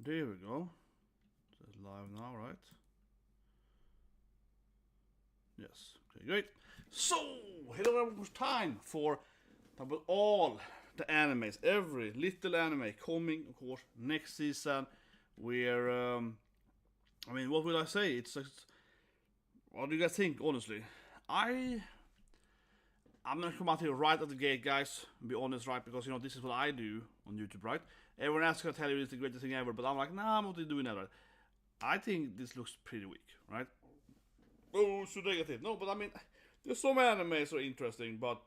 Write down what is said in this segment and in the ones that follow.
There we go. It's live now, right? Yes. Okay, great. So, hello everyone. It's time for about all the animes, every little anime coming, of course, next season. Where, I mean, what will I say? It's just, what do you guys think, honestly? I'm gonna come out here right at the gate, guys. And be honest, right? Because this is what I do on YouTube, right? Everyone else gonna tell you it's the greatest thing ever, but I'm like, nah, I'm not doing that, right? I think this looks pretty weak, right? Oh, so negative. No, but I mean, there's so many animes that are interesting, but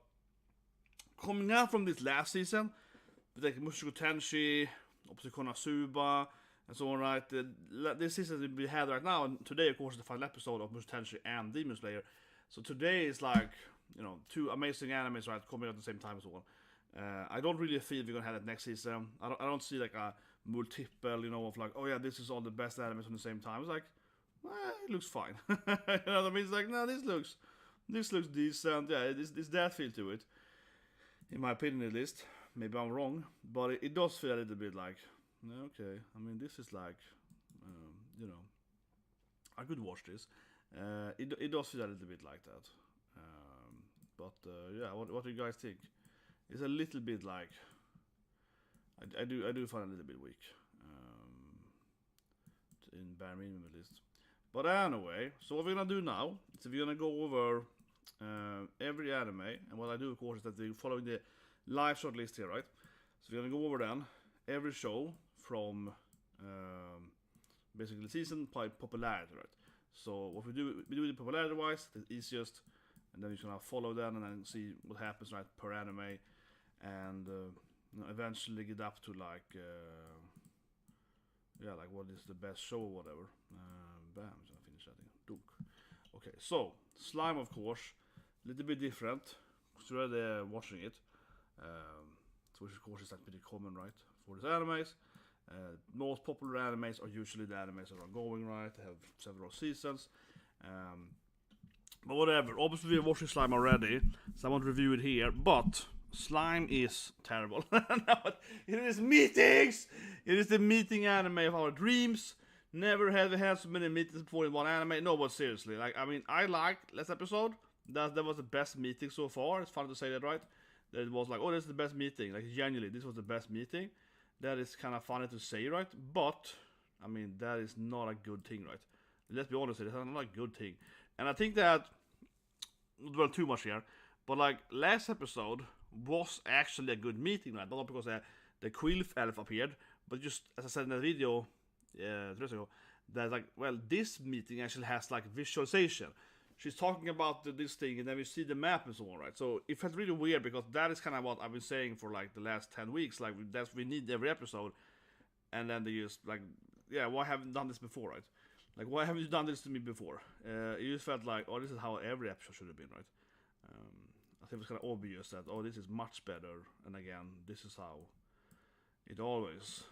coming out from this last season, with like Mushoku Tensei, obviously Konosuba, and so on, right? This season that we had right now, and today, of course, is the final episode of Mushoku Tensei and Demon Slayer. So today is like, two amazing animes, right, coming out at the same time as well. I don't really feel we're gonna have that next season. I don't see like a multiple, of like, oh yeah, this is all the best animes at the same time. It's like, it looks fine. You know what I mean? It's like, no, this looks decent. Yeah, it's that feel to it, in my opinion at least. Maybe I'm wrong, but it does feel a little bit like, okay. I mean, this is like, I could watch this. It does feel a little bit like that. Yeah, what do you guys think? It's a little bit like, I do find it a little bit weak, in bare minimum at least. But anyway, so what we're gonna do now is we're gonna go over every anime, and what I do, of course, is that we're following the live short list here, right? So we're gonna go over then every show from basically season by popularity, right? So what we do it popularity wise, the easiest, and then you're gonna follow that and then see what happens, right, per anime, and eventually get up to like like what is the best show or whatever. Bam, so I finish that thing. Dunk. Okay, so slime, of course, a little bit different. So already watching it, so which of course is like pretty common, right, for these animes. Most popular animes are usually the animes that are going, right. They have several seasons. But whatever. Obviously, we're watching Slime already, so I won't review it here. But Slime is terrible. It is meetings. It is the meeting anime of our dreams. Never have we had so many meetings before in one anime. No, but seriously, like, I mean, I liked last episode. That was the best meeting so far. It's funny to say that, right? That it was like, oh, this is the best meeting. Like, genuinely, this was the best meeting. That is kind of funny to say, right? But I mean, that is not a good thing, right? Let's be honest, it's not a good thing. And I think that, not dwell too much here, but like last episode was actually a good meeting, right? Not because the Quilf elf appeared, but just as I said in the video 3 days ago, that like, well, this meeting actually has like visualization. She's talking about this thing, and then we see the map and so on, right? So it felt really weird because that is kind of what I've been saying for like the last 10 weeks. Like, that's we need every episode, and then they just like, yeah, why haven't you done this before, right? Like, why haven't you done this to me before? It just felt like, oh, this is how every episode should have been, right? I think it was kind of obvious that, oh, this is much better, and again, this is how it always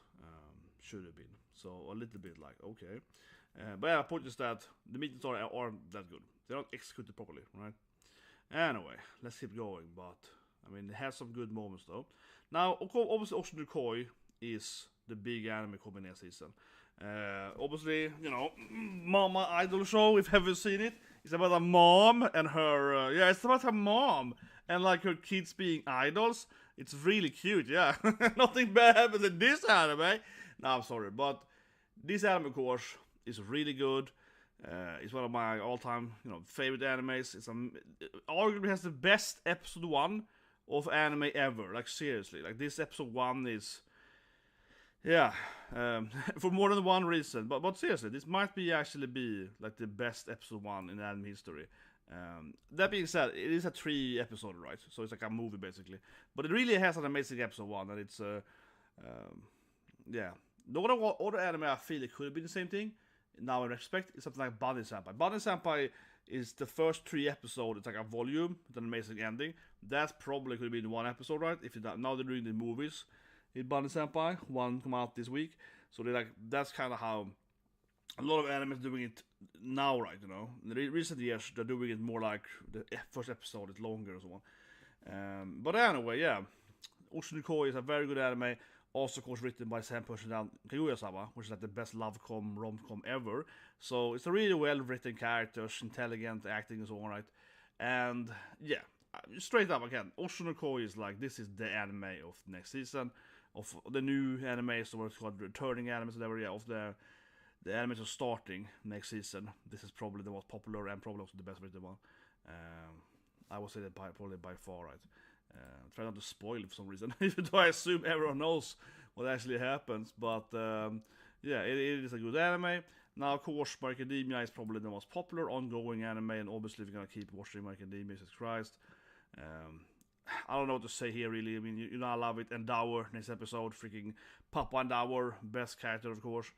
should have been. So a little bit like, okay. But yeah, my point is that the meetings aren't that good. They're not executed properly, right? Anyway, let's keep going. But I mean, it has some good moments though. Now, obviously, Oshunukoi is the big anime coming next season. Obviously, Mama Idol show. If you haven't seen it, it's about a mom and her. It's about her mom and like her kids being idols. It's really cute. Yeah, nothing bad happens in this anime. No, I'm sorry, but this anime, of course, is really good. It's one of my all-time, favorite animes. It's arguably has the best episode 1 of anime ever. Like, seriously, like this episode 1 is, for more than one reason. But seriously, this might actually be like the best episode 1 in anime history. That being said, it is a 3 episode, right? So it's like a movie basically. But it really has an amazing episode 1, and it's The other anime I feel it could have been the same thing. Now in retrospect, is something like Bunny Senpai. Bunny Senpai is the first 3 episodes. It's like a volume with an amazing ending. That probably could have been 1 episode, right? If now they're doing the movies in Bunny Senpai. 1 come out this week, so that's kind of how a lot of anime is doing it now, right? In the recent years they're doing it more like the first episode is longer and so on. But anyway, yeah, Oshunukoi is a very good anime. Also, of course, written by the same person down Kaguya-sama, which is like the best rom-com ever. So it's a really well-written characters, intelligent acting is all right. And yeah, straight up again, Oshinoko is like, this is the anime of next season, of the new anime, so what's called returning animes, whatever, yeah, of the animes are starting next season. This is probably the most popular and probably also the best written one. I would say that probably by far, right? Try not to spoil it for some reason, even though I assume everyone knows what actually happens. But yeah, it is a good anime. Now, of course, My Academia is probably the most popular ongoing anime, and obviously, if you're gonna keep watching My Academia, Jesus Christ. I don't know what to say here, really. I mean, you know, I love it. Endower, next episode, freaking Papa Endower, best character, of course,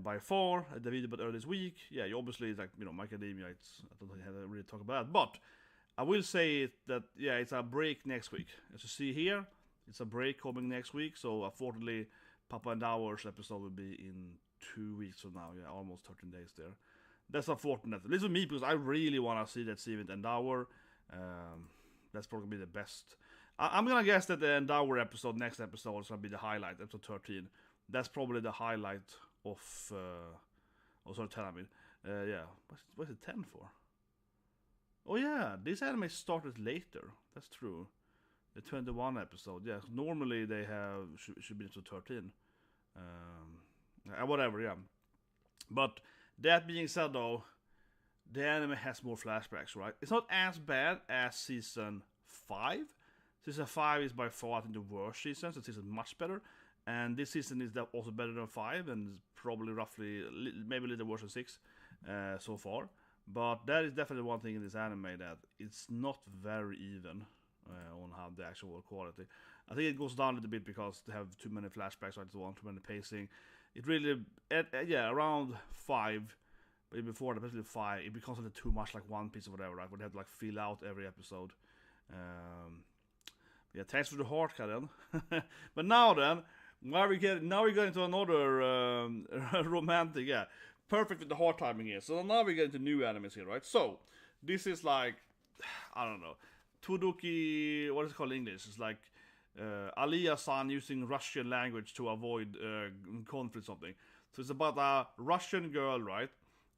by far. The video about earlier this week, yeah, obviously, it's like, you know, My Academia. I don't think I have to really talk about that, but I will say that, yeah, it's a break next week. As you see here, it's a break coming next week. So, unfortunately, Papa and Hour's episode will be in 2 weeks from now. Yeah, almost 13 days there. That's unfortunate. At least with me, because I really want to see that Steven and Hour. That's probably be the best. I'm going to guess that the Endower episode, next episode, is going to be the highlight, episode 13. That's probably the highlight of... oh, sorry, 10, I mean. Yeah, what's it 10 for? Oh yeah, this anime started later. That's true. The 21 episode. Yeah, normally they have should be to 13. Whatever. Yeah. But that being said, though, the anime has more flashbacks, right? It's not as bad as season 5. Season 5 is by far, I think, the worst season. So season is much better, and this season is also better than 5, and probably roughly maybe a little worse than 6 so far. But that is definitely one thing in this anime, that it's not very even on how the actual quality. I think it goes down a little bit because they have too many flashbacks, right? So on, too many pacing. It really, yeah, around 5, but before that, especially 5, it becomes a little too much like One Piece or whatever, right? Where they have to like fill out every episode. Yeah, thanks for the heart, Karen. But now then, now we get into another romantic, yeah. Perfect with the hard timing here. So now we get into new animes here, right? So this is like, I don't know, Tudoki, what is it called in English? It's like Aliyah-san using Russian language to avoid conflict or something. So it's about a Russian girl, right?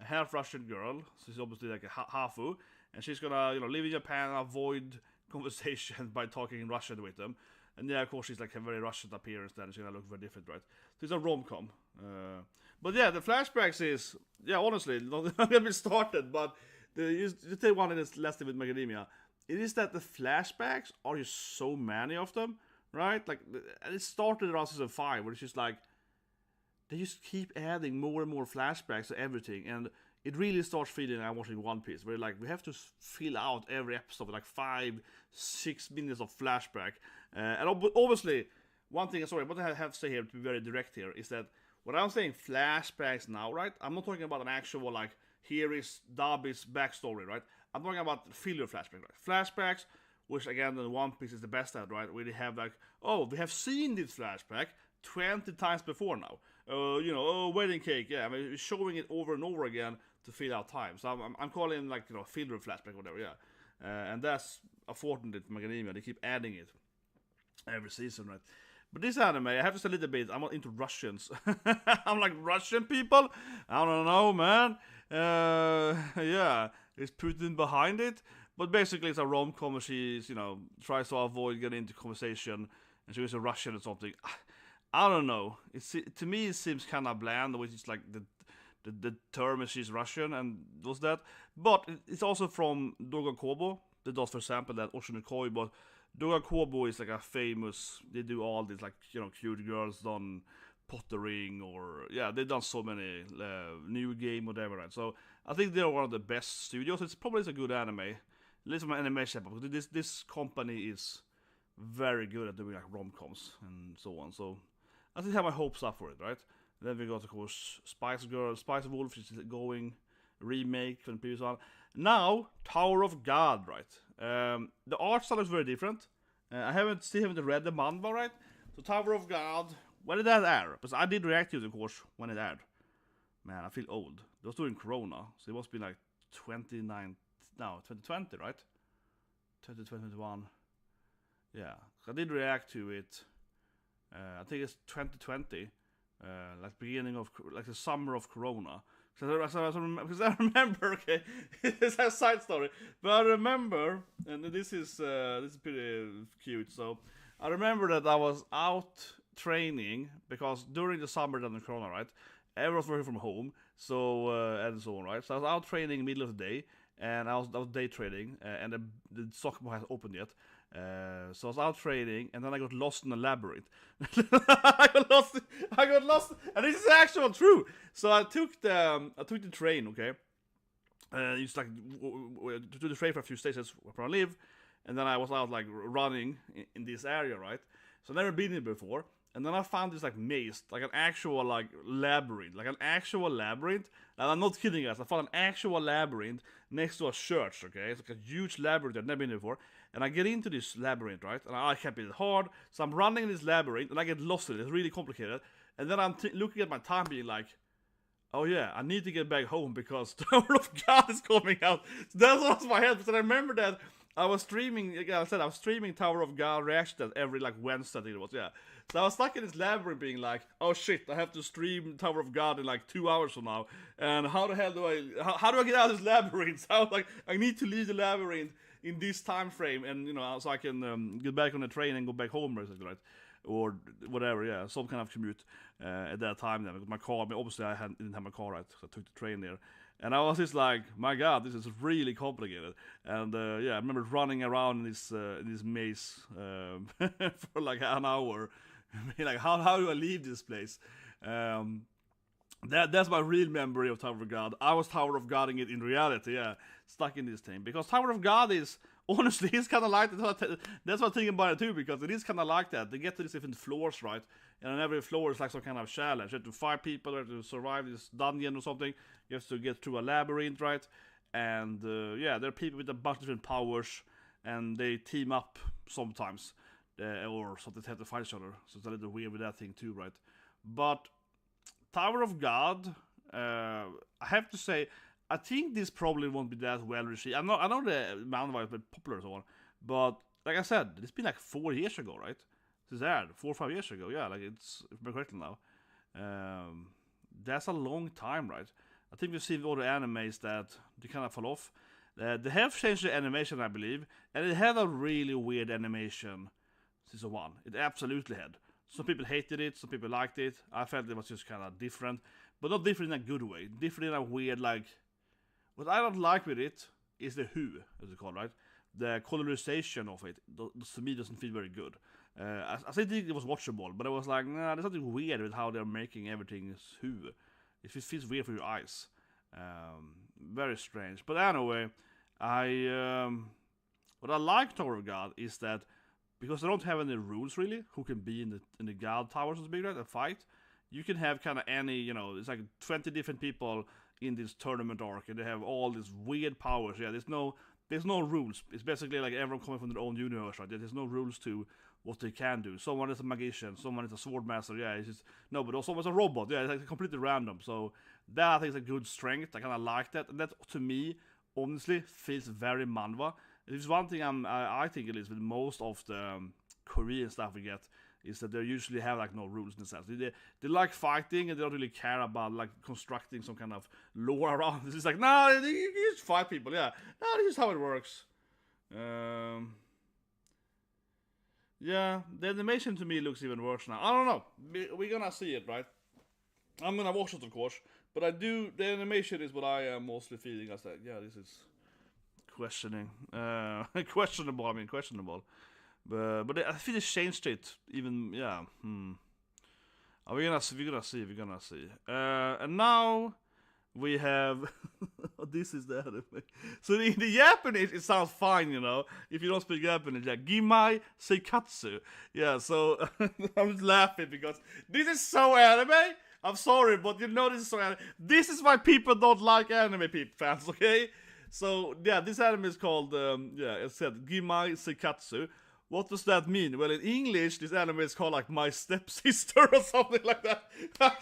A half Russian girl. So she's obviously like a hafu, and she's gonna, you know, live in Japan and avoid conversation by talking in Russian with them. And yeah, of course, she's like a very Russian appearance then. She's gonna look very different, right? So it's a rom-com. But yeah, the flashbacks is, yeah, honestly, not gonna be started, but you take one in this last with Macadamia. It is that the flashbacks are just so many of them, right? Like, it started around season 5, where it's just like, they just keep adding more and more flashbacks to everything, and it really starts feeling like I'm watching One Piece, where like we have to fill out every episode with like 5-6 minutes of flashback. And obviously, one thing, sorry, what I have to say here, to be very direct here, is that when I'm saying flashbacks now, right, I'm not talking about an actual, like, here is Dabi's backstory, right? I'm talking about filler flashbacks, right? Flashbacks, which again, in One Piece is the best at, right? Where they have like, oh, we have seen this flashback 20 times before now. You know, oh, wedding cake, yeah. I mean, we're showing it over and over again to fill out time. So I'm calling it, like, you know, filler flashback or whatever, yeah. And that's unfortunate for Macadamia. They keep adding it every season, right? But this anime, I have to say a little bit, I'm not into Russians. I'm like, Russian people? I don't know, man. Yeah, is Putin behind it? But basically, it's a rom-com where she's, you know, tries to avoid getting into conversation, and she is a Russian or something. I don't know. To me, it seems kind of bland, which is like the term is she's Russian and does that. But it's also from Doga Kobo. That does, for example, that Oshinokoi, but Doga Kobo is like a famous, they do all these, like, you know, cute girls done pottering, or, yeah, they've done so many, new game, whatever, right? So, I think they're one of the best studios. It's probably a good anime. At least from an animation, because this company is very good at doing, like, rom-coms and so on. So, I think I have my hopes up for it, right? Then we got, of course, Spice Wolf, which is going remake from the previous one. Now, Tower of God, right? The art style is very different. I still haven't read the manga, right? So Tower of God, when did that air? Because I did react to it, of course, when it aired. Man, I feel old. It was during Corona, so it must be like 2020, right? 2021. Yeah, I did react to it I think it's 2020, like beginning of like the summer of Corona. Because I remember, okay, it's a side story, but I remember, and this is pretty cute. So I remember that I was out training because during the summer during Corona, right? Everyone was working from home, so and so on, right? So I was out training middle of the day, and I was day trading, and the soccer ball hasn't opened yet. So I was out trading, and then I got lost in a labyrinth. I got lost, and this is actually true. So I took the train, okay. Used like to do the train for a few stations where I live, and then I was out like running in this area, right? So I've never been here before. And then I found this like maze, like an actual like labyrinth, And I'm not kidding, guys. I found an actual labyrinth next to a church. Okay, it's like a huge labyrinth I've never been before. And I get into this labyrinth, right? And I kept it hard, so I'm running in this labyrinth, and I get lost in it. It's really complicated. And then I'm looking at my time, being like, oh yeah, I need to get back home because Tower of God is coming out. So that's what's in my head. But I remember that I was streaming. Like I said, I was streaming Tower of God reaction every like Wednesday. I think it was, yeah. So I was stuck in this labyrinth being like, oh shit, I have to stream Tower of God in like 2 hours from now. And how the hell do how do I get out of this labyrinth? So I was like, I need to leave the labyrinth in this time frame, and so I can get back on the train and go back home, basically, right? Or whatever, yeah, some kind of commute at that time then. Because my car, I mean, obviously I didn't have my car, right? So I took the train there. And I was just like, my god, this is really complicated. And yeah, I remember running around in this maze for like an hour. Like, how do I leave this place? That's my real memory of Tower of God. I was Tower of Godding it in reality, yeah, stuck in this thing. Because Tower of God is, honestly, it's kind of like that. That's what I'm thinking about it too, because it is kind of like that. They get to these different floors, right? And on every floor is like some kind of challenge. You have to fight people, you have to survive this dungeon or something. You have to get through a labyrinth, right? And yeah, there are people with a bunch of different powers, and they team up sometimes. Or something, they have to fight each other. So it's a little weird with that thing too, right? But Tower of God, I have to say, I think this probably won't be that well received. I know the manga is popular and so on, but like I said, it's been like 4 years ago, right? This aired 4 or 5 years ago, yeah. Like it's, if I'm correct now, that's a long time, right? I think we've seen all the animes that they kind of fall off. They have changed the animation, I believe, and it had a really weird animation. Season 1, it absolutely had. Some people hated it, some people liked it. I felt it was just kind of different, but not different in a good way. Different in a weird, like, what I don't like with it is the who, as it's called, right? The colorization of it, to me, doesn't feel very good. I think it was watchable, but I was like, nah, there's something weird with how they're making everything who. It feels weird for your eyes. Very strange. But anyway, what I like Tower of God is that because they don't have any rules really, who can be in the God towers and big, right, and fight. You can have kind of any, it's like 20 different people in this tournament arc, and they have all these weird powers. Yeah, there's no rules. It's basically like everyone coming from their own universe, right? There's no rules to what they can do. Someone is a magician, someone is a sword master. Yeah, it's just but also someone's a robot. Yeah, it's like completely random. So that I think is a good strength. I kind of like that, and that to me honestly feels very manhwa. It's one thing I think it is with most of the Korean stuff we get is that they usually have like no rules in the sense. They like fighting, and they don't really care about like constructing some kind of lore around. It's just like, nah, you just fight people, yeah. No, this is how it works. Yeah, the animation to me looks even worse now. I don't know. We're gonna see it, right? I'm gonna watch it, of course. But the animation is what I am mostly feeling. I said, yeah, this is questioning. Questionable. But I feel they changed it. Even, yeah. We're gonna see. And now we have this is the anime. So in the Japanese it sounds fine, if you don't speak Japanese, like Gimai Seikatsu. Yeah, so I'm just laughing because this is so anime. I'm sorry, but this is so anime. This is why people don't like anime fans, okay? So yeah, this anime is called it said Gimai Seikatsu. What does that mean? Well, in English, this anime is called like My Stepsister or something like that.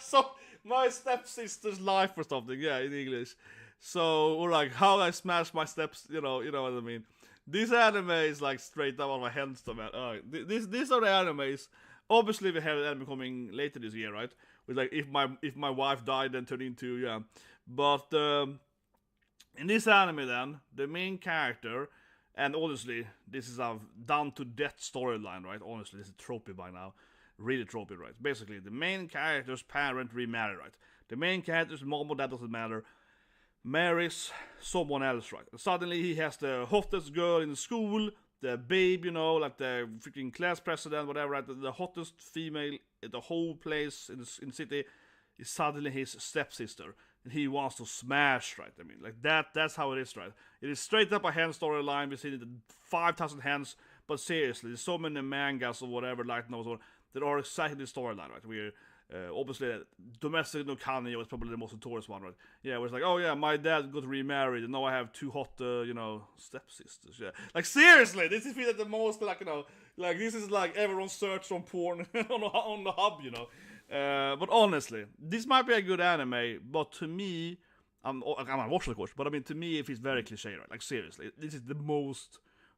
So, My Stepsister's Life or something, yeah, in English. So, or like How I Smashed My Steps, you know what I mean. This anime is like straight up on my hands, man. These are the animes Obviously, we have an anime coming later this year, right? With like if my wife died, then turned into But in this anime, then the main character, and honestly, this is a down to death storyline, right? Honestly, this is trophy by now, really trophy, right? Basically, the main character's parent remarried, right? The main character's mom, that doesn't matter, marries someone else, right? And suddenly he has the hottest girl in the school, the babe, like the freaking class president, whatever, right? The hottest female in the whole place in the city is suddenly his stepsister. And he wants to smash, right? I mean, like that's how it is, right? It is straight up a hen storyline. We've seen it in 5,000 hens, but seriously, there's so many mangas or whatever, light novels, that are exactly the storyline, right? We're obviously, Domestic no Kanyo is probably the most notorious one, right? Yeah, where it's like, oh yeah, my dad got remarried, and now I have 2 hot, stepsisters. Yeah, like seriously, this is like the most, like like this is like everyone's search on porn on the hub, But honestly, this might be a good anime, but to me, I'm gonna watch it, of course. But I mean, to me, it feels very cliche, right? Like seriously, this is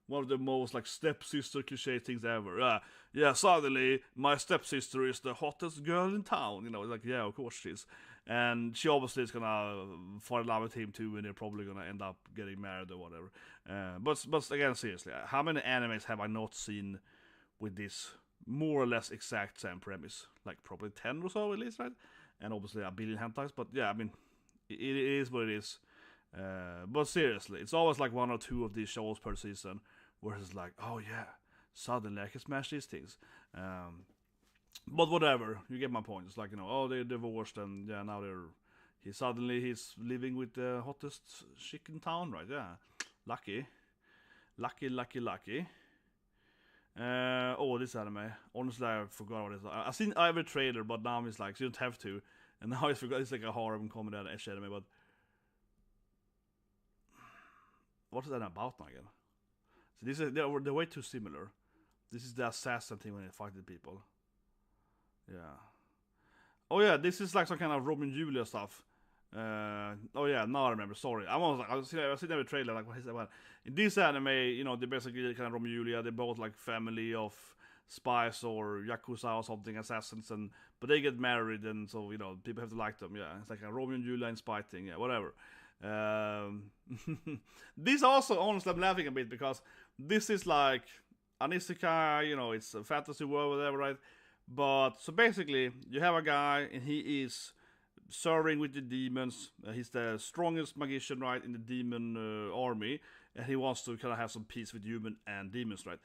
one of the most like stepsister cliche things ever. Yeah, suddenly my stepsister is the hottest girl in town. It's like, yeah, of course she is. And she obviously is gonna fall in love with him too, and they're probably gonna end up getting married or whatever. But again, seriously, how many animes have I not seen with this more or less exact same premise? Like probably 10 or so at least, right? And obviously a billion hentais. But yeah, I mean, it is what it is. But seriously, it's always like 1 or 2 of these shows per season where it's like, oh yeah, suddenly I can smash these things. But whatever, you get my point. It's like, oh, they're divorced, and yeah, now he's living with the hottest chick in town, right? Yeah, lucky. Oh, this anime. Honestly, I forgot what it is. I've seen every trailer, but now it's like, so you don't have to. And now I forgot, it's like a harem comedy anime, but what is that about now again? So they're way too similar. This is the assassin thing when they fight the people. Yeah. Oh yeah, this is like some kind of Romeo and Julia stuff. Oh yeah, now I remember. Sorry, I've seen every trailer. Like, what is that? Well, in this anime, they basically kind of Romeo and Julia. They're both like family of spies or yakuza or something, assassins, but they get married, and so people have to like them. Yeah, it's like a Romeo and Julia and spy thing. Yeah, whatever. This also, honestly, I'm laughing a bit because this is like an isekai. It's a fantasy world, whatever, right? But so basically, you have a guy, and he is serving with the demons. He's the strongest magician, right, in the demon army, and he wants to kind of have some peace with human and demons, right?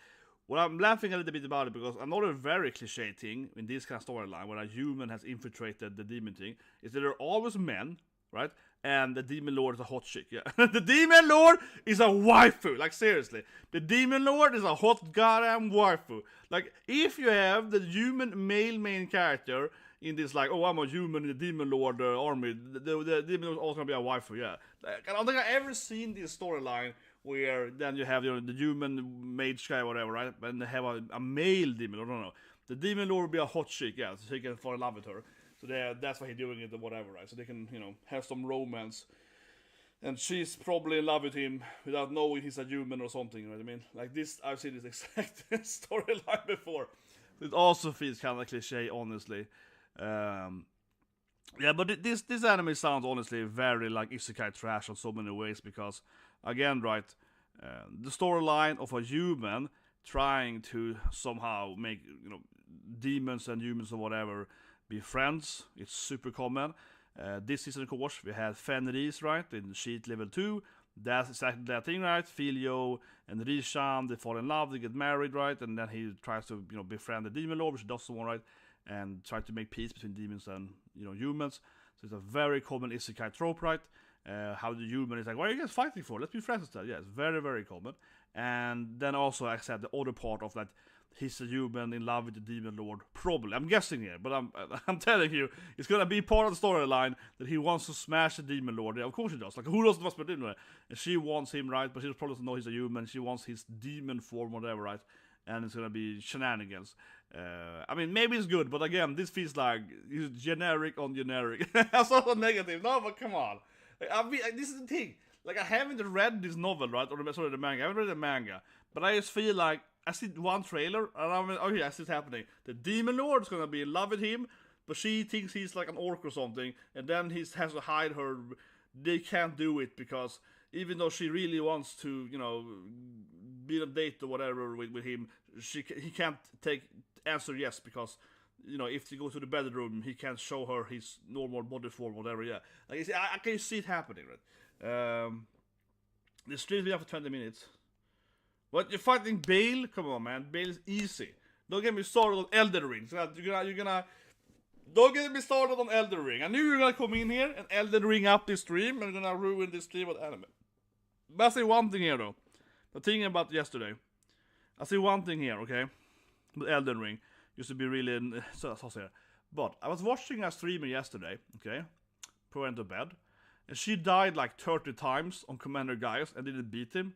Well, I'm laughing a little bit about it because another very cliche thing in this kind of storyline, where a human has infiltrated the demon thing, is that they're always men, right? And the demon lord is a hot chick, yeah. The demon lord is a waifu, like seriously. The demon lord is a hot goddamn waifu. Like, if you have the human male main character in this, like, oh, I'm a human in the demon lord army, the demon lord is also gonna be a waifu, yeah. Like, I don't think I've ever seen this storyline where then you have the human mage guy, whatever, right? And they have a male demon lord, no. The demon lord will be a hot chick, yeah, so he can fall in love with her. So that's why he's doing it or whatever, right? So they can, have some romance. And she's probably in love with him without knowing he's a human or something, you know what I mean? Like this, I've seen this exact storyline before. It also feels kind of cliche, honestly. Yeah, but this anime sounds honestly very like isekai trash in so many ways because, again, right, the storyline of a human trying to somehow make, demons and humans or whatever be friends. It's super common. This season, of course, we had Fenris, right, in Sheet Level 2. That's exactly that thing, right? Filio and Rishan, they fall in love, they get married, right? And then he tries to, befriend the demon lord, which he doesn't want, right? And try to make peace between demons and, humans. So it's a very common isekai trope, right? How the human is like, what are you guys fighting for? Let's be friends instead. Yeah, it's very, very common. And then also, I said, the other part of that, he's a human in love with the demon lord. Probably, I'm guessing here, but I'm telling you, it's gonna be part of the storyline that he wants to smash the demon lord. Yeah, of course he does. Like, who doesn't want to demon lord? And she wants him, right? But she probably doesn't know he's a human. She wants his demon form, whatever, right? And it's gonna be shenanigans. I mean, maybe it's good, but again, this feels like it's generic on generic. That's also negative. No, but come on. This is the thing. Like, I haven't read this novel, right? Or the manga. I haven't read the manga, but I just feel like I see one trailer, and I'm like, okay, I see it's happening. The Demon Lord is gonna be in love with him, but she thinks he's like an orc or something, and then he has to hide her. They can't do it because even though she really wants to, you know, be on a date or whatever with him, he can't answer yes because, you know, if they go to the bedroom, he can't show her his normal body form, whatever. Yeah, like I can see it happening, right? The stream's been up for 20 minutes. What, you're fighting Bale? Come on, man, Bale is easy. Don't get me started on Elden Ring. So you're gonna. Don't get me started on Elden Ring. I knew you were gonna come in here and Elden Ring up this stream and you're gonna ruin this stream with anime. But I say one thing here though. The thing about yesterday. I see one thing here, okay? With Elden Ring. Used to be really so here. But I was watching a streamer yesterday, okay? Before I went to bed. And she died like 30 times on Commander Gaius and didn't beat him.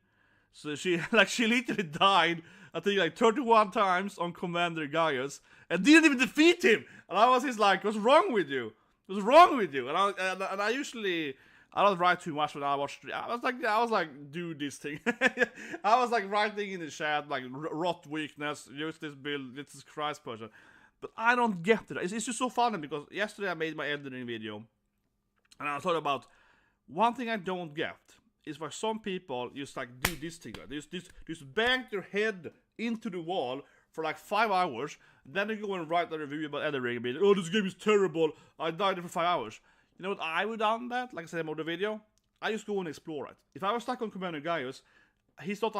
So she literally died, I think like 31 times on Commander Gaius and didn't even defeat him. And I was just like, what's wrong with you? What's wrong with you? And I usually, I don't write too much when I watch. I was like, do this thing. I was like writing in the chat like rot weakness, use this build, this is Christ person. But I don't get it. It's just so funny because yesterday I made my Elden Ring video, and I thought about one thing I don't get is why some people just like do this thing. Right? They just bang their head into the wall for like 5 hours. Then they go and write a review about Elden Ring and be like, oh, this game is terrible. I died for 5 hours. You know what I would have done that? Like I said in the video, I just go and explore it. If I was stuck on Commander Gaius, he's not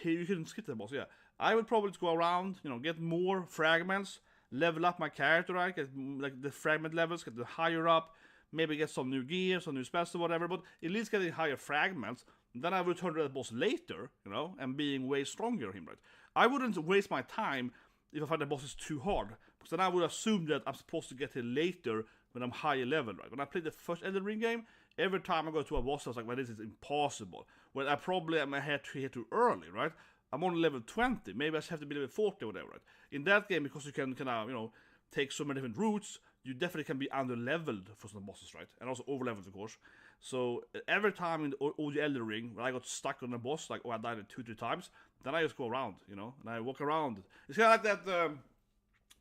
you can skip the boss, yeah. I would probably just go around, you know, get more fragments, level up my character, right? Get like the fragment levels, get the higher up, maybe get some new gear, some new spells or whatever, but at least getting higher fragments. Then I would turn to the boss later, you know, and being way stronger than him, right? I wouldn't waste my time if I find the boss is too hard, because then I would assume that I'm supposed to get it later when I'm higher level, right? When I played the first Elden Ring game, every time I go to a boss, I was like, well, this is impossible. Well, I probably am here too early, right? I'm only level 20, maybe I have to be level 40 or whatever, right? In that game, because you can kind of, you know, take so many different routes, you definitely can be under-leveled for some bosses, right? And also over-leveled, of course. So every time in the OG Elden Ring, when I got stuck on a boss, like, oh, I died 2-3 times, then I just go around, you know, and I walk around. It's kind of like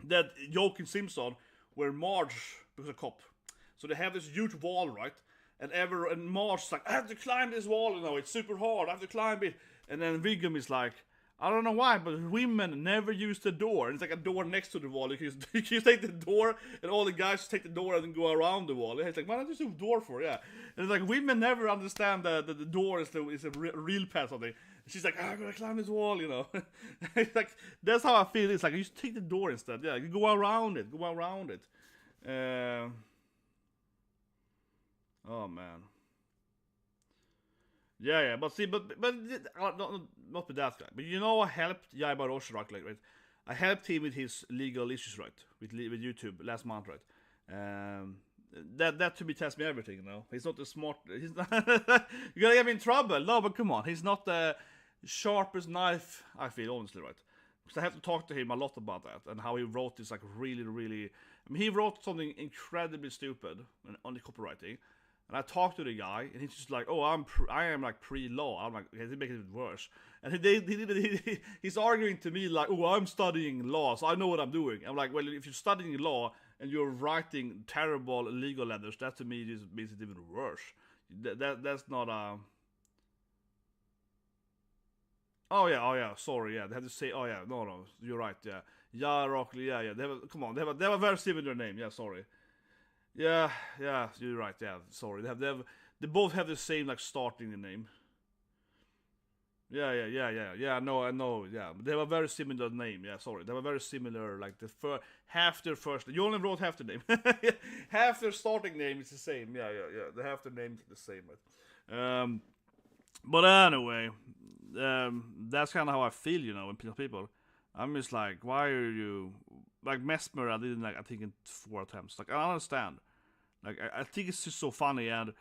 that joke in Simpson where Marge was a cop. So they have this huge wall, right? And Marge's like, I have to climb this wall, you know, it's super hard, I have to climb it. And then Vigum is like, I don't know why, but women never use the door. And it's like a door next to the wall. You can just take the door, and all the guys take the door and then go around the wall. And it's like, why not just do a door for? Yeah. And it's like, women never understand that the door is a real path or something. And she's like, I'm gonna climb this wall, you know. It's like, that's how I feel. It's like, you just take the door instead. Yeah, you go around it. Oh, man. Yeah, but see, but not with that guy. But you know, I helped Yabai right? I helped him with his legal issues, right? With YouTube last month, right? That to me tells me everything, you know. He's not the smart. He's not. You're gonna get me in trouble. No, but come on, he's not the sharpest knife. I feel honestly, right? Because I have to talk to him a lot about that and how he wrote this like really. I mean, he wrote something incredibly stupid on the copywriting. And I talked to the guy, and he's just like, "Oh, I am like pre-law." I'm like, "He's making it worse." And he's arguing to me like, "Oh, I'm studying law, so I know what I'm doing." I'm like, "Well, if you're studying law and you're writing terrible legal letters, that to me just makes it even worse." That's not a. Oh yeah. Sorry, yeah. They had to say, "Oh yeah, no, you're right." Yeah, Rockley, yeah. They have a very similar name. Yeah, sorry. Yeah, you're right. Yeah, sorry. They both have the same like starting the name. Yeah. No, I know. Yeah, but they have a very similar name. Yeah, sorry. They have a very similar like half their first. You only wrote half the name. Half their starting name is the same. Yeah. They have their names the same. Right? But anyway, that's kind of how I feel, you know, when people. I'm just like, why are you like Mesmer? I didn't like. I think in 4 attempts. Like I don't understand. Like I think it's just so funny. And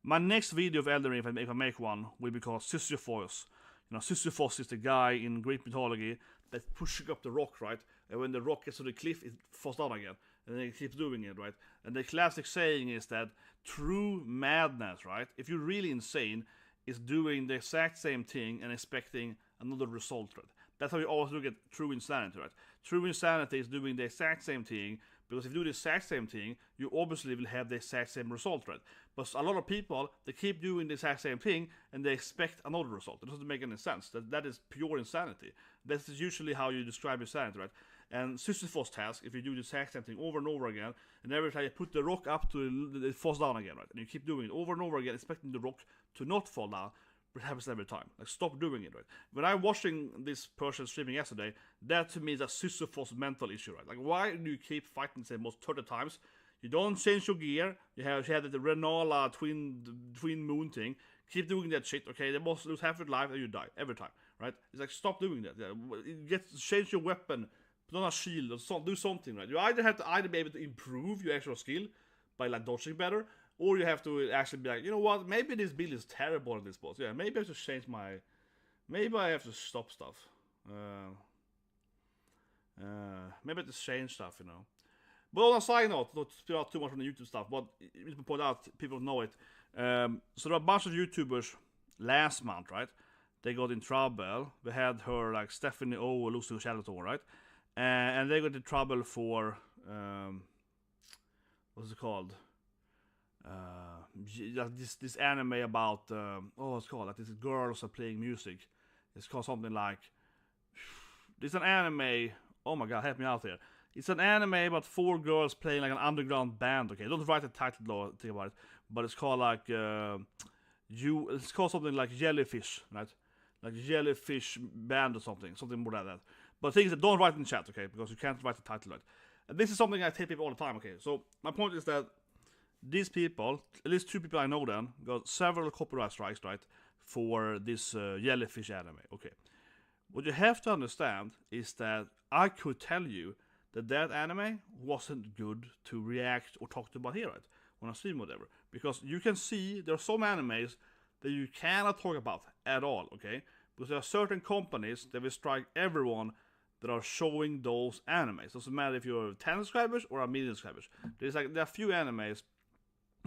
my next video of Elden Ring, if I make one, will be called Sisyphos. You know, Sisyphos is the guy in Greek mythology that's pushing up the rock, right? And when the rock gets to the cliff, it falls down again, and then he keeps doing it, right? And the classic saying is that true madness, right? If you're really insane, is doing the exact same thing and expecting another result, right? That's how you always look at true insanity, right? True insanity is doing the exact same thing, because if you do the exact same thing, you obviously will have the exact same result, right? But a lot of people, they keep doing the exact same thing, and they expect another result. It doesn't make any sense. That is pure insanity. That's usually how you describe insanity, right? And Sisyphus task, if you do the exact same thing over and over again, and every time you put the rock up to it falls down again, right? And you keep doing it over and over again, expecting the rock to not fall down, but it happens every time. Like, stop doing it, right? When I'm watching this person streaming yesterday, that to me is a Sisyphus mental issue, right? Like, why do you keep fighting the same most 30 times? You don't change your gear. You had the Renala twin moon thing. Keep doing that shit, okay? They must lose half your life and you die every time, right? It's like, stop doing that. Change your weapon. Put on a shield or do something, right? You either have to be able to improve your actual skill by like dodging better, or you have to actually be like, you know what, maybe this build is terrible in this boss. Yeah, maybe I have to change my... Maybe I have to stop stuff. Maybe I have to change stuff, you know. But on a side note, not to speak out too much on the YouTube stuff, but to point out, people know it. So there are a bunch of YouTubers last month, right? They got in trouble. We had her, like, Stephanie O losing Shadowton, right? And they got in trouble for what's it called? This anime about what's it called? Like, these girls are playing music. It's called something like. It's an anime. Oh my god, help me out here. It's an anime about 4 girls playing like an underground band. Okay, don't write the title though. Think about it. But it's called like It's called something like Jellyfish, right? Like Jellyfish Band or something more like that. But things that don't write in chat, okay, because you can't write the title right. And this is something I tell people all the time, okay. So my point is that these people, at least 2 people I know then, got several copyright strikes, right, for this Jellyfish anime, okay. What you have to understand is that I could tell you that anime wasn't good to react or talk about here, right, on a stream or whatever. Because you can see there are some animes that you cannot talk about at all, okay? Because there are certain companies that will strike everyone that are showing those animes. Doesn't matter if you're 10 subscribers or a million subscribers. There are a few animes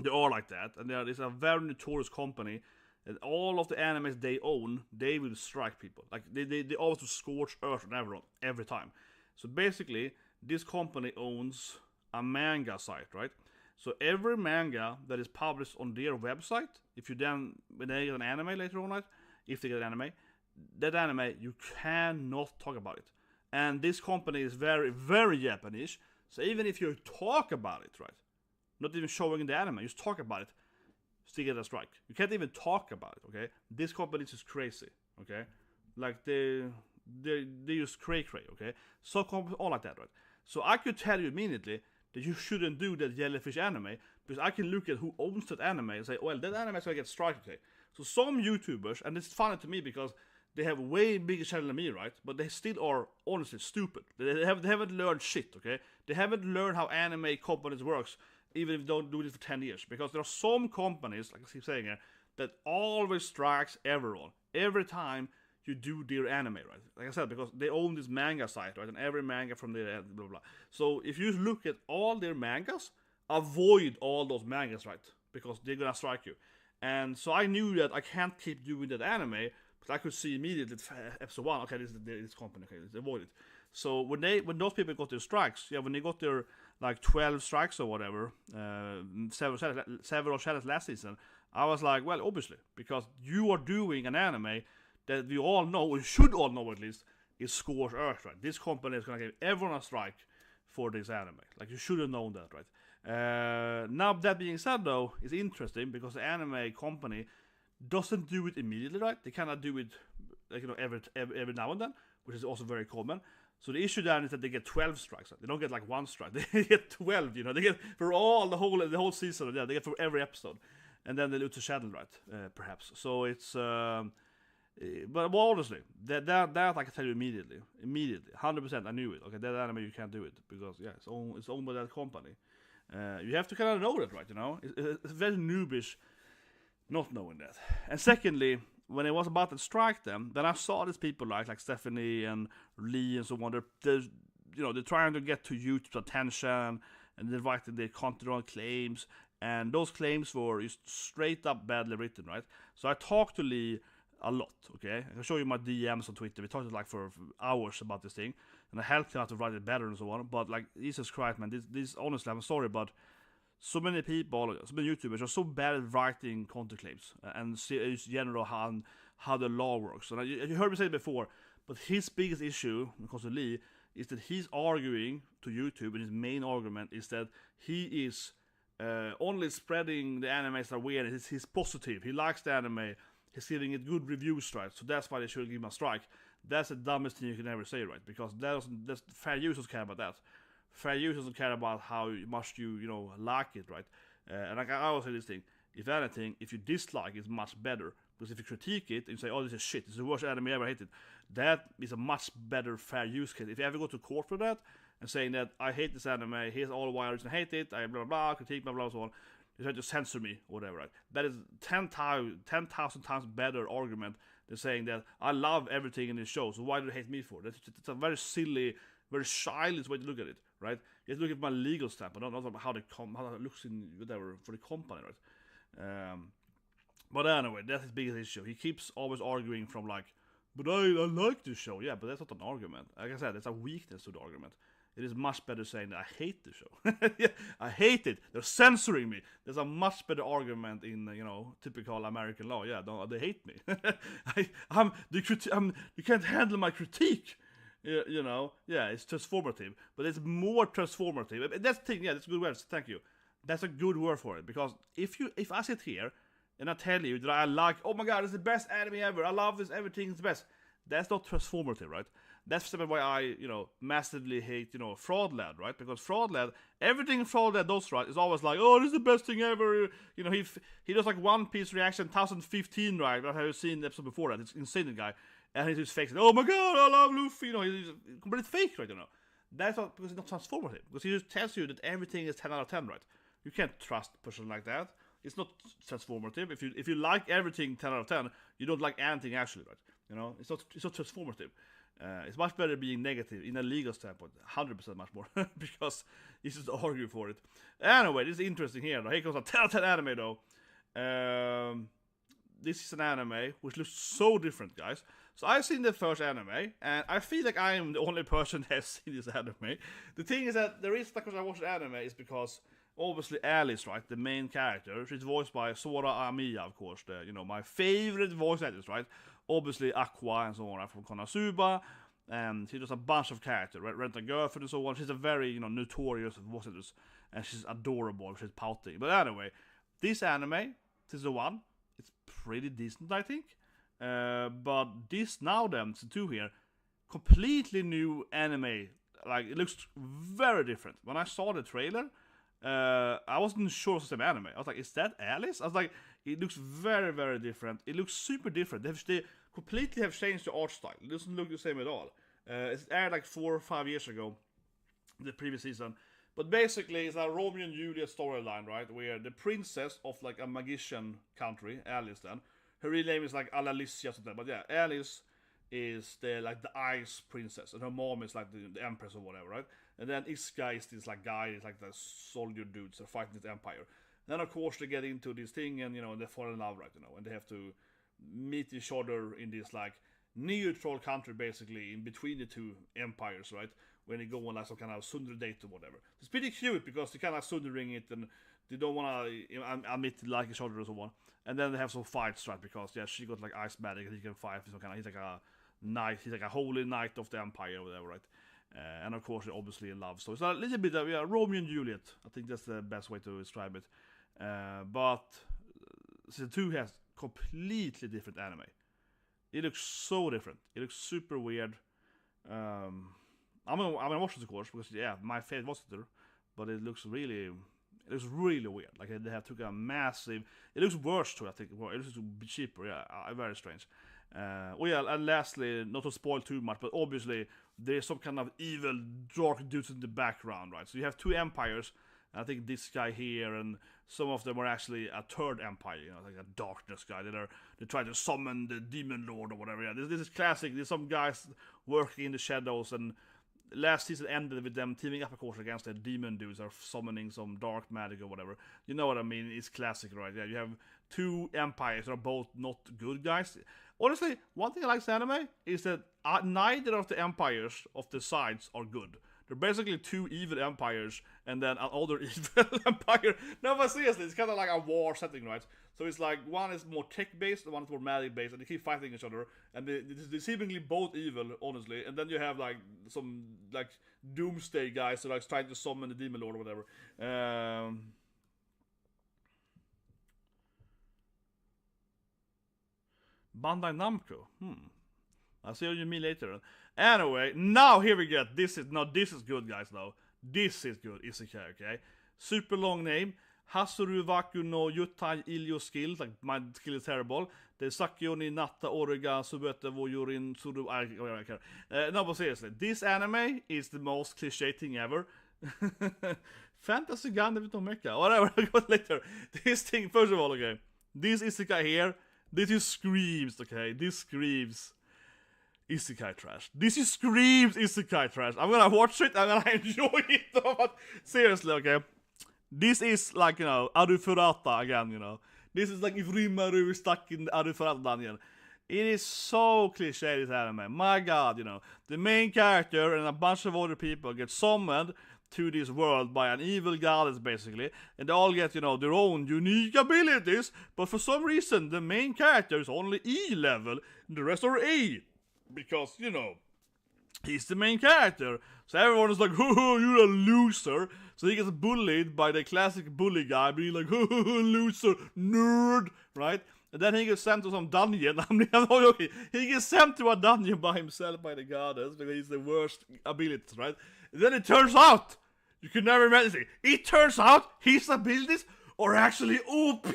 that are like that, and there is a very notorious company that all of the animes they own, they will strike people. Like they always scorch earth on everyone every time. So basically, this company owns a manga site, right? So every manga that is published on their website, if you then, when they get an anime later on, right? If they get an anime, that anime, you cannot talk about it. And this company is very, very Japanese. So even if you talk about it, right? Not even showing the anime, just talk about it, still get a strike. You can't even talk about it, okay? This company is just crazy, okay? Like they use cray, okay? So companies all like that, right? So I could tell you immediately that you shouldn't do that Jellyfish anime, because I can look at who owns that anime and say, well, that anime is going to get strike, okay? So some YouTubers, and it's funny to me because they have a way bigger channel than me, right? But they still are honestly stupid. They haven't learned shit, okay? They haven't learned how anime companies works, even if they don't do this for 10 years. Because there are some companies, like I keep saying here, that always strikes everyone. Every time you do their anime, right? Like I said, because they own this manga site, right? And every manga from their blah, blah. So if you look at all their mangas, avoid all those mangas, right? Because they're gonna strike you. And so I knew that I can't keep doing that anime, but I could see immediately episode 1, okay, this company, okay, let's avoid it. So when those people got their strikes, when they got their like 12 strikes or whatever, several shadows last season, I was like, well, obviously, because you are doing an anime that we all know, or should all know at least, is Scorched Earth, right? This company is gonna give everyone a strike for this anime. Like, you should have known that, right? Now, that being said, though, it's interesting because the anime company doesn't do it immediately, right? They cannot do it, like, every now and then, which is also very common. So the issue then is that they get 12 strikes. Right? They don't get like 1 strike. They get 12. They get for the whole season. Yeah, they get for every episode, and then they lose to Shadow, right? Perhaps. So it's. But honestly, that I can tell you immediately, 100%. I knew it. Okay, that anime you can't do it because it's owned by that company. You have to kind of know that, right? It's very noobish not knowing that. And secondly, when it was about to strike them, then I saw these people like Stephanie and Lee and so on. They're trying to get to YouTube's attention, and they're writing their content claims, and those claims were just straight up badly written, right? So I talked to Lee a lot, okay? I can show you my DMs on Twitter. We talked like for hours about this thing, and I helped him out to write it better and so on. But like, Jesus Christ, man, this honestly, I'm sorry, but so many people, so many YouTubers are so bad at writing content claims and just general how the law works. And you heard me say it before, but his biggest issue, because of Lee, is that he's arguing to YouTube, and his main argument is that he is only spreading the animes that are weird. He's positive. He likes the anime. He's giving it good reviews, right? So that's why they should give him a strike. That's the dumbest thing you can ever say, right? Because that's fair use doesn't care about that. Fair use doesn't care about how much you like it, right? And like I always say this thing: if anything, if you dislike it, it's much better. Because if you critique it and you say, "Oh, this is shit. This is the worst anime I ever hated," that is a much better fair use case. If you ever go to court for that and saying that I hate this anime, here's all why I reason I hate it, I blah blah blah, critique blah blah so on, you try to censor me or whatever, right? That is 10,000 times better argument than saying that I love everything in this show, so why do you hate me for? That's a very silly, very childish way to look at it, right? You have to look at my legal standpoint, not about how it looks in whatever for the company, right? But anyway, that's his biggest issue. He keeps always arguing from like, but I like this show. Yeah, but that's not an argument. Like I said, that's a weakness to the argument. It is much better saying that I hate the show. Yeah, I hate it. They're censoring me. There's a much better argument in typical American law. Yeah, they hate me. You can't handle my critique. Yeah, it's transformative, but it's more transformative. That's the thing. Yeah, that's a good word. Thank you. That's a good word for it, because if I sit here and I tell you that I like, oh my god, it's the best anime ever, I love this, everything is the best, that's not transformative, right? That's why I, massively hate, Fraudlad, right? Because Fraudlad, everything Fraudlad does, right, is always like, oh, this is the best thing ever. He does like One Piece reaction 2015, right? I have seen the episode before that. It's insane, the guy. And he's just fake. Oh my god, I love Luffy. He's completely fake, right? That's not because it's not transformative. Because he just tells you that everything is 10 out of 10, right? You can't trust a person like that. It's not transformative. If you like everything 10 out of 10, you don't like anything actually, right? It's not transformative. It's much better being negative in a legal standpoint, 100% much more, because you just argue for it. Anyway, this is interesting here. Here comes a 10 out of 10 anime though. This is an anime which looks so different, guys. So I've seen the first anime, and I feel like I am the only person that has seen this anime. The thing is that the reason because I watched the anime is because obviously Alice, right, the main character, she's voiced by Sora Amiya, of course, my favorite voice actress, right? Obviously Aqua and so on, right, from Konosuba, and she does a bunch of characters, right? Rent a Girlfriend and so on. She's a very, notorious voice actress, and she's adorable, she's pouty. But anyway, this anime, season 1, it's pretty decent, I think. But this now then, season 2 here, completely new anime. Like, it looks very different. When I saw the trailer, I wasn't sure it was the same anime. I was like, is that Alice? I was like, it looks very, very different. It looks super different. They completely have changed the art style. It doesn't look the same at all. It's aired like 4 or 5 years ago, the previous season. But basically, it's a Romeo and Juliet storyline, right? Where the princess of like a magician country, Alice then, her real name is like Alalicia or something. But yeah, Alice is the ice princess, and her mom is like the empress or whatever, right? And then Iska is this like guy, is like the soldier dudes are fighting this empire. And then of course they get into this thing, and they fall in love, right? And they have to meet each other in this like neutral country, basically in between the two empires, right? When they go on like some kind of tsundere date or whatever. It's pretty cute because they kind of tsundering it, and they don't want to admit to like each other or so on. And then they have some fights, right? Because she got like ice magic, and he can fight with some kind of, he's like a knight, he's like a holy knight of the empire or whatever, right? And of course they're obviously in love. So it's a little bit of Romeo and Juliet. I think that's the best way to describe it. But season 2 has completely different anime. It looks so different. It looks super weird. I'm gonna watch it, of course, because my favorite was it, but it looks really weird. Like they have took a massive. It looks worse too. I think it looks cheaper. Yeah, very strange. And lastly, not to spoil too much, but obviously there's some kind of evil dark dudes in the background, right? So you have two empires. I think this guy here and some of them are actually a third empire, like a darkness guy. They try to summon the demon lord or whatever. Yeah, this is classic. There's some guys working in the shadows, and last season ended with them teaming up, of course, against the demon dudes or summoning some dark magic or whatever. You know what I mean? It's classic, right? Yeah, you have two empires that are both not good guys. Honestly, one thing I like in anime is that neither of the empires of the sides are good. They're basically two evil empires and then another evil empire. No, but seriously, it's kind of like a war setting, right? So it's like one is more tech-based, and one is more magic-based, and they keep fighting each other. And they're seemingly both evil, honestly. And then you have like some like doomsday guys who like trying to summon the demon lord or whatever. Bandai Namco. I'll see what you mean later. Anyway, now here we get this is good, guys. Though this is good. Isekai, okay? Super long name. Hasuru Waku no Yutai Ilyo skills. Like my skill is terrible. The Sakyo ni Natta Orega Subete wo Yorin Suru. I care. No, but seriously, this anime is the most cliche thing ever. Fantasy gun with no mecha. Whatever. I got later. This thing, first of all, okay. This Isekai here. This is screams, okay? This screams Isekai trash. This is screams Isekai trash. I'm gonna watch it, I'm gonna enjoy it, but seriously, okay? This is like, you know, Arufurata again, you know? This is like if Rimaru is stuck in the Arufurata dungeon. It is so cliche, this anime. My god, you know. The main character and a bunch of other people get summoned to this world by an evil goddess, basically, and they all get, you know, their own unique abilities, but for some reason the main character is only E level and the rest are A, because, you know, he's the main character. So everyone is like, oh, you're a loser. So he gets bullied by the classic bully guy, being like, oh, loser, nerd, right? And then he gets sent to some dungeon. He gets sent to a dungeon by himself by the goddess because he's the worst abilities, right? And then it turns out, you can never imagine it. It turns out his abilities are actually OP.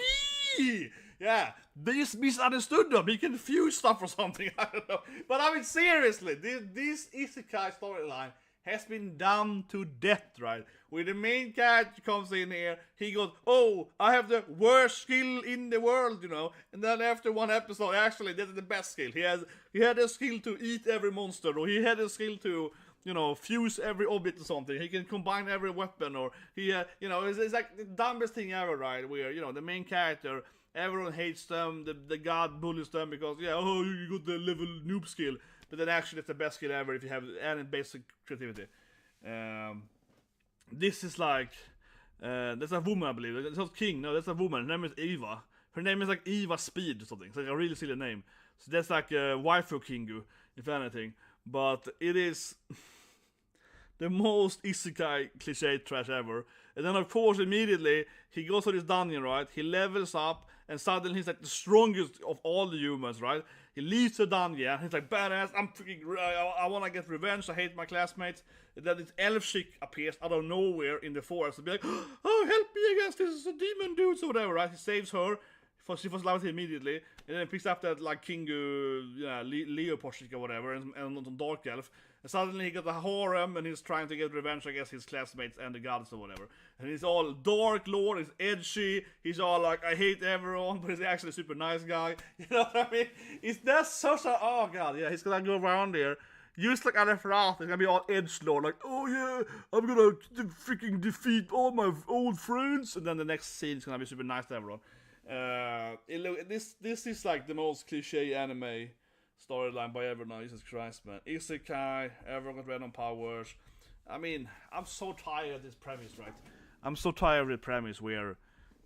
Yeah, they just misunderstood them. He can fuse stuff or something. I don't know. But I mean, seriously, this Isekai storyline has been done to death, right? Where the main character comes in here, he goes, oh, I have the worst skill in the world, you know. And then after one episode, actually, that's the best skill. He had a skill to eat every monster, or he had a skill to, you know, fuse every object or something. He can combine every weapon, or he, you know, it's like the dumbest thing ever, right? Where, you know, the main character, everyone hates them, the god bullies them because, yeah, oh, you got the level noob skill. But then actually it's the best skill ever if you have any basic creativity. This is like, there's a woman, I believe. It's not King, no, that's a woman. Her name is Eva. Her name is like Eva Speed or something. It's like a really silly name. So that's like a waifu Kingu, if anything. But it is the most isekai cliche trash ever. And then of course immediately he goes to this dungeon, right? He levels up and suddenly he's like the strongest of all the humans, right? He leaves the dungeon, he's like, badass, I'm freaking, I wanna get revenge, I hate my classmates. And then this elf chick appears out of nowhere in the forest and be like, oh, help me against this demon dudes or whatever, right? He saves her, she falls in love with him immediately, and then picks up that like Kingu, Leo Poshik or whatever, and some dark elf. And suddenly he got a harem and he's trying to get revenge against his classmates and the gods or whatever. And he's all dark lord, he's edgy, he's all like, I hate everyone, but he's actually a super nice guy. You know what I mean? That's such a, oh god, yeah, he's gonna go around there. Just like Arefrat, he's gonna be all edgelord, like, oh yeah, I'm gonna freaking defeat all my old friends. And then the next scene is gonna be super nice to everyone. This is like the most cliche anime storyline by ever now. Jesus Christ, man. Isekai, everyone got random powers. I mean, I'm so tired of this premise, right? I'm so tired of the premise where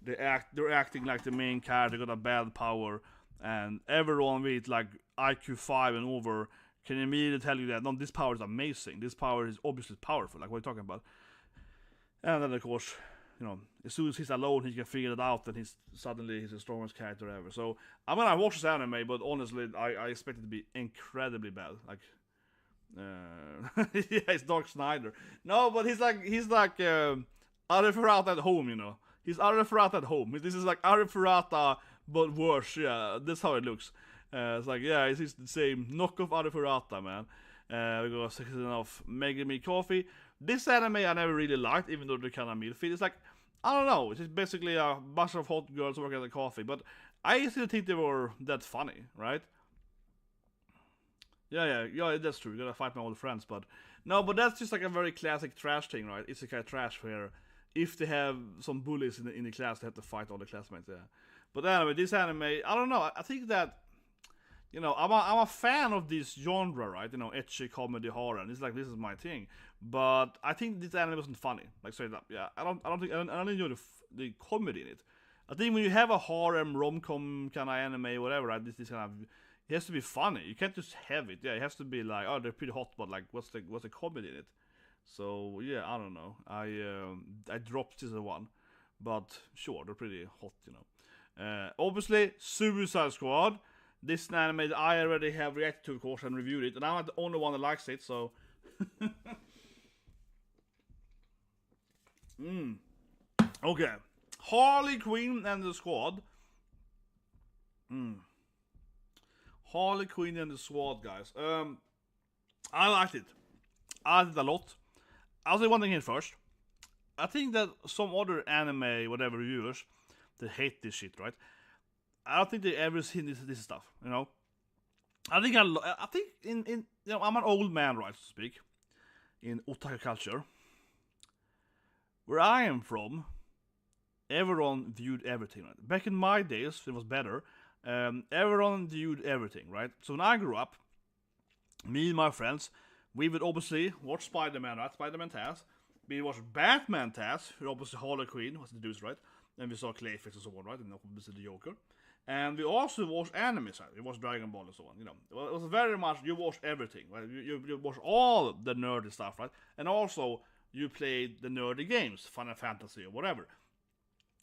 they're acting like the main character got a bad power, and everyone with like IQ 5 and over can immediately tell you that no, this power is amazing. This power is obviously powerful. Like what are you talking about? And then of course, you know, as soon as he's alone, he can figure it out, and he's the strongest character ever. So I'm gonna watch this anime, but honestly, I expect it to be incredibly bad. Like, yeah, it's Dark Snyder. No, but he's like Arifurata at home, you know. He's Arifurata at home. This is like Arifurata, but worse. Yeah, that's how it looks. It's like, yeah, it's the same knockoff Arifurata, man. We got 16 of Mega Me Coffee. This anime I never really liked, even though they're kind of meal-feed. It's like, I don't know, it's just basically a bunch of hot girls working at a coffee, but I still think they were that funny, right? Yeah, that's true, you gotta fight my old friends, but No, but that's just like a very classic trash thing, right? It's a kind of trash where if they have some bullies in the class, they have to fight all the classmates. Yeah. But anyway, this anime, I don't know. I think that I'm a fan of this genre, right? Ecchi comedy horror, and it's like this is my thing. But I think this anime wasn't funny, like straight up. Yeah, I don't enjoy the comedy in it. I think when you have a horror rom-com kind of anime, whatever, right? This kind of, it has to be funny. You can't just have it. Yeah, it has to be like, oh, they're pretty hot, but like, what's the comedy in it? So yeah, I don't know. I dropped season 1, but sure, they're pretty hot, Obviously, Suicide Squad. This anime that I already have reacted to, of course, and reviewed it, and I'm not the only one that likes it, so. Okay. Harley Quinn and the Squad. Harley Quinn and the Squad, guys. I liked it. I liked it a lot. I'll say one thing here first. I think that some other anime, whatever, reviewers, they hate this shit, right? I don't think they ever seen this stuff, I think in I'm an old man, right, to speak, in otaku culture. Where I am from, everyone viewed everything, right? Back in my days, it was better. Everyone viewed everything, right? So when I grew up, me and my friends, we would obviously watch Spider-Man, right? Spider-Man TAS. We watched Batman TAS, who obviously Harley Quinn was introduced, right? And we saw Clayface and so on, right? And obviously the Joker. And we also watched anime, right? We watched Dragon Ball and so on, Well, it was very much, you watched everything, right? You watched all the nerdy stuff, right? And also, you played the nerdy games, Final Fantasy or whatever.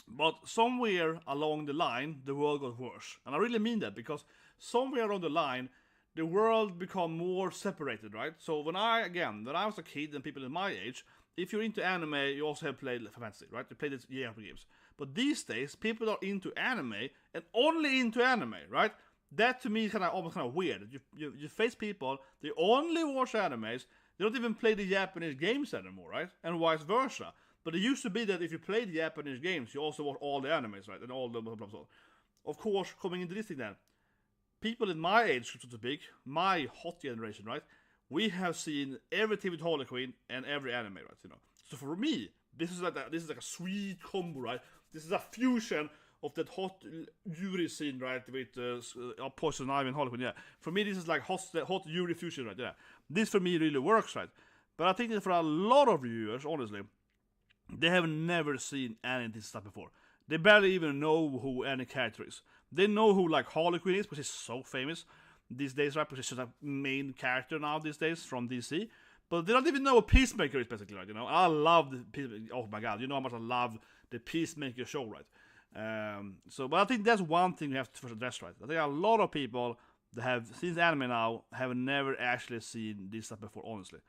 But somewhere along the line, the world got worse. And I really mean that, because somewhere along the line, the world become more separated, right? So when I was a kid and people in my age, if you're into anime, you also have played Final Fantasy, right? You play these JRPG games. But these days, people are into anime, and only into anime, right? That to me is almost kind of weird. You face people, they only watch animes, they don't even play the Japanese games anymore, right? And vice versa. But it used to be that if you played the Japanese games, you also watch all the animes, right? And all the blah, blah, blah. Of course, coming into this thing then, people in my age, so to speak, my hot generation, right? We have seen everything with Harley Quinn and every anime, right? So for me, this is like a sweet combo, right? This is a fusion of that hot Yuri scene, right? With Poison Ivy and Harley Quinn, yeah. For me, this is like hot Yuri fusion, right? Yeah. This for me really works, right? But I think that for a lot of viewers, honestly, they have never seen any of this stuff before. They barely even know who any character is. They know who like Harley Quinn is, because she's so famous these days, right? Because she's a main character now these days from DC. But they don't even know what Peacemaker is, basically, right? I love the Peacemaker. Oh my god, you know how much I love the Peacemaker show, right? But I think that's one thing we have to first address, right? I think a lot of people that have seen anime now have never actually seen this stuff before, honestly.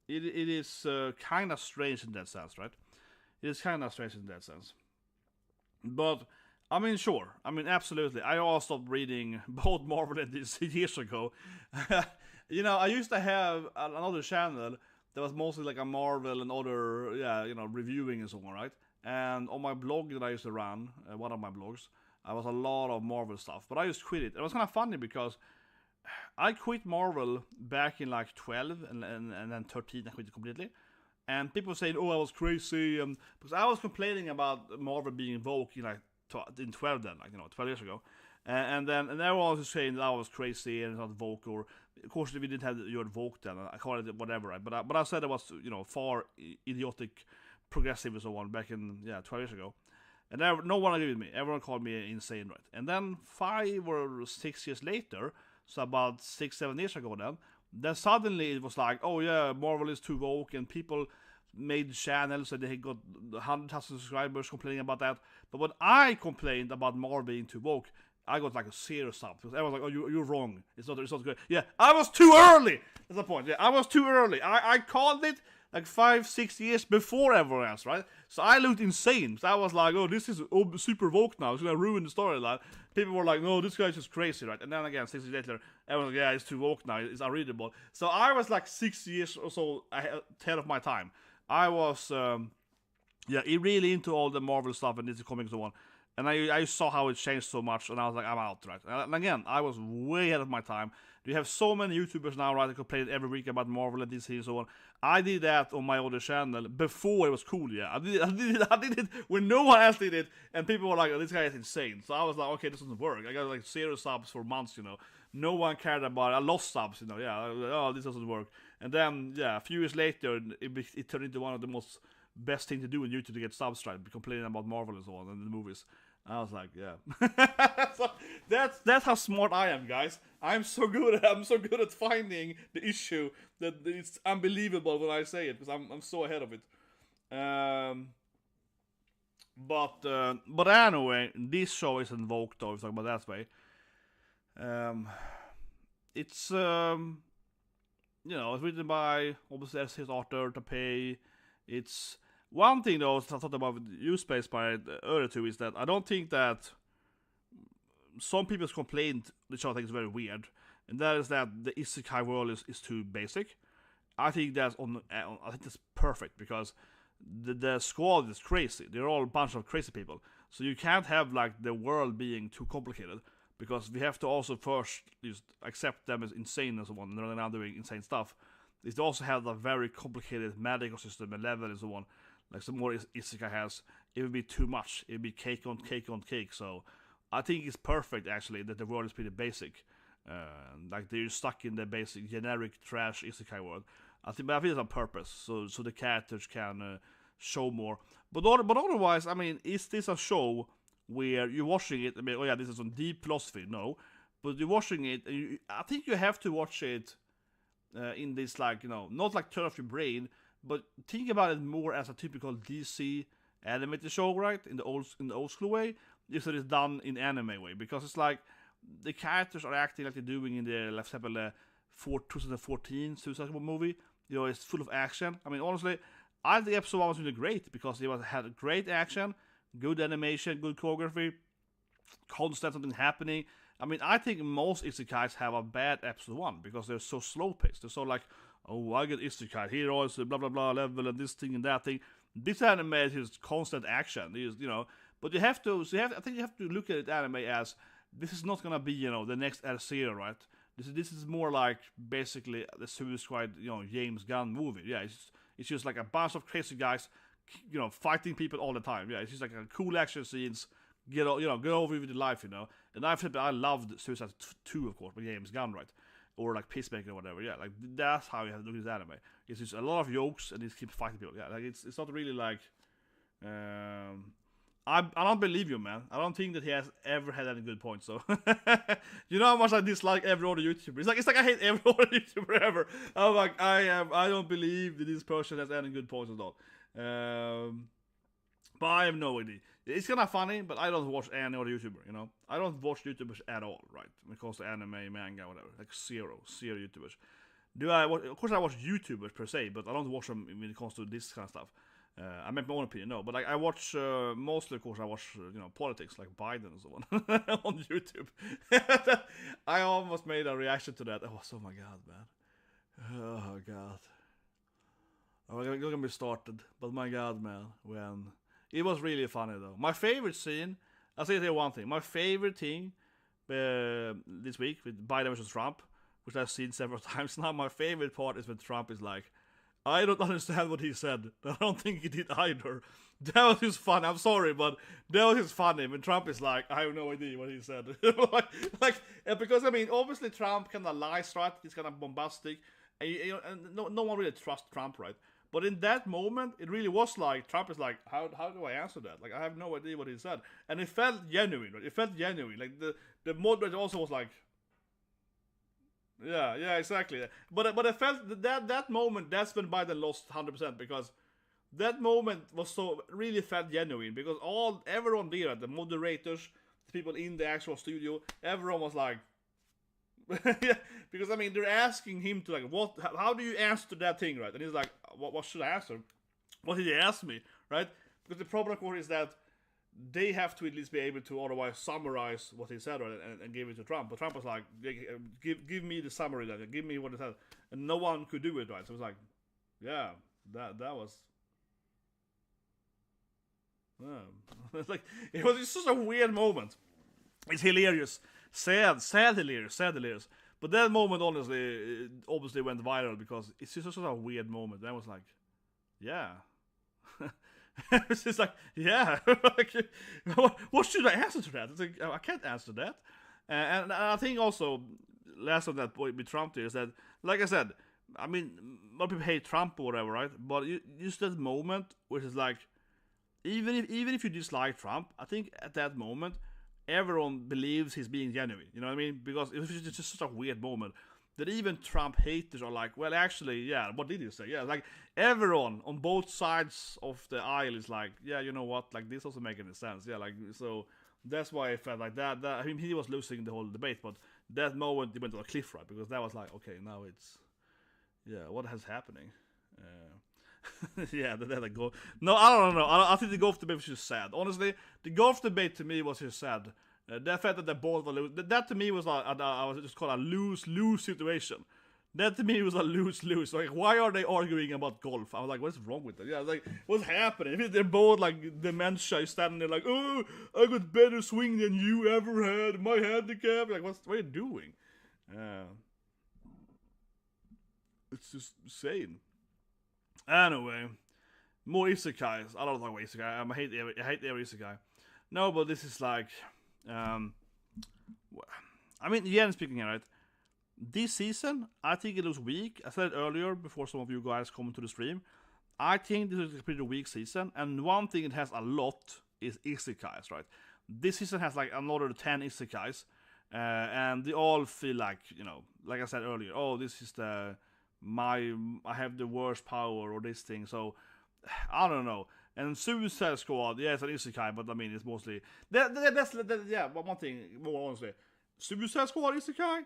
It is kind of strange in that sense, right? It is kind of strange in that sense. But, I mean, sure. I mean, absolutely. I also stopped reading both Marvel and DC years ago. I used to have another channel that was mostly like a Marvel and other, reviewing and so on, right? And on my blog that I used to run, one of my blogs, I was a lot of Marvel stuff. But I just quit it. It was kind of funny because I quit Marvel back in like 12 and then 13 I quit it completely. And people saying, oh, I was crazy. Because I was complaining about Marvel being woke in 12 then, 12 years ago. And everyone was saying that I was crazy and it's not woke, or of course we didn't have the word woke then. I called it whatever, right? But I said it was far idiotic, progressive and so on back in 12 years ago. And no one agreed with me. Everyone called me insane, right? And then 5 or 6 years later, so about 6-7 years ago then suddenly it was like, oh yeah, Marvel is too woke, and people made channels and they got 100,000 subscribers complaining about that. But when I complained about Marvel being too woke, I got like a serious stuff, because everyone was like, oh, you're wrong. It's not good. Yeah, I was too early. That's the point. Yeah, I was too early. I called it like 5-6 years before everyone else, right? So I looked insane. So I was like, oh, this is super woke now. It's gonna ruin the storyline. People were like, no, this guy's just crazy, right? And then again, 6 years later, everyone was like, yeah, it's too woke now. It's unreadable. So I was like 6 years or so ahead of my time. I was, really into all the Marvel stuff and DC comics and so on. And I saw how it changed so much, and I was like, I'm out, right? And again, I was way ahead of my time. You have so many YouTubers now, right, that complain every week about Marvel and DC and so on. I did that on my other channel before it was cool, yeah. I did it when no one else did it, and people were like, oh, this guy is insane. So I was like, okay, this doesn't work. I got like 0 subs for months, you know. No one cared about it. I lost subs, you know, yeah. Oh, this doesn't work. And then, yeah, a few years later, it turned into one of the most best thing to do on YouTube to get subs, right? Complaining about Marvel and so on, and the movies. I was like, yeah. So that's how smart I am, guys. I'm so good at finding the issue that it's unbelievable when I say it, because I'm so ahead of it. But anyway, this show is invoked, though, if you talk about that way. It's you know, it's written by obviously S.H. Arthur Tapei. It's one thing though I thought about U-Space by earlier too is that I don't think that some people's complaint which I think is very weird, and that is that the isekai world is too basic. I think that's I think that's perfect, because the squad is crazy. They're all a bunch of crazy people. So you can't have like the world being too complicated, because we have to also first just accept them as insane and so on, and they're now doing insane stuff. They also have a very complicated medical system and level and so on. Like some more isekai has, it would be too much. It would be cake on cake on cake. So I think it's perfect actually that the world is pretty basic. Like they're stuck in the basic generic trash isekai world. I think it's on purpose, so the characters can show more. But otherwise, I mean, is this a show where you're watching it? I mean, oh yeah, this is on deep philosophy. No, but you're watching it. And I think you have to watch it in this, like, you know, not like turn off your brain, but think about it more as a typical DC animated show, right? In the old school way, if it is done in anime way, because it's like the characters are acting like they're doing in the, let's example, 2014 Suicide movie. You know, it's full of action. I mean, honestly, I think episode 1 was really great because it had great action, good animation, good choreography, constant something happening. I mean, I think most isekais have a bad episode 1 because they're so slow paced. They're so like, oh, I get isekai, here is blah blah blah level and this thing and that thing. This anime is constant action, you know. But I think you have to look at it anime as this is not gonna be, you know, the next Zero, right? This is more like basically the Suicide Squad, you know, James Gunn movie. Yeah, it's just like a bunch of crazy guys, you know, fighting people all the time. Yeah, it's just like a cool action scenes. Get over with your life, you know. And I loved Suicide 2, of course, with James Gunn, right? Or like Peacemaker or whatever. Yeah, like that's how you have to look at this anime. It's just a lot of jokes and it keeps fighting people. Yeah, like it's not really like. I don't believe you, man. I don't think that he has ever had any good points. So, you know how much I dislike every other YouTuber. It's like I hate every other YouTuber ever. I'm like, I don't believe that this person has any good points at all. But I have no idea. It's kind of funny, but I don't watch any other YouTuber. You know, I don't watch YouTubers at all, right? When it comes to anime, manga, whatever. Like zero YouTubers. Of course, I watch YouTubers per se, but I don't watch them when it comes to this kind of stuff. I make my own opinion, no, but I watch mostly, of course, I watch you know, politics like Biden and so on on YouTube. I almost made a reaction to that. Oh my god, man! Oh god! I'm gonna be started, but my god, man, when it was really funny though. My favorite scene, I'll say one thing. My favorite thing this week with Biden versus Trump, which I've seen several times now. My favorite part is when Trump is like, I don't understand what he said. I don't think he did either. That was just fun. I'm sorry, but that was just funny when Trump is like, I have no idea what he said. Because I mean, obviously Trump kind of lies, right? He's kind of bombastic, and no one really trusts Trump, right? But in that moment, it really was like Trump is like, how do I answer that? Like, I have no idea what he said, and it felt genuine, right? It felt genuine. Like the moderator also was like. Yeah, exactly. But I felt that moment, that's when Biden lost 100%, because that moment was so really felt genuine, because everyone there, the moderators, the people in the actual studio, everyone was like, yeah, because I mean they're asking him to like, how do you answer that thing, right? And he's like, what should I answer? What did he ask me, right? Because the problem, of course, is that they have to at least be able to otherwise summarize what he said, right, and give it to Trump. But Trump was like, give me the summary, then give me what he said, and no one could do it, right? So it was like, yeah, that was. It's like, it was just such a weird moment. It's hilarious. Sad hilarious. But that moment, honestly, obviously went viral because it's just such a weird moment. And I was like, yeah. It's just like, yeah. Like, what should I answer to that? It's like, I can't answer that. And I think also, last on that point with Trump there is that, like I said, I mean, a lot of people hate Trump or whatever, right? But just that moment, which is like, even if you dislike Trump, I think at that moment, everyone believes he's being genuine. You know what I mean? Because it was just such a weird moment that even Trump haters are like, well, actually, yeah, what did he say? Yeah, like everyone on both sides of the aisle is like, yeah, you know what? Like this doesn't make any sense. Yeah, like so that's why I felt like that. I mean, he was losing the whole debate, but that moment he went on a cliff, right? Because that was like, okay, now it's, yeah, what is happening? Yeah, that go. No, I don't know. I think the golf debate was just sad. Honestly, the golf debate to me was just sad. That fact that they both were losing, that to me was like, I was just called a lose-lose situation. That to me was a lose-lose. Like, why are they arguing about golf? I was like, what's wrong with that? Yeah, like, what's happening? If they're both like dementia, standing there like, oh, I got better swing than you ever had. My handicap. Like, what are you doing? It's just insane. Anyway, more isekais. I don't talk about isekai. I hate every isekai. No, but this is like, I mean, again speaking here, right? This season, I think it looks weak. I said it earlier before some of you guys come to the stream. I think this is a pretty weak season, and one thing it has a lot is isekais, right? This season has like another 10 isekais, and they all feel like, you know, like I said earlier, oh, this is I have the worst power or this thing, so I don't know. And Suicide Squad, yeah, it's an isekai, but I mean, it's mostly yeah. One thing more honestly, Suicide Squad isekai.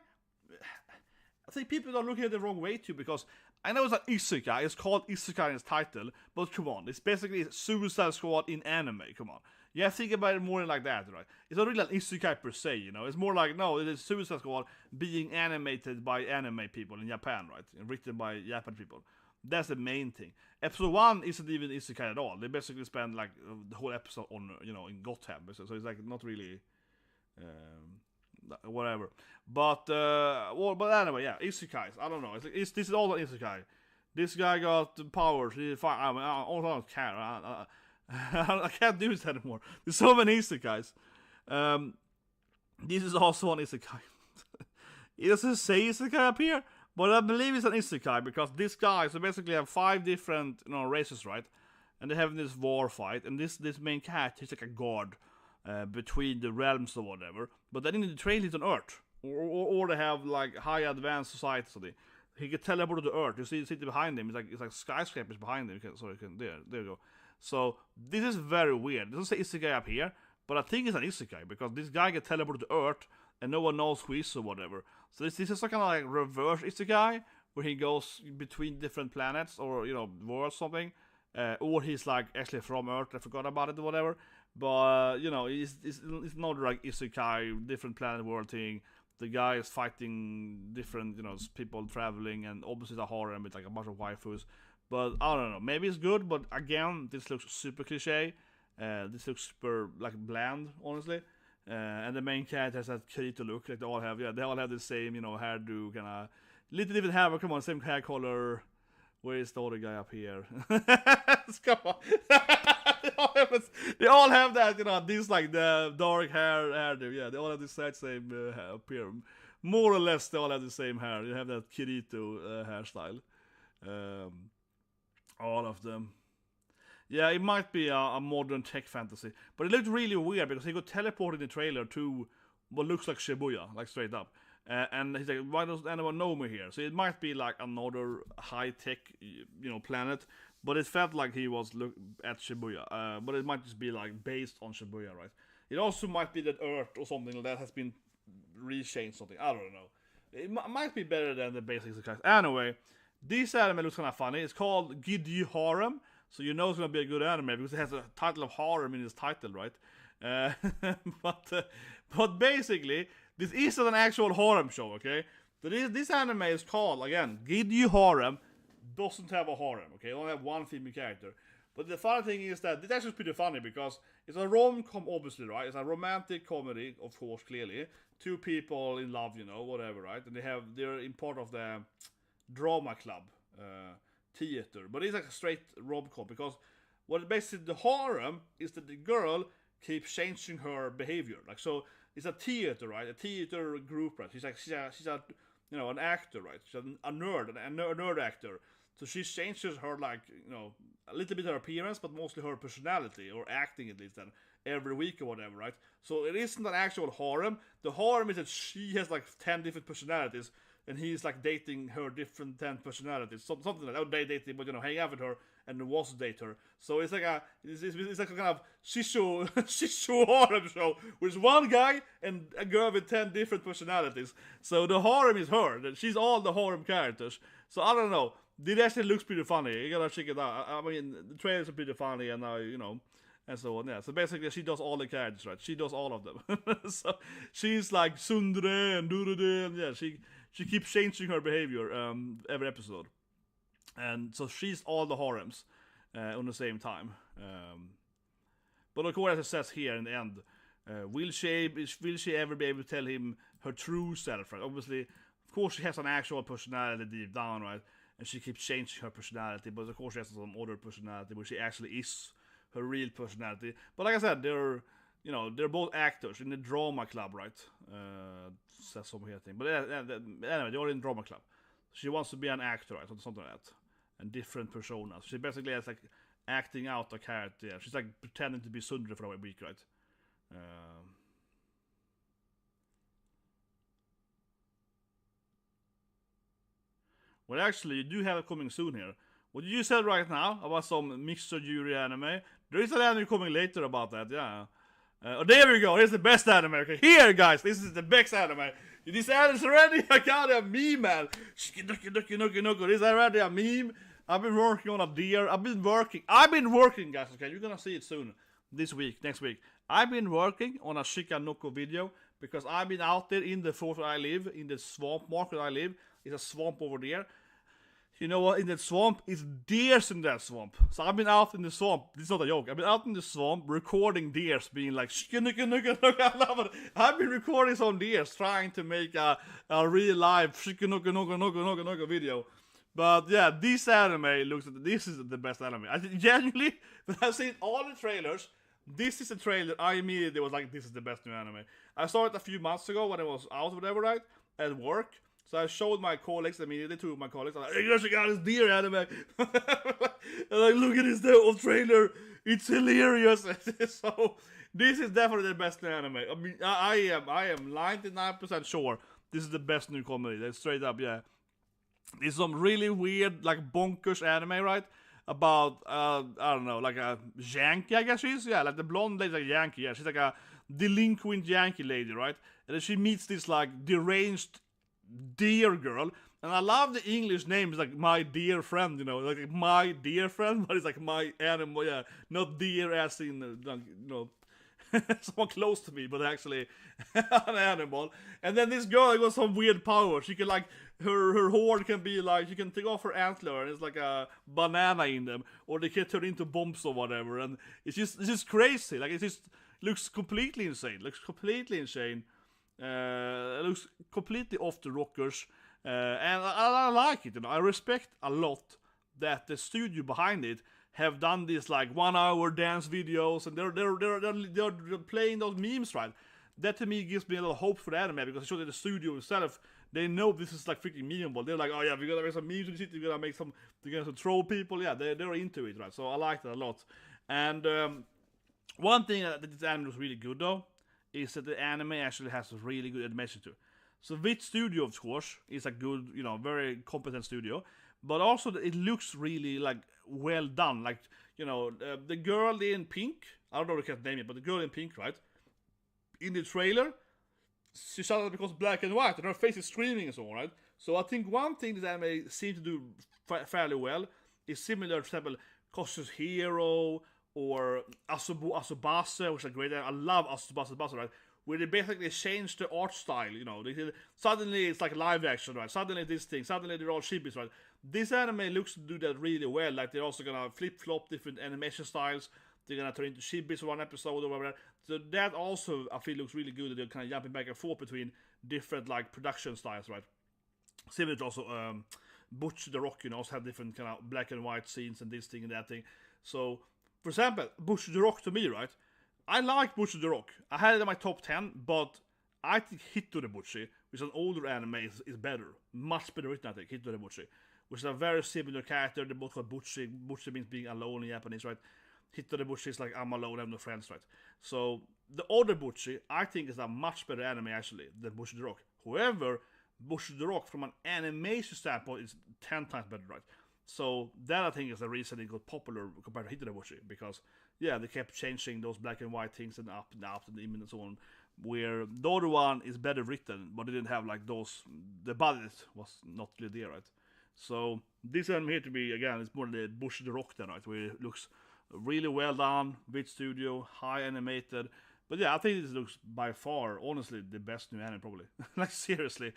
I think people are looking at it the wrong way too, because I know it's an isekai. It's called isekai in its title, but come on, it's basically Suicide Squad in anime. Come on. Yeah, think about it more like that, right? It's not really an isekai per se, you know. It's more like, no, it is Suicide Squad being animated by anime people in Japan, right? And written by Japanese people. That's the main thing. Episode 1 isn't even isekai at all. They basically spend like the whole episode on, you know, in Gotham. So it's like not really, whatever. But anyway, yeah, isekais. I don't know. This is all an isekai. This guy got powers. I don't care. I can't do this anymore. There's so many isekais. This is also an isekai. It doesn't say isekai up here, but I believe it's an isekai because this guy, so basically have 5 different, you know, races, right? And they have this war fight, and this main cat is like a guard between the realms or whatever. But then in the trailer he's on Earth, or they have like high advanced society. So he can teleport to the Earth. You see the city behind him. It's like skyscrapers behind him. There you go. So this is very weird. It doesn't say isekai up here, but I think it's an isekai because this guy gets teleported to Earth and no one knows who he is or whatever. So this is kind of like reverse isekai where he goes between different planets or, you know, worlds or something, or he's like actually from Earth. I forgot about it or whatever. But you know, it's not like isekai, different planet world thing. The guy is fighting different, you know, people traveling, and obviously the harem with like a bunch of waifus. But I don't know, maybe it's good, but again, this looks super cliche. This looks super like bland, honestly. And the main character has that Kirito look, like they all have the same, you know, hairdo, kind of little different hair. Come on, same hair color. Where is the other guy up here? Come on. They all have that, you know, these like the dark hairdo. Yeah, they all have the exact same hair up here. More or less, they all have the same hair. You have that Kirito hairstyle. All of them. Yeah, it might be a modern tech fantasy, but it looked really weird because he got teleported in the trailer to what looks like Shibuya, like straight up. And he's like, why doesn't anyone know me here? So it might be like another high-tech, you know, planet, but it felt like he was at Shibuya. But it might just be like based on Shibuya, right? It also might be that Earth or something that has been rechanged something. I don't know. It might be better than the basics. Anyway, this anime looks kind of funny. It's called Gidyu Harem, so you know it's going to be a good anime because it has a title of harem in its title, right? But basically, this isn't an actual harem show, okay? So this anime is called, again, Gidyu Harem. Doesn't have a harem, okay? It only have one female character. But the funny thing is that it's actually pretty funny because it's a rom-com, obviously, right? It's a romantic comedy, of course, clearly. Two people in love, whatever, right? And they're in part of the drama club theater. But it's like a straight rom-com because what basically the harem is that the girl keeps changing her behavior. Like, so it's a theater, right? A theater group, right? She's a an actor, right? She's a nerd actor. So she changes her, like, a little bit her appearance, but mostly her personality, or acting at least, then, every week or whatever, right? So it isn't an actual harem. The harem is that she has, like, 10 different personalities, and he's, like, dating her different 10 personalities. Something like that. They dating, but, hang out with her, and was date her. So it's like it's like a kind of Shijou harem show, with one guy and a girl with 10 different personalities. So the harem is her. She's all the harem characters. So I don't know. It actually looks pretty funny. You gotta check it out. I mean, the trailers are pretty funny, and and so on. Yeah. So basically, she does all the characters, right? She does all of them. So she's like Sundre and Durure, and yeah, she keeps changing her behavior every episode, and so she's all the harems on the same time. But of course, as it says here in the end, will she ever be able to tell him her true self? Right? Obviously, of course, she has an actual personality deep down, right? And she keeps changing her personality, but of course she has some other personality where she actually is her real personality. But like I said, they're both actors in the drama club, right? Says something here, I think. But anyway, they're in drama club. She wants to be an actor, right? Or something like that. And different personas. She basically has like acting out a character. Yeah. She's like pretending to be Sundre for a week, right? Well, actually, you do have it coming soon here. What you said right now about some mixed Yuri anime, there is an anime coming later about that, yeah. Oh, there we go, here's the best anime. Okay, here, guys, this is the best anime. This anime is already a meme, man. This is already a meme. I've been working on a deer. I've been working, guys, okay? You're gonna see it soon. This week, next week. I've been working on a Shiken-hen video because I've been out there in the fort where I live, in the swamp market I live. It's a swamp over there. You know what? In that swamp, it's deers in that swamp. So I've been out in the swamp. This is not a joke. I've been out in the swamp recording deers being like, I love it. I've been recording some deers trying to make a real live video. But yeah, this anime this is the best anime. I think genuinely, when I've seen all the trailers, this is the trailer I immediately was like, this is the best new anime. I saw it a few months ago when it was out or whatever, right? At work. So I showed my colleagues immediately, two of my colleagues. I'm like, hey, you got this deer anime. And like, look at this old trailer. It's hilarious. So this is definitely the best new anime. I mean, I am 99% sure this is the best new comedy. That's straight up, yeah. It's some really weird, like bonkers anime, right? About I don't know, like a Yankee, I guess she is. Yeah, like the blonde lady's like a Yankee. Yeah, she's like a delinquent Yankee lady, right? And then she meets this like deranged deer girl, and I love the English names, like my dear friend, like my dear friend, but it's like my animal, yeah, not deer as in, someone close to me, but actually an animal. And then this girl got some weird power. She can like, her horn can be like, you can take off her antler, and it's like a banana in them, or they can turn into bombs or whatever, and it's just crazy. Like, it just looks completely insane. It looks completely off the rockers, and I like it. I respect a lot that the studio behind it have done these like 1 hour dance videos, and they're playing those memes, right? That to me gives me a little hope for the anime, because it shows that the studio itself, they know this is like freaking memeable. They're like, oh yeah, we're gonna make some memes with it, we're gonna troll people. Yeah, they're into it, right? So I like that a lot. And one thing that this anime was really good though is that the anime actually has a really good animation too. So Wit Studio, of course, is a good, very competent studio, but also it looks really like well done. Like, the girl in pink, I don't know if I can name it, but the girl in pink, right? In the trailer, she suddenly becomes black and white, and her face is screaming and so on, right? So I think one thing this anime seems to do fairly well is similar to, for example, Kosu's Hero, or Asubase, which is a great anime. I love Asubase, right? Where they basically change the art style, you know. Suddenly it's like live action, right? Suddenly this thing, suddenly they're all shibis, right? This anime looks to do that really well. Like they're also gonna flip-flop different animation styles. They're gonna turn into shibis for one episode or whatever. So that also I feel looks really good. That they're kind of jumping back and forth between different like production styles, right? Similar to also Butch the Rock, you know, also have different kind of black and white scenes and this thing and that thing. So, for example, Butch the Rock to me, right? I like Butch the Rock. I had it in my top 10, but I think Hito the Butchi, which is an older anime, is better. Much better written, I think, Hito the Butchi. Which is a very similar character. They both called Butchi. Butchi means being alone in Japanese, right? Hito the Butchi is like, I'm alone, I have no friends, right? So, the older Butchi, I think, is a much better anime, actually, than Butch the Rock. However, Butch the Rock, from an animation standpoint, is 10 times better, right? So that I think is the reason it got popular compared to Hito the Butchi, because yeah, they kept changing those black and white things and up and out and even and so on. Where the other one is better written, but it didn't have like those. The budget was not really there, right? So this anime here to be again, it's more the Butch the Rock then, right? Where it looks really well done, with studio, high animated. But yeah, I think this looks by far, honestly, the best new anime probably. Like seriously.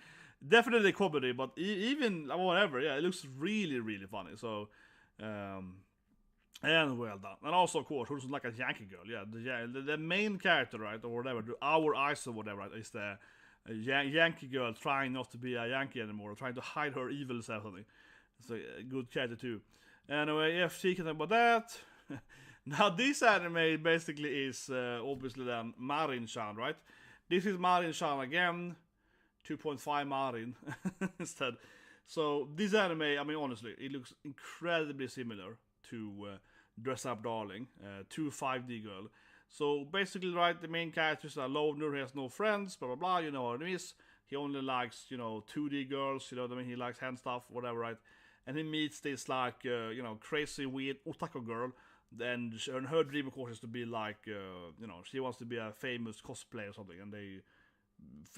Definitely comedy, but even whatever, yeah, it looks really, really funny. So, and well done. And also, of course, who's like a Yankee girl, yeah, the main character, right, or whatever, our eyes or whatever, right, is the Yankee girl trying not to be a Yankee anymore, trying to hide her evil self, something. It's a good character too. Anyway, yeah, she can talk about that. Now, this anime basically is obviously then Marin-chan, right? This is Marin-chan again. 2.5 Marin instead. So this anime, I mean honestly, it looks incredibly similar to Dress Up Darling, to 5D Girl. So basically, right, the main character is a loner, he has no friends, blah blah blah, you know what it is. He only likes, you know, 2D girls, you know what I mean, he likes hand stuff, whatever, right? And he meets this like, you know, crazy, weird otaku girl. Then her dream, of course, is to be like, you know, she wants to be a famous cosplayer or something, and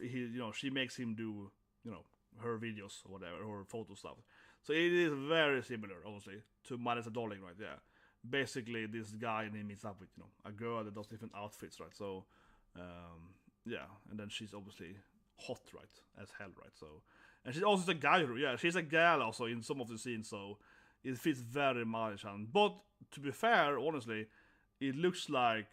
you know, she makes him do, you know, her videos or whatever, or photo stuff. So it is very similar, obviously, to Minus a Darling, right? Yeah. Basically, this guy and he meets up with, you know, a girl that does different outfits, right? So, yeah, and then she's obviously hot, right? As hell, right? So, and she's also a guy, yeah, she's a gal also in some of the scenes, so it fits very Marin-chan. But to be fair, honestly, it looks like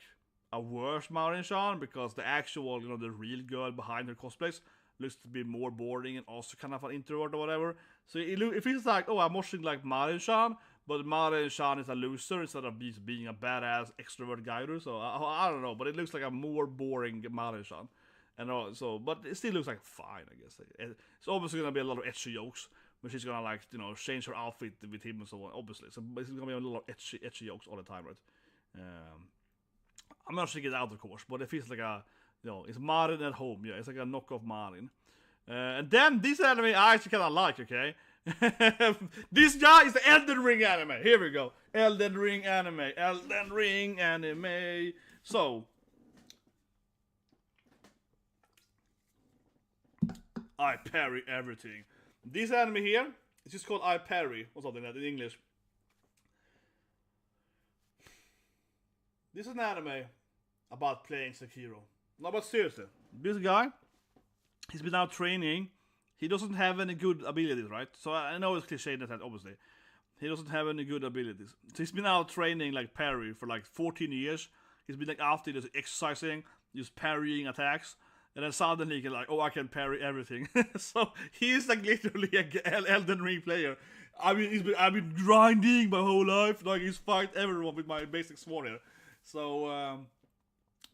a worse Marin-chan, because the actual, you know, the real girl behind her cosplays looks to be more boring and also kind of an introvert or whatever. So it feels like, oh, I'm watching like Marin-chan, but Marin-chan is a loser instead of being a badass extrovert guy. So I don't know, but it looks like a more boring Marin-chan. And so, but it still looks like fine, I guess. It's obviously gonna be a lot of ecchi jokes, but she's gonna like, you know, change her outfit with him and so on, obviously. So it's gonna be a lot of ecchi jokes all the time, right? I'm not sure it out, of course, but it feels like a, you know, it's Marin at home, yeah, it's like a knockoff Marin. And then this anime I actually kind of like, okay? This guy is the Elden Ring anime. Here we go. Elden Ring anime. Elden Ring anime. So, I parry everything. This anime here, it's just called I parry, or something like that in English. This is an anime about playing Sekiro. No, but seriously, this guy, he's been out training. He doesn't have any good abilities, right? So I know it's cliche that obviously. He doesn't have any good abilities. So he's been out training like parry for like 14 years. He's been like after this exercising, just parrying attacks. And then suddenly he can like, oh, I can parry everything. So he's like literally an Elden Ring player. I mean, I've been grinding my whole life. Like he's fight everyone with my basic sword here. So,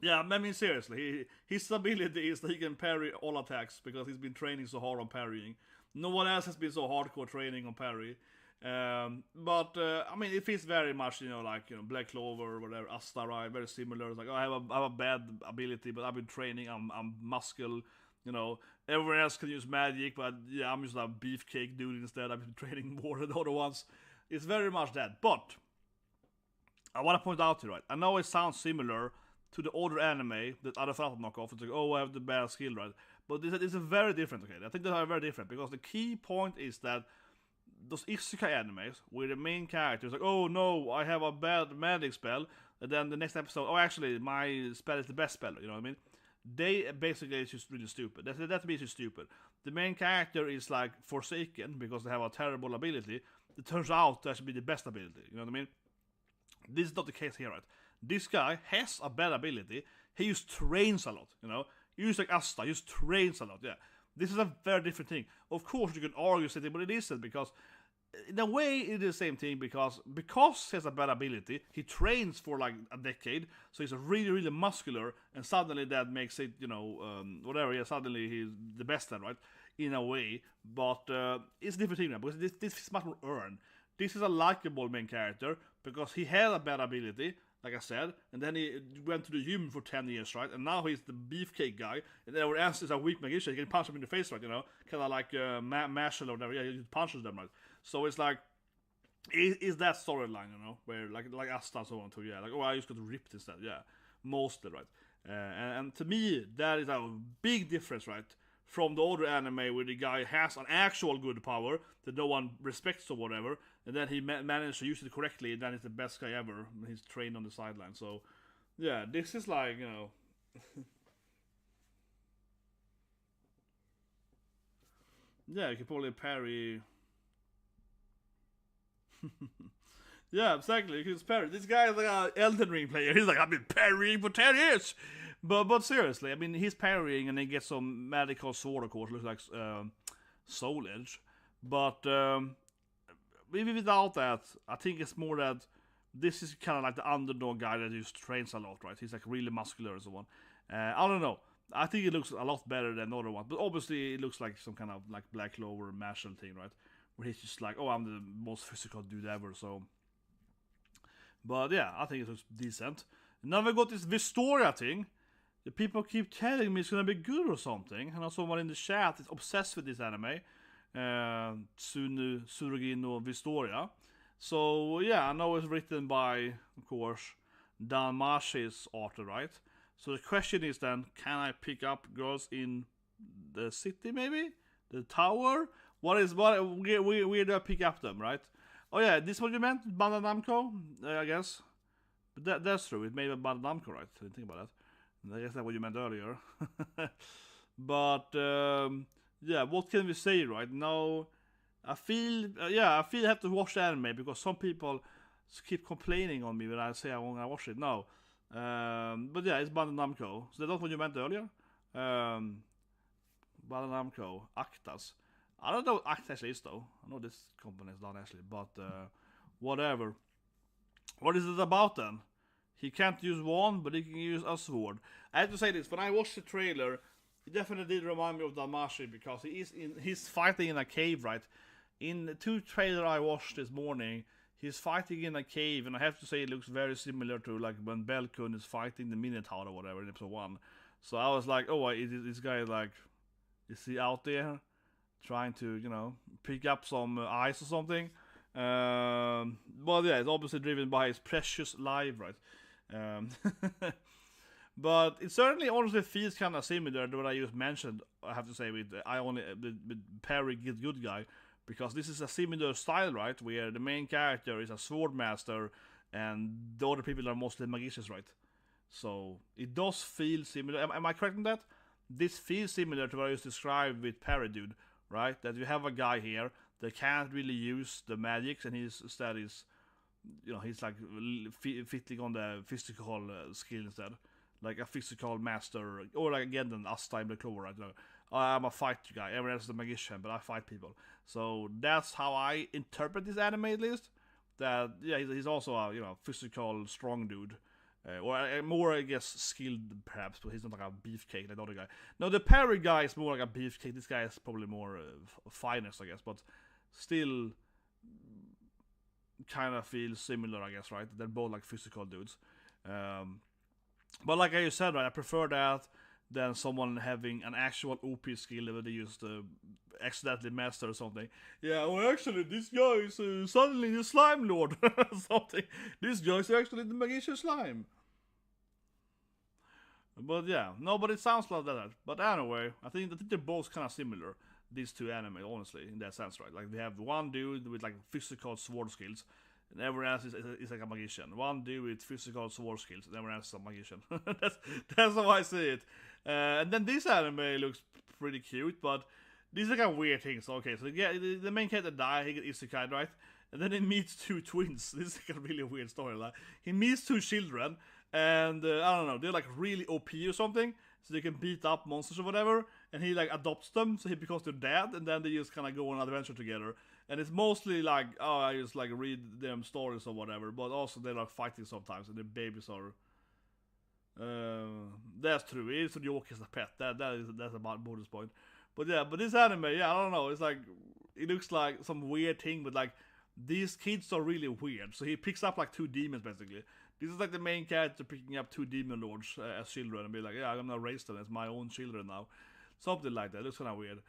yeah, I mean, seriously, his ability is that he can parry all attacks because he's been training so hard on parrying. No one else has been so hardcore training on parry. But I mean, it feels very much, you know, like, you know, Black Clover or whatever, Astara, very similar. It's like, oh, I have a bad ability, but I've been training, I'm muscle, you know. Everyone else can use magic, but yeah, I'm just a beefcake dude instead. I've been training more than the other ones. It's very much that. But I want to point out here, right? I know it sounds similar to the older anime that other fans knock off. It's like, oh, I have the bad skill, right? But it's a very different, okay? I think they are very different because the key point is that those isekai animes where the main character is like, oh no, I have a bad magic spell, and then the next episode, oh, actually, my spell is the best spell, you know what I mean? They basically is just really stupid. That to me is just stupid. The main character is like forsaken because they have a terrible ability. It turns out to actually be the best ability, you know what I mean? This is not the case here, right? This guy has a bad ability. He just trains a lot, you know? Just like Asta, he just trains a lot, yeah. This is a very different thing. Of course, you can argue something, but it isn't, because in a way it is the same thing, because he has a bad ability, he trains for like a decade, so he's really, really muscular, and suddenly that makes it, you know, whatever, yeah, suddenly he's the best at, right? In a way, but it's a different thing now, because this is much more earned. This is a likable main character, because he had a bad ability, like I said, and then he went to the gym for 10 years, right? And now he's the beefcake guy, and everyone else is a weak magician. You can punch him in the face, right? You know, kind of like MASHLE or whatever. Yeah, he punches them, right? So it's like, is that storyline, you know, where like Asta and so on too? Yeah, like, oh, I just got ripped instead. Yeah, mostly, right? And to me, that is a big difference, right? From the older anime where the guy has an actual good power that no one respects or whatever, and then he managed to use it correctly, and then he's the best guy ever. He's trained on the sideline. So, yeah, this is like, you know... yeah, you can probably parry... yeah, exactly, you can parry. This guy is like an Elden Ring player. He's like, I've been parrying for 10 years! But seriously, I mean, he's parrying and he gets some magical sword, of course, looks like Soul Edge. But maybe without that, I think it's more that this is kind of like the underdog guy that just trains a lot, right? He's like really muscular and so on. I don't know. I think it looks a lot better than the other one. But obviously, it looks like some kind of like Black Clover MASHLE thing, right? Where he's just like, oh, I'm the most physical dude ever, so... But yeah, I think it looks decent. Now we got this Vistoria thing. The people keep telling me it's gonna be good or something. And also someone in the chat is obsessed with this anime. Tsurugi no Vistoria. So yeah, I know it's written by, of course, Danmashi's author, right? So the question is then, can I pick up girls in the city maybe? The tower? Where do I pick up them, right? Oh yeah, this is what you meant? Bandai Namco? I guess. But that's true, it may be Bandai Namco, right? I didn't think about that. I guess that's what you meant earlier. But yeah, what can we say right now? I feel I have to watch the anime because some people keep complaining on me when I say I want to watch it. No, but yeah, it's Bandai Namco. So that's not what you meant earlier. Bandai Namco, Actas. I don't know what Actas actually is though. I know this company is not actually, but whatever. What is it about then? He can't use one, but he can use a sword. I have to say this, when I watched the trailer, it definitely did remind me of Danmashi, because he's fighting in a cave, right? In the 2 trailer I watched this morning, he's fighting in a cave, and I have to say it looks very similar to like when Belkun is fighting the Minotaur or whatever in episode 1. So I was like, oh, is this guy like, is he out there trying to, you know, pick up some ice or something? But yeah, it's obviously driven by his precious life, right? But it certainly honestly feels kind of similar to what I just mentioned. I have to say with Perry Good Guy, because this is a similar style, right? Where the main character is a sword master and the other people are mostly magicians, right? So it does feel similar. Am I correct in that? This feels similar to what I just described with Perry Dude, right? That you have a guy here that can't really use the magics, and his instead is, you know, he's like fitting on the physical skill instead, like a physical master, or like again an Asta in the Clover, right? You know, I'm a fighter guy, everyone else is a magician, but I fight people. So that's how I interpret this anime, at least. That yeah, he's also a, you know, physical strong dude, or more I guess skilled perhaps, but he's not like a beefcake like the other guy. No, the Perry guy is more like a beefcake. This guy is probably more finest, I guess, but still kind of feels similar, I guess, right? They're both like physical dudes. But like I said, right, I prefer that than someone having an actual OP skill that they used to accidentally master or something. Yeah, well actually this guy is suddenly the slime lord or something. This guy is actually the magician slime. But yeah, no, but it sounds like that. But anyway, I think they're both kind of similar, these two anime, honestly, in that sense, right? Like they have one dude with like physical sword skills, And everyone else is like a magician. One dude with physical sword skills, and everyone else is a magician. That's how I see it. And then this anime looks pretty cute, but these are kind of weird things. Okay, so the main character dies, he gets isekai, right? And then he meets two twins. This is like a really weird story. Like, he meets two children, and I don't know, they're like really OP or something, so they can beat up monsters or whatever. And he like adopts them, so he becomes their dad, and then they just kind of go on an adventure together. And it's mostly like, oh, I just like read them stories or whatever, but also they're like fighting sometimes, and their babies are. That's true. It's York as a pet. That's about bonus point. But yeah, but this anime, yeah, I don't know. It's like it looks like some weird thing, but like these kids are really weird. So he picks up like two demons basically. This is like the main character picking up two demon lords as children and be like, yeah, I'm gonna raise them as my own children now. Something like that. It looks kind of weird.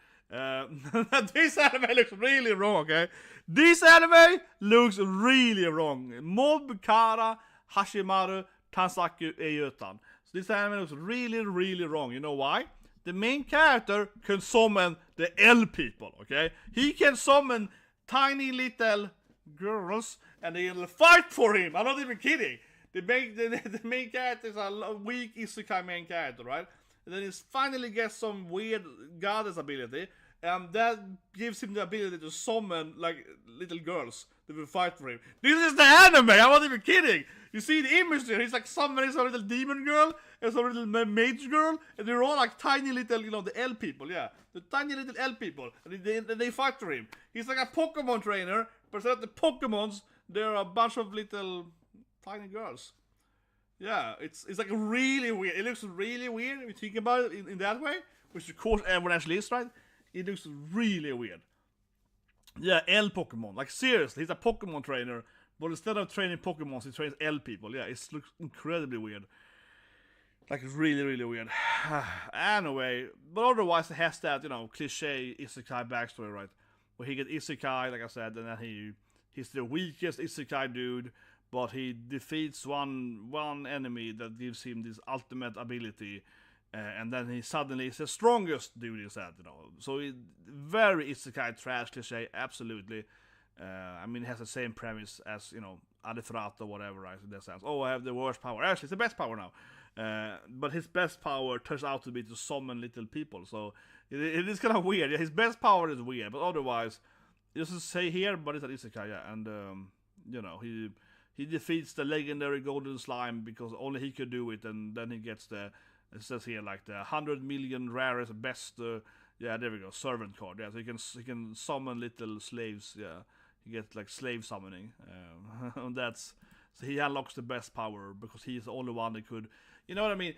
This anime looks really wrong, okay? This anime looks really wrong. Mob, Kara, Hashimaru, Tansaku, Eyotan. So this anime looks really, really wrong. You know why? The main character can summon the L people, okay? He can summon tiny little girls and they'll fight for him. I'm not even kidding. The main character is a weak isekai main character, right? And then he finally gets some weird goddess ability, and that gives him the ability to summon like little girls that will fight for him. This is the anime. I'm not even kidding. You see the image there. He's like summoning some little demon girl and some little mage girl, and they're all like tiny little, you know, the L people. Yeah, the tiny little L people, and they fight for him. He's like a Pokemon trainer, but instead of the Pokemons, there are a bunch of little tiny girls. Yeah, it's like really weird. It looks really weird if you think about it in that way, which of course everyone actually is, right? It looks really weird. Yeah, L Pokemon. Like seriously, he's a Pokemon trainer, but instead of training Pokemons, he trains L people. Yeah, it looks incredibly weird. Like really, really weird. Anyway, but otherwise it has that, you know, cliche isekai backstory, right? Where he gets isekai, like I said, and then he's the weakest isekai dude. But he defeats one enemy that gives him this ultimate ability, and then he suddenly is the strongest dude he said, you know. So very isekai trash cliche, absolutely. I mean, it has the same premise as, you know, Adifrat or whatever, right? In that sense. Oh, I have the worst power. Actually, it's the best power now. But his best power turns out to be to summon little people. So it is kind of weird. Yeah, his best power is weird, but otherwise, it doesn't say here, but it's an isekai, yeah. And you know, he defeats the legendary golden slime because only he could do it, and then he gets it says here like the 100 million rarest best, yeah, there we go, servant card. Yeah, so he can summon little slaves. Yeah, he gets like slave summoning. And so he unlocks the best power because he's the only one that could. You know what I mean?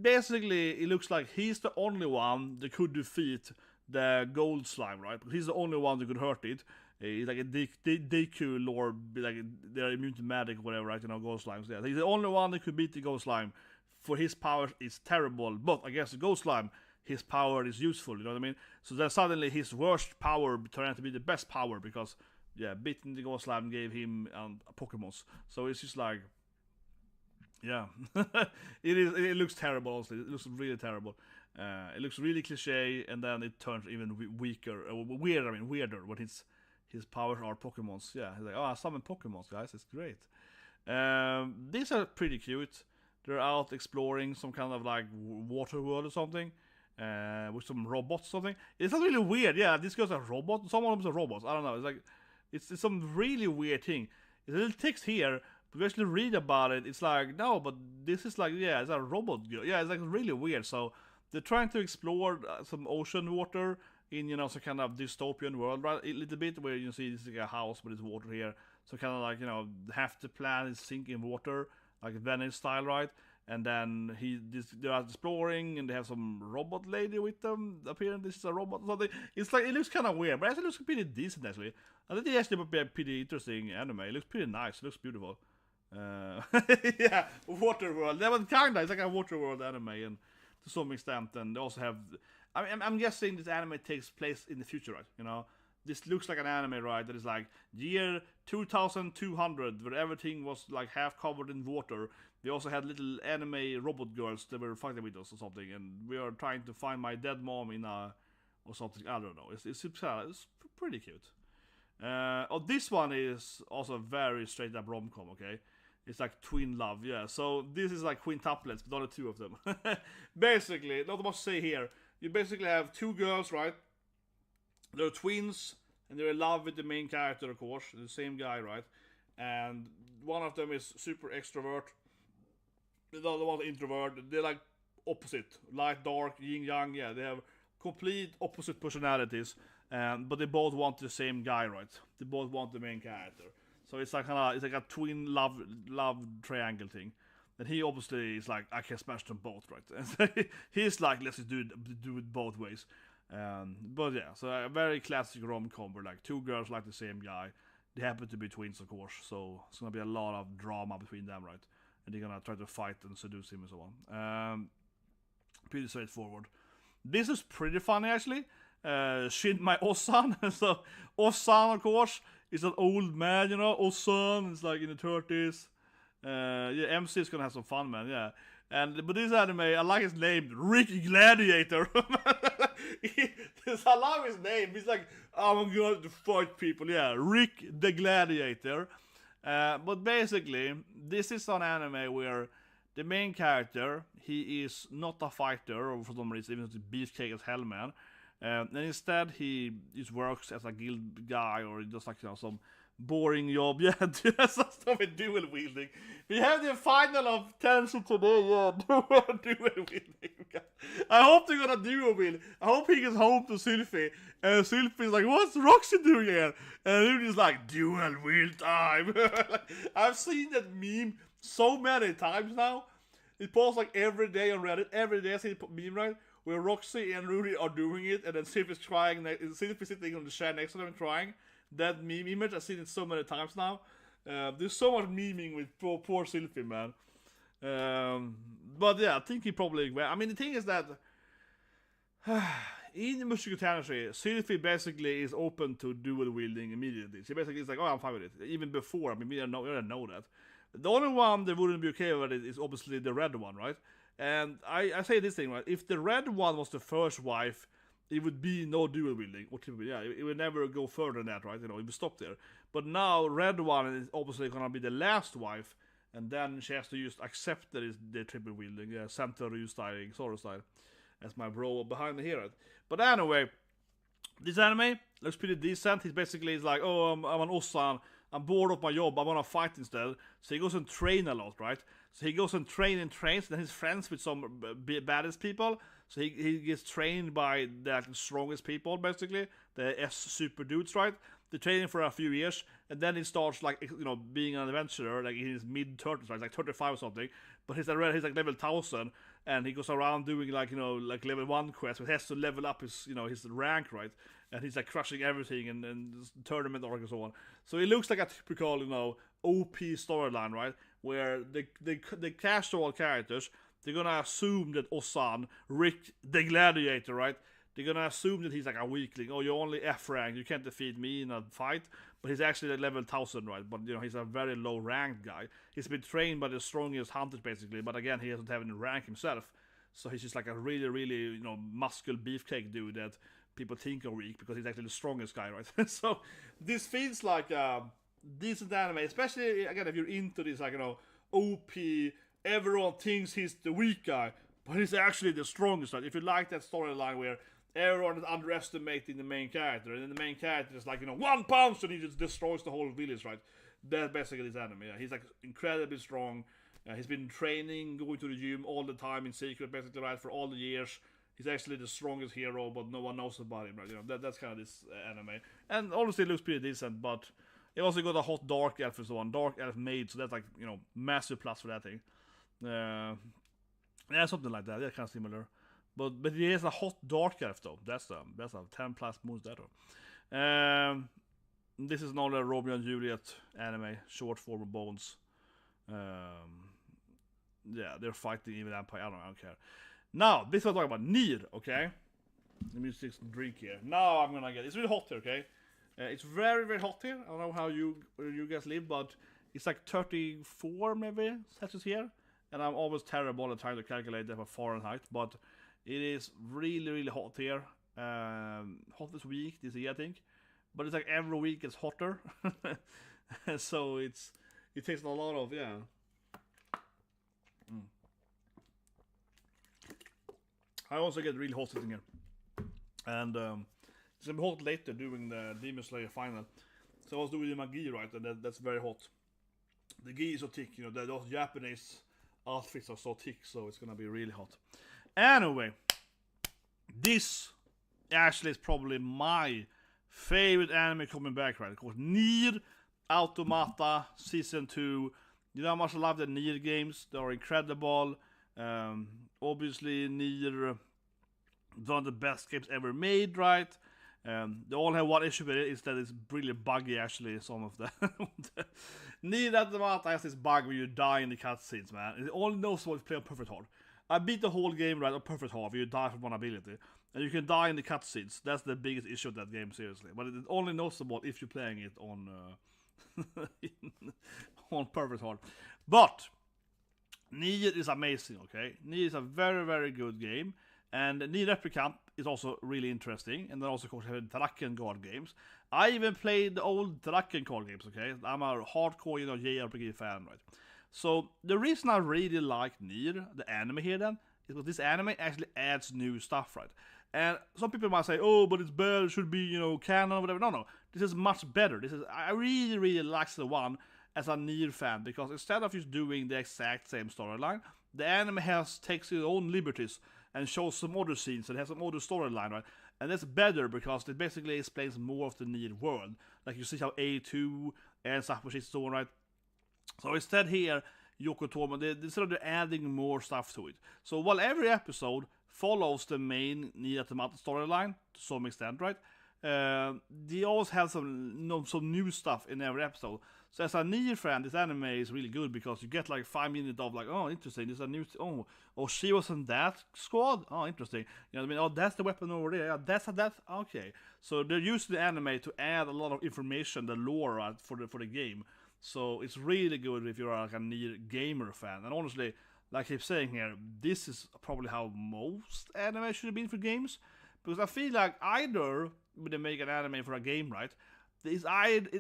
Basically, it looks like he's the only one that could defeat the gold slime, right? Because he's the only one that could hurt it. He's like a dake lord, like they're immune to magic or whatever, right? You know, ghost slimes. Yeah, he's the only one that could beat the ghost slime. For his power is terrible, but I guess the ghost slime, his power is useful. You know what I mean? So then suddenly his worst power turned out to be the best power because, yeah, beating the ghost slime gave him Pokemons. So it's just like, yeah, it looks terrible. Also, it looks really terrible. It looks really cliche, and then it turns even weirder when his powers are Pokemons. Yeah, he's like, oh, I summon Pokemons, guys. It's great. These are pretty cute. They're out exploring some kind of like water world or something, with some robots or something. It's not really weird. Yeah, this guy's a robot. Some of them are robots. I don't know. It's like it's some really weird thing. There's a little text here, but we actually read about it. It's like, no, but this is like, yeah, it's a robot girl. Yeah, it's like really weird. So they're trying to explore some ocean water in, you know, some kind of dystopian world, right? A little bit where you see this like a house, but it's water here. So kind of like, you know, half the planet is sinking water, like Venice style, right? And then they are exploring, and they have some robot lady with them. Apparently, this is a robot. So it's like, it looks kind of weird, but it actually looks pretty decent. Actually, I think it actually would be a pretty interesting anime. It looks pretty nice. It looks beautiful. Yeah, water world. That was kinda. It's like a water world anime, and to some extent, and they also have. I'm guessing this anime takes place in the future, right? You know, this looks like an anime, right? That is like year 2200, where everything was like half covered in water. We also had little anime robot girls that were fighting with us or something, and we are trying to find my dead mom in a or something. I don't know. It's pretty cute. Oh, this one is also a very straight up rom-com, okay? It's like twin love, yeah. So this is like quintuplets, but only 2 of them. Basically, not much to say here. You basically have 2 girls, right? They're twins, and they're in love with the main character, of course, the same guy, right? And one of them is super extrovert, the other one's introvert. They're like opposite, light, dark, yin yang. Yeah, they have complete opposite personalities, but they both want the same guy, right? They both want the main character. So it's like a twin love triangle thing. And he obviously is like, I can smash them both, right? And he's like, let's do it both ways. But yeah, so a very classic rom-com where like 2 girls like the same guy. They happen to be twins, of course, so it's gonna be a lot of drama between them, right? And they're gonna try to fight and seduce him and so on. Pretty straightforward. This is pretty funny, actually. My Osan. So Osan, of course, is an old man, you know. Osan is like in the 30s. Yeah, MC is gonna have some fun, man. Yeah. But this anime, I like his name, Rick Gladiator. I love his name. He's like, I'm going to fight people. Yeah, Rick the Gladiator. But basically, this is an anime where the main character, he is not a fighter, or for some reason, even though he's beefcake as hell, man. And instead, he just works as a guild guy, or just like, you know, some boring job. Yeah, that's stuff with dual wielding. We have the final of Tensei today. Yeah, dual wielding. I hope they're gonna dual wield. I hope he gets home to Sylphie, and Sylphie's like, "What's Roxy doing here?" And he's like, "Dual wield time." I've seen that meme so many times now. It posts like every day on Reddit. Every day I see the meme, right, where Roxy and Rudy are doing it, and then Sylphie's crying. Sylphie's sitting on the chair next to them crying. That meme image, I've seen it so many times now. There's so much memeing with poor Sylphie, man. But yeah, I think he probably... I mean, the thing is that... in the Mushoku Tensei, Sylphie basically is open to dual wielding immediately. She basically is like, oh, I'm fine with it. Even before, I mean, we didn't know that. The only one that wouldn't be okay with it is obviously the red one, right? And I say this thing, right? If the red one was the first wife, it would be no dual wielding, or typically, yeah, it would never go further than that, right? You know, it would stop there. But now, red one is obviously gonna be the last wife, and then she has to just accept that it's the triple wielding, yeah, Centaur styling, Zoro style, as my bro behind me here. But anyway, this anime looks pretty decent. He's basically like, oh, I'm an Osan, I'm bored of my job, I wanna fight instead. So he goes and train a lot, right? So he goes and trains, and then he's friends with some baddest people. So he gets trained by the strongest people, basically, the S super dudes, right? They're training for a few years, and then he starts like, you know, being an adventurer, like in his mid-30s, right? Like 35 or something. But he's like level 1000, and he goes around doing like, you know, like level 1 quests, but he has to level up his, you know, his rank, right? And he's like crushing everything and tournament arc and so on. So it looks like a typical, you know, OP storyline, right? Where the casual characters, they're gonna assume that Osan, Rick the Gladiator, right? They're gonna assume that he's like a weakling. Oh, you're only F rank, you can't defeat me in a fight. But he's actually like level 1000, right? But you know, he's a very low ranked guy. He's been trained by the strongest hunters, basically. But again, he doesn't have any rank himself. So he's just like a really, really, you know, muscle beefcake dude that people think are weak because he's actually the strongest guy, right? So this feels like a decent anime, especially again if you're into this, like, you know, OP. Everyone thinks he's the weak guy, but he's actually the strongest. Right? If you like that storyline where everyone is underestimating the main character, and then the main character is like, you know, 1 punch and he just destroys the whole village, right? That's basically his anime. Yeah. He's like incredibly strong. He's been training, going to the gym all the time in secret, basically, right, for all the years. He's actually the strongest hero, but no one knows about him, right? You know, that's kind of this anime. And honestly, it looks pretty decent, but it also got a hot dark elf and so on, dark elf maid, so that's like, you know, massive plus for that thing. Yeah, something like that. Yeah, kind of similar. But he has a hot dark elf though. That's a 10 plus moons that though. This is another Romeo and Juliet anime, short form of Bones. Yeah, they're fighting Evil Empire. I don't care. Now, this is what I'm talking about. Nier, okay? Let me just drink here. Now I'm gonna get. It's really hot here, okay? It's very, very hot here. I don't know how you guys live, but it's like 34 maybe Celsius here. And I'm always terrible at trying to calculate that for Fahrenheit, but it is really, really hot here. Hottest week this year, I think. but it's like every week it's hotter. So it takes a lot of I also get really hot sitting here, and it's gonna be hot later during the Demon Slayer final. So I was doing my gi, right, and that's very hot. The gi is so thick, you know, those Japanese outfits are so thick, so it's gonna be really hot. Anyway, this actually is probably my favorite anime coming back, right? Of course, Nier Automata Season 2. You know how much I love the Nier games. They are incredible. Obviously, Nier, one of the best games ever made, right? They all have one issue with it, is that it's really buggy, actually, some of the... Nier Automata has this bug where you die in the cutscenes, man. It only knows what to play on perfect hard. I beat the whole game right on perfect hard, where you die from one ability. And you can die in the cutscenes. That's the biggest issue of that game, seriously. But it's only noticeable if you're playing it on on perfect hard. But Nier is amazing, okay? Nier is a very, very good game. And Nier Replicant is also really interesting. And then also, of course, have Draken Guard games. I even played the old Draken Guard games, okay? I'm a hardcore, you know, JRPG fan, right? So the reason I really like Nier, the anime here then, is because this anime actually adds new stuff, right? And some people might say, oh, but it's bad, it should be, you know, canon or whatever. No. This is much better. I really, really like the one as a Nier fan, because instead of just doing the exact same storyline, the anime takes its own liberties and shows some other scenes and has some other storyline, right? And that's better because it basically explains more of the Nier world. Like you see how A2 ends up with Shitara, right? So instead here, Youkoso, instead of adding more stuff to it. So while every episode follows the main Nier Automata storyline to some extent, right? They always have some new stuff in every episode. So as a Nier fan, this anime is really good because you get like 5 minutes of like, oh, interesting, this is a new, oh, she was in that squad, oh, interesting. You know what I mean? Oh, that's the weapon over there, yeah, that's okay. So they're using the anime to add a lot of information, the lore, right, for the game. So it's really good if you're like a Nier gamer fan. And honestly, like I keep saying here, this is probably how most anime should have been for games. Because I feel like either when they make an anime for a game, right, it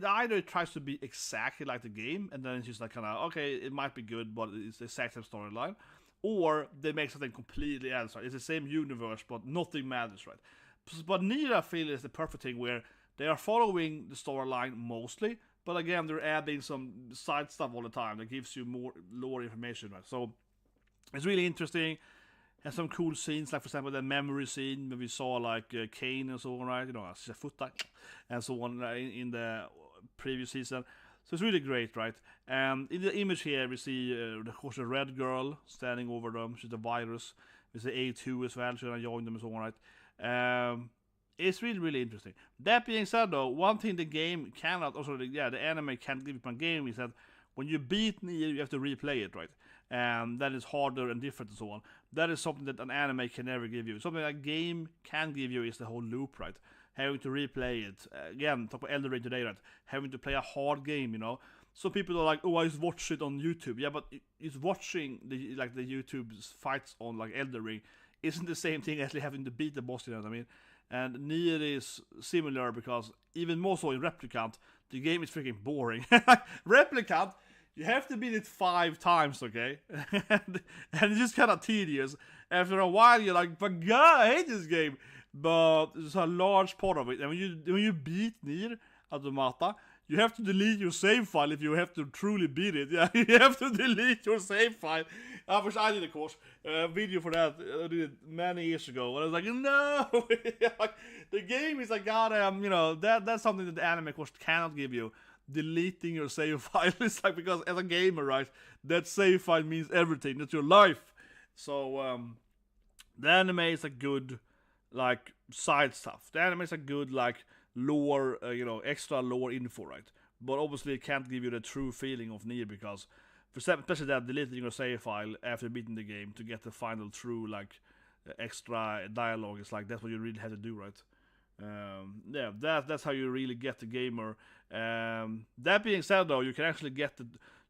either tries to be exactly like the game, and then it's just like kind of, okay, it might be good, but it's the exact same storyline. Or they make something completely else, right? It's the same universe, but nothing matters, right? But Nier, I feel, is the perfect thing where they are following the storyline mostly, but again, they're adding some side stuff all the time that gives you more lore information, right? So it's really interesting. Has some cool scenes, like for example the memory scene where we saw like Kane and so on, right? You know, Shifuta and so on in the previous season. So it's really great, right? And in the image here we see, of course, a red girl standing over them. She's a virus. We see A2 as well. She's gonna join them and so on, right? It's really, really interesting. That being said, though, one thing the game cannot, the anime can't give you from game is that when you beat Nier, you have to replay it, right? And that is harder and different and so on. That is something that an anime can never give you. Something a game can give you is the whole loop, right? Having to replay it. Again, talk about Elden Ring today, right? Having to play a hard game, you know? Some people are like, oh, I just watch it on YouTube. Yeah, but it's watching the YouTube fights on like Elden Ring isn't the same thing as having to beat the boss, you know what I mean? And Nier is similar because even more so in Replicant, the game is freaking boring. Replicant, you have to beat it 5 times, okay? and it's just kind of tedious. After a while, you're like, but God, I hate this game. But it's a large part of it. And when you beat Nier Automata, you have to delete your save file if you have to truly beat it. Yeah, you have to delete your save file. Which I did, of course, a video for that. I did it many years ago. And I was like, no! Like, the game is like, goddamn, you know, that's something that the anime, of course, cannot give you. Deleting your save file. It's like, because as a gamer, right, that save file means everything. That's your life. So, the anime is a good, like, side stuff. The anime is a good, like, lore, extra lore info, right? But obviously it can't give you the true feeling of Nier because, especially that deleting your save file after beating the game to get the final true, like, extra dialogue is like, that's what you really have to do, right? That's how you really get the gamer. That being said, though, you can actually get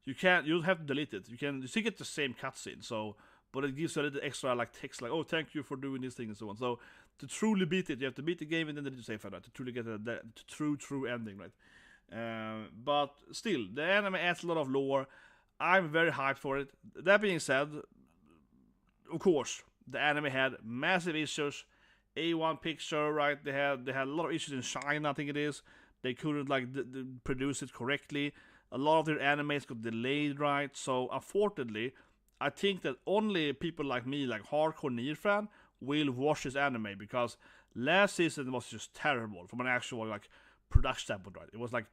you don't have to delete it. You still get the same cutscene, but it gives you a little extra like text, like, oh, thank you for doing this thing and so on. So to truly beat it, you have to beat the game and then the save right, to truly get the true ending, right? But still, the anime adds a lot of lore. I'm very hyped for it. That being said, of course, the anime had massive issues. A1 picture, right? They had a lot of issues in China, I think it is. They couldn't like produce it correctly. A lot of their animes got delayed, right? So unfortunately, I think that only people like me, like hardcore Nier fan, will watch this anime, because last season was just terrible from an actual like production standpoint, right? It was like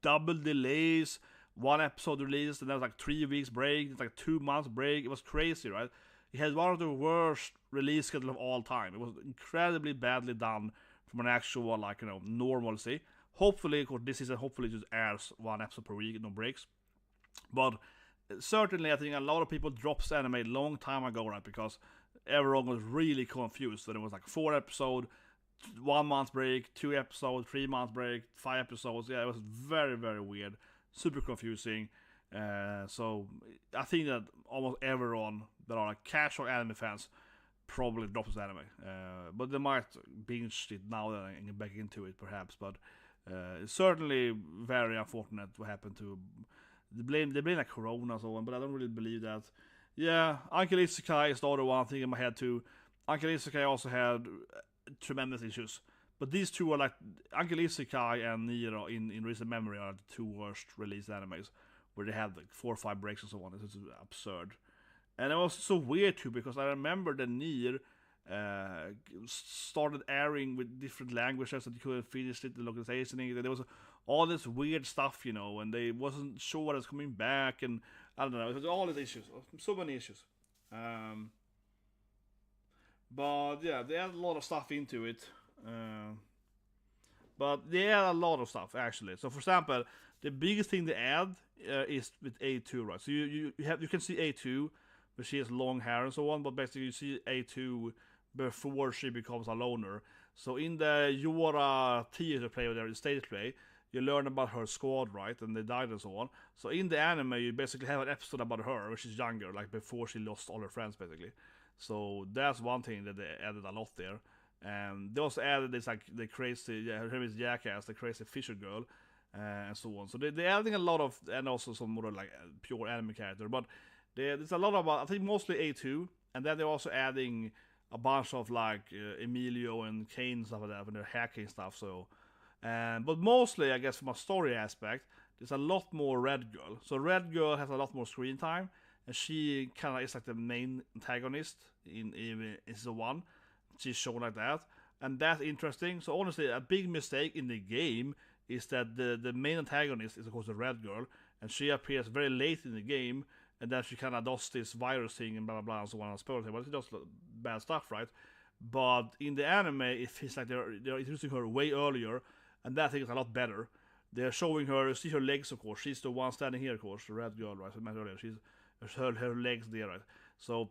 double delays, one episode released, and then like 3 weeks break, it's like 2 months break. It was crazy, right? It had one of the worst release schedule of all time. It was incredibly badly done from an actual like normalcy. Hopefully, of course, this season hopefully just airs one episode per week, no breaks. But certainly, I think a lot of people dropped anime a long time ago, right? Because everyone was really confused. So it was like 4 episodes, 1 month break, 2 episodes, 3 months break, 5 episodes. Yeah, it was very, very weird, super confusing. So I think that almost everyone that are like casual anime fans probably drops this anime. But they might binge it now and get back into it, perhaps. But it's certainly very unfortunate what happened to. They blame like Corona and so on, but I don't really believe that. Yeah, Uncle Isekai is the other one thing in my head too. Uncle Isekai also had tremendous issues. But these two are like, Uncle Isekai and Nier in recent memory are the 2 worst released animes, where they had like 4 or 5 breaks and so on. It's absurd. And it was so weird too, because I remember that Nier started airing with different languages, and you couldn't finish it, the localization. There was all this weird stuff, and they wasn't sure what was coming back, and I don't know, it was all these issues, so many issues. But yeah, they had a lot of stuff into it. But they had a lot of stuff actually. So for example, the biggest thing they add is with A2, right? So you can see A2, but she has long hair and so on. But basically, you see A2 before she becomes a loner. So in the Yora theater play, or the stage play, you learn about her squad, right? And they died and so on. So in the anime, you basically have an episode about her, where she's younger, like before she lost all her friends, basically. So that's one thing that they added a lot there. And they also added this like the crazy, her name is Jackass, the crazy Fisher girl, and so on. So they're adding a lot of, and also some more like pure anime character. But there's a lot of, I think mostly A2, and then they're also adding a bunch of like Emilio and Kane stuff like that, and their hacking stuff. So, but mostly I guess from a story aspect, there's a lot more Red Girl. So Red Girl has a lot more screen time, and she kind of is like the main antagonist in season 1. She's shown like that, and that's interesting. So honestly, a big mistake in the game is that the main antagonist is of course the Red Girl, and she appears very late in the game, and then she kind of does this virus thing and blah blah blah and so on. But she does bad stuff, right? But in the anime, it feels like they're introducing her way earlier, and that thing is a lot better. They're showing her, you see her legs, of course. She's the one standing here, of course, the Red Girl, right? I mentioned earlier. She's her legs there, right? So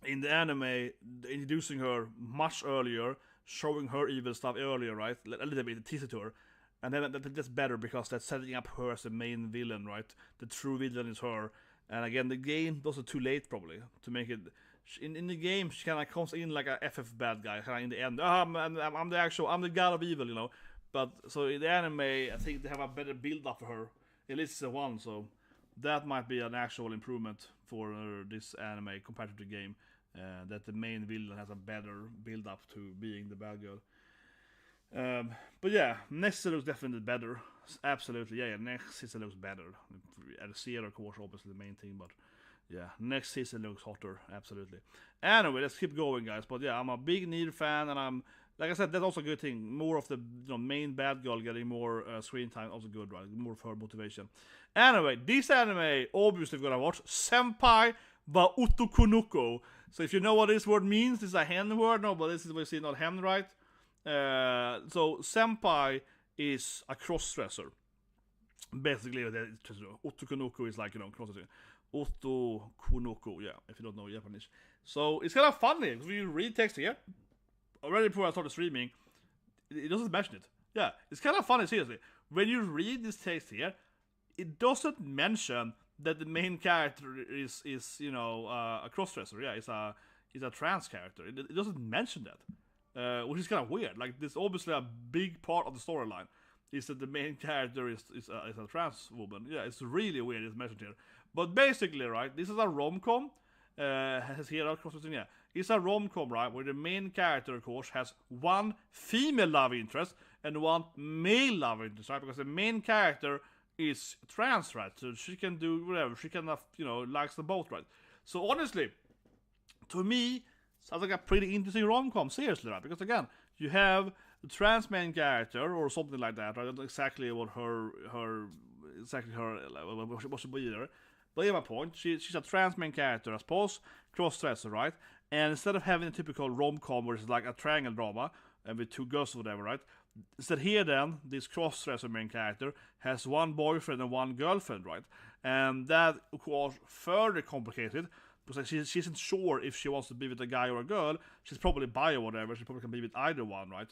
in the anime, introducing her much earlier, showing her evil stuff earlier, right? A little bit, tease it to her. And then that's better, because that's setting up her as the main villain, right? The true villain is her. And again, the game does it too late, probably, to make it. In the game, she kind of comes in like a FF bad guy, kind of in the end. I'm the god of evil, But so in the anime, I think they have a better build up for her. At least it's a one, so that might be an actual improvement for this anime compared to the game. That the main villain has a better build up to being the bad girl. But yeah, next season looks definitely better. Absolutely, yeah, next season looks better. At Zero, of course, obviously the main thing, but yeah, next season looks hotter, absolutely. Anyway, let's keep going, guys. But yeah, I'm a big Nier fan, and I'm, like I said, that's also a good thing. More of the main bad girl getting more screen time, also good, right? More of her motivation. Anyway, this anime, obviously we're gonna watch Senpai wa Otokonoko. So if you know what this word means, this is a hen word, no, but this is what you see, not hen, right? So Senpai is a cross-dresser. Basically, Otokonoko is like, cross-dressing. Otokonoko, yeah, if you don't know Japanese. So it's kind of funny, because when you read text here, already before I started streaming, it doesn't mention it. Yeah, it's kind of funny, seriously. When you read this text here, it doesn't mention that the main character is a crossdresser. Yeah, he's a trans character. It doesn't mention that. which is kind of weird. Like, this obviously a big part of the storyline is that the main character is a trans woman. Yeah, it's really weird. It's mentioned here, but basically, right, this is a rom-com. Has here yeah. It's a rom-com, right, where the main character, of course, has one female love interest and one male love interest, right? Because the main character is trans, right? So she can do whatever. She can, likes them both, right? So honestly, to me, sounds like a pretty interesting rom-com, seriously, right? Because again, you have the trans main character or something like that, right? I don't know exactly what what she be either. But yeah, my point, she's a trans main character, I suppose, cross-dresser, right? And instead of having a typical rom-com where it's like a triangle drama and with two girls or whatever, right? Instead here then, this cross-dresser main character has one boyfriend and one girlfriend, right? And that, of course, further complicated because like, she isn't sure if she wants to be with a guy or a girl. She's probably bi or whatever. She probably can be with either one, right?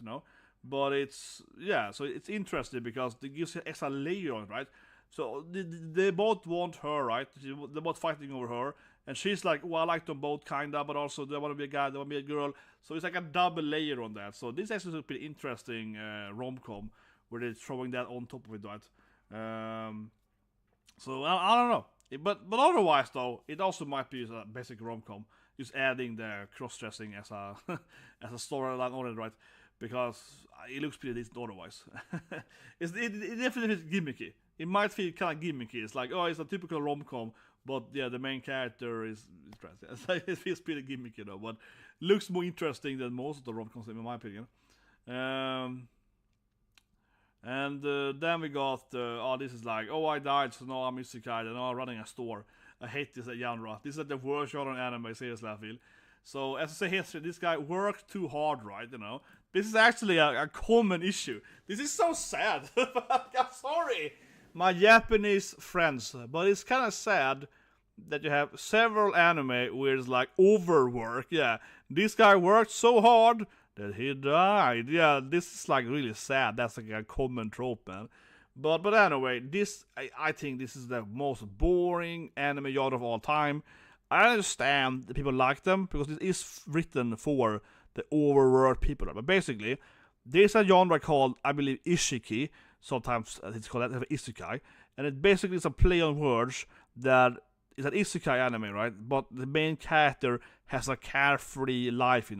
But it's, yeah, so it's interesting because it gives you extra layer on it, right? So they both want her, right? They're both fighting over her. And she's like, well, I like them both, kinda, but also they want to be a guy, they want to be a girl. So it's like a double layer on that. So this actually is a pretty interesting rom-com where they're throwing that on top of it, right? So I don't know. But otherwise, though, it also might be a basic rom-com. Just adding the cross-dressing as a as a storyline on it, right? Because it looks pretty decent otherwise. It definitely is gimmicky. It might feel kind of gimmicky. It's like, oh, it's a typical rom-com, but yeah, the main character is trans. It feels pretty gimmicky, though, but looks more interesting than most of the rom-coms, in my opinion. And then we got, this is like, oh, I died, so now I'm isekai, and now I'm running a store. I hate this genre. This is the worst genre in anime, seriously, I feel. So, as I say history, this guy worked too hard, right, This is actually a common issue. This is so sad. I'm sorry, my Japanese friends, but it's kind of sad that you have several anime where it's like overwork. Yeah, this guy worked so hard that he died. Yeah, this is like really sad. That's like a common trope, man. But anyway, I think this is the most boring anime genre of all time. I understand that people like them because it is written for the overworked people. But basically, there's a genre called, I believe, Ishiki. Sometimes it's called that, isekai. And it basically is a play on words that is an isekai anime, right? But the main character has a carefree life,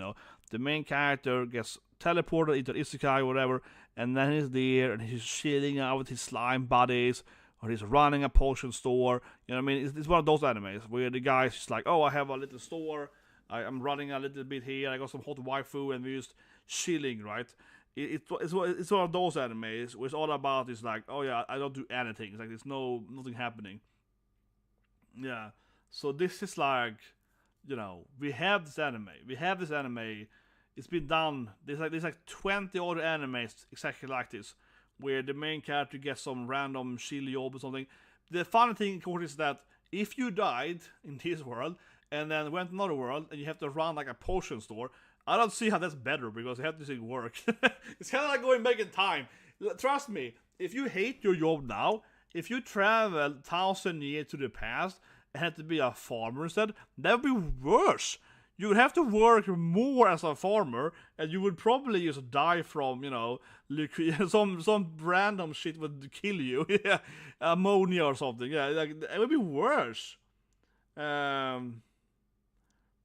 The main character gets teleported into an isekai or whatever, and then he's there and he's chilling out with his slime buddies, or he's running a potion store. You know what I mean? It's one of those animes where the guy's just like, oh, I have a little store, I'm running a little bit here, I got some hot waifu, and we're just chilling, right? It's one of those animes where it's all about is like, oh yeah, I don't do anything. It's like there's nothing happening. Yeah. So this is like, we have this anime. It's been done. There's like 20 other animes exactly like this, where the main character gets some random chill job or something. The funny thing, of course, is that if you died in this world and then went to another world and you have to run like a potion store, I don't see how that's better because you have to do work. It's kind of like going back in time. Trust me, if you hate your job now, if you travel 1,000 years to the past and had to be a farmer instead, that would be worse. You would have to work more as a farmer, and you would probably just die from, some random shit would kill you. Yeah, ammonia or something. Yeah, like it would be worse.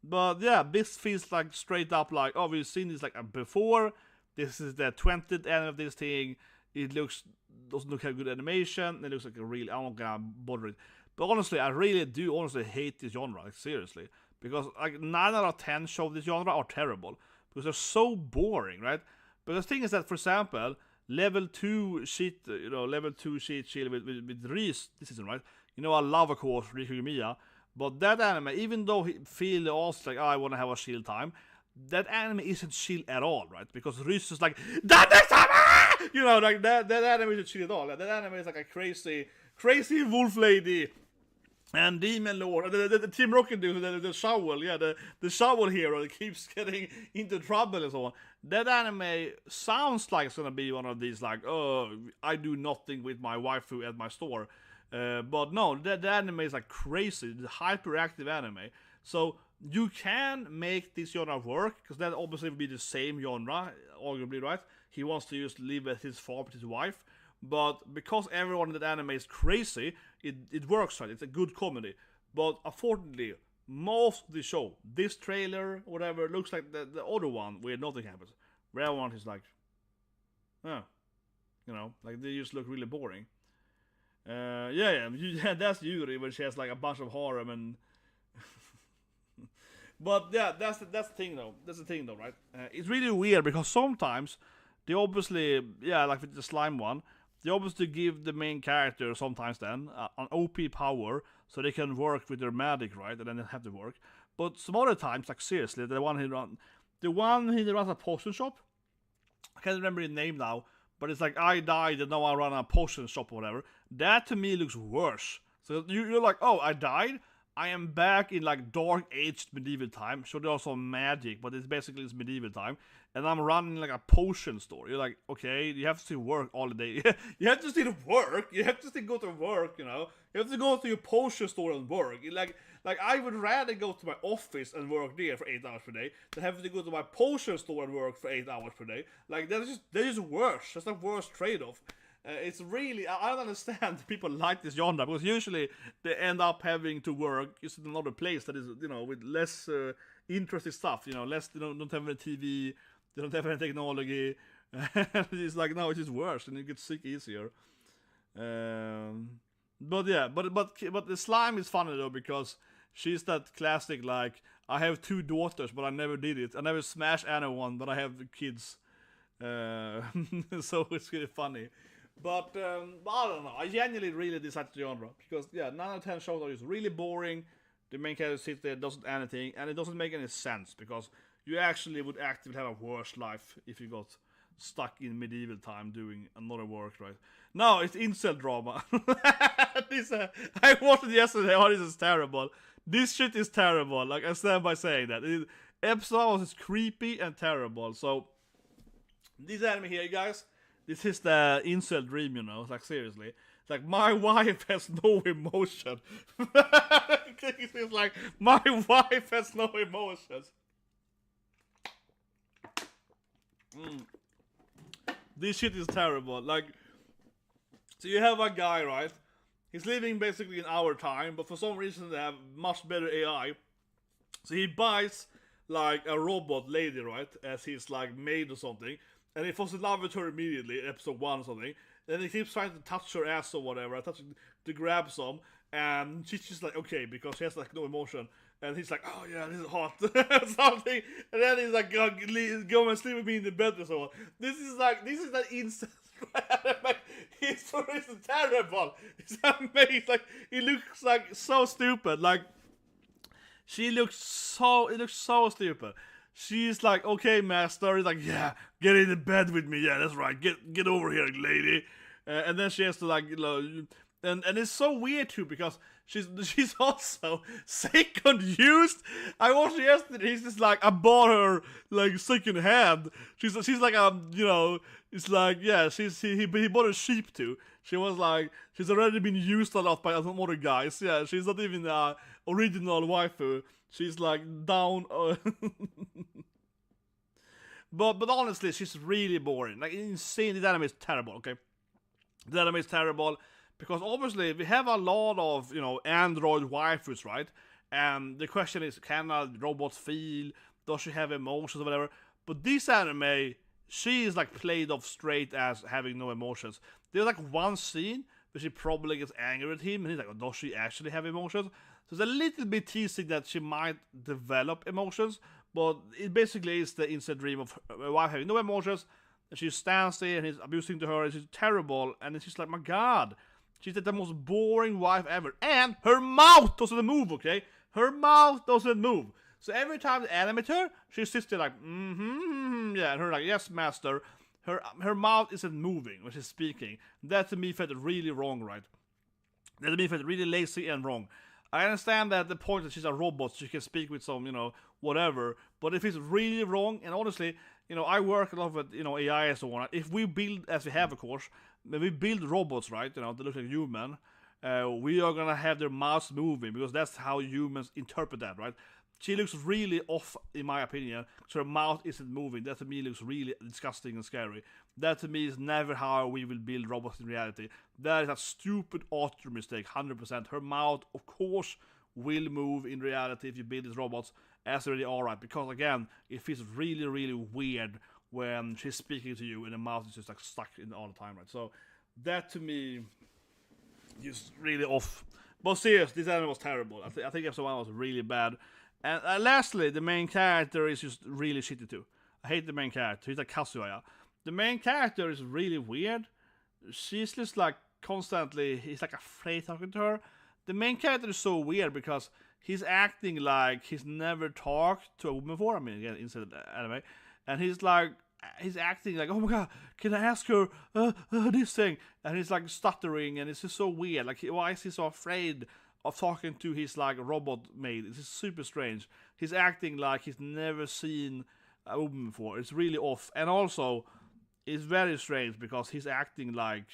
But yeah, this feels like straight up like, oh, we've seen this like before. This is the 20th end of this thing. It doesn't look like good animation. It looks like a real, I'm not gonna bother it. But honestly, I really do honestly hate this genre, like seriously. Because like 9 out of 10 shows of this genre are terrible. Because they're so boring, right? But the thing is that, for example, level 2 sheet chill with Reese this season, right? I love, of course, Rikumiya. But that anime, even though he feel also like, oh, I want to have a chill time, that anime isn't chill at all, right? Because Reese is like, like that anime isn't chill at all. That anime is like a crazy wolf lady and demon lord, the Team Rocket dude, the shovel, yeah, the shovel hero that keeps getting into trouble and so on. That anime sounds like it's gonna be one of these like, oh, I do nothing with my waifu at my store. But no, that anime is like crazy, the hyperactive anime. So you can make this genre work, because that obviously would be the same genre, arguably, right? He wants to just live at his farm with his wife, but because everyone in that anime is crazy, it works, right? It's a good comedy. But unfortunately, most of the show, this trailer, whatever, looks like the other one where nothing happens. Where everyone is like, like they just look really boring. Yeah, that's Yuri when she has like a bunch of harem and. But yeah, that's the thing though. That's the thing though, right? It's really weird because sometimes they obviously, like with the slime one, they obviously give the main character sometimes then an OP power so they can work with their magic, right? And then they have to work. But some other times, like seriously, the one he runs a potion shop. I can't remember his name now, but it's like I died and now I run a potion shop or whatever. That to me looks worse. So you're like, oh, I died. I am back in like dark aged medieval time. Sure, there's also magic, but it's basically medieval time. And I'm running like a potion store. You're like, okay, you have to still work all the day. You have to still work. You have to still go to work, You have to go to your potion store and work. Like I would rather go to my office and work there for 8 hours per day than having to go to my potion store and work for 8 hours per day. Like that's just worse. That's the worst trade-off. It's really, I don't understand people like this genre, because usually they end up having to work just in another place that is, with less interesting stuff, less, don't have any TV, they don't have any technology. It's like, no, it's just worse, and you get sick easier. But the slime is funny though, because she's that classic, like, I have 2 daughters, but I never did it. I never smashed anyone, but I have kids. So it's really funny. But I don't know. I genuinely really dislike the genre, because 9 out of 10 shows are just really boring. The main character sits there, doesn't anything, and it doesn't make any sense, because you actually would actively have a worse life if you got stuck in medieval time doing another work, right? No, it's incel drama. I watched it yesterday. Oh, this is terrible. This shit is terrible. Like, I stand by saying that. Episode was creepy and terrible. So this anime here, guys. This is the incel dream, It's like, seriously. It's like, my wife has no emotion. It's like, my wife has no emotions. This shit is terrible. Like, so you have a guy, right? He's living basically in our time, but for some reason they have much better AI. So he buys, like, a robot lady, right? As his, like, maid or something. And he falls in love with her immediately in episode 1 or something. And he keeps trying to touch her ass or whatever, to grab some. And she's just like, okay, because she has like no emotion. And he's like, oh yeah, this is hot. Something. And then he's like, go and sleep with me in the bed or so on. This is that incest. It's terrible. It's amazing. Like, it looks like so stupid. Like, it looks so stupid. She's like, okay, master. He's like, yeah, get in the bed with me. Yeah, that's right. Get over here, lady. And then she has to, like, and it's so weird too, because she's also second used. I watched it yesterday. He's just like, I bought her like second hand. She's like it's like, yeah, he bought a sheep too. She was like, she's already been used a lot by some other guys. Yeah, she's not even the original waifu. She's like down. But honestly, she's really boring. Like, insane. This anime is terrible. Okay, the anime is terrible because obviously we have a lot of android waifus, right? And the question is, can a robot feel? Does she have emotions or whatever? But this anime, she is like played off straight as having no emotions. There's like one scene where she probably gets angry at him, and he's like, oh, does she actually have emotions? So it's a little bit teasing that she might develop emotions, but it basically is the instant dream of her wife having no emotions, and she stands there and he's abusing to her, and she's terrible, and it's just like, my god, she's the most boring wife ever, and her mouth doesn't move, okay? Her mouth doesn't move. So every time they animate her, she sits there like, yeah, and her like, yes, master. Her mouth isn't moving when she's speaking. That to me felt really wrong, right? That to me felt really lazy and wrong. I understand that the point that she's a robot, she can speak with some, whatever. But if it's really wrong, and honestly, I work a lot with, AI and so on. If we build, as we have, of course, when we build robots, right, they look like human, we are gonna have their mouths moving because that's how humans interpret that, right? she looks really off, in my opinion. So her mouth isn't moving. That to me looks really disgusting and scary. That to me is never how we will build robots in reality. That is a stupid author mistake, 100%. Her mouth, of course, will move in reality if you build these robots as they really are, right? Because again, it feels really, really weird when she's speaking to you and the mouth is just like stuck in all the time, right? So that to me is really off. But seriously, this anime was terrible. I think episode 1 was really bad. And lastly, the main character is just really shitty too. I hate the main character. He's like Kazuya. The main character is really weird. She's just like constantly, he's like afraid talking to her. The main character is so weird because he's acting like he's never talked to a woman before. I mean, again, inside the anime. And he's acting like, oh my god, can I ask her this thing? And he's like stuttering, and it's just so weird. Like, why is he so afraid of talking to his like robot maid? It's just super strange. He's acting like he's never seen a woman before. It's really off. And also, it's very strange because he's acting like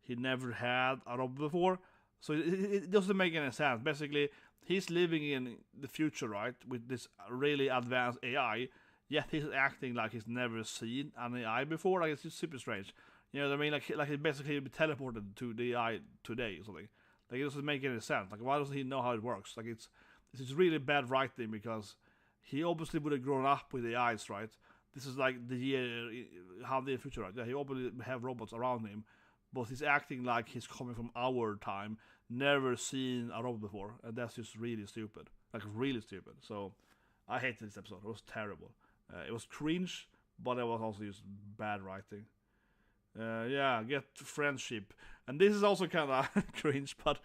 he never had a robot before. So it doesn't make any sense. Basically, he's living in the future, right, with this really advanced AI. Yet he's acting like he's never seen an AI before. Like, it's just super strange. You know what I mean? Like he basically be teleported to the AI today or something. Like, it doesn't make any sense. Like, why doesn't he know how it works? Like, this is really bad writing because he obviously would have grown up with AIs, right? This is like the year, how the future, right? Yeah, he obviously have robots around him, but he's acting like he's coming from our time, never seen a robot before, and that's just really stupid. Like, really stupid. So, I hated this episode. It was terrible. It was cringe, but it was also just bad writing. Yeah, get friendship. And this is also kind of cringe, but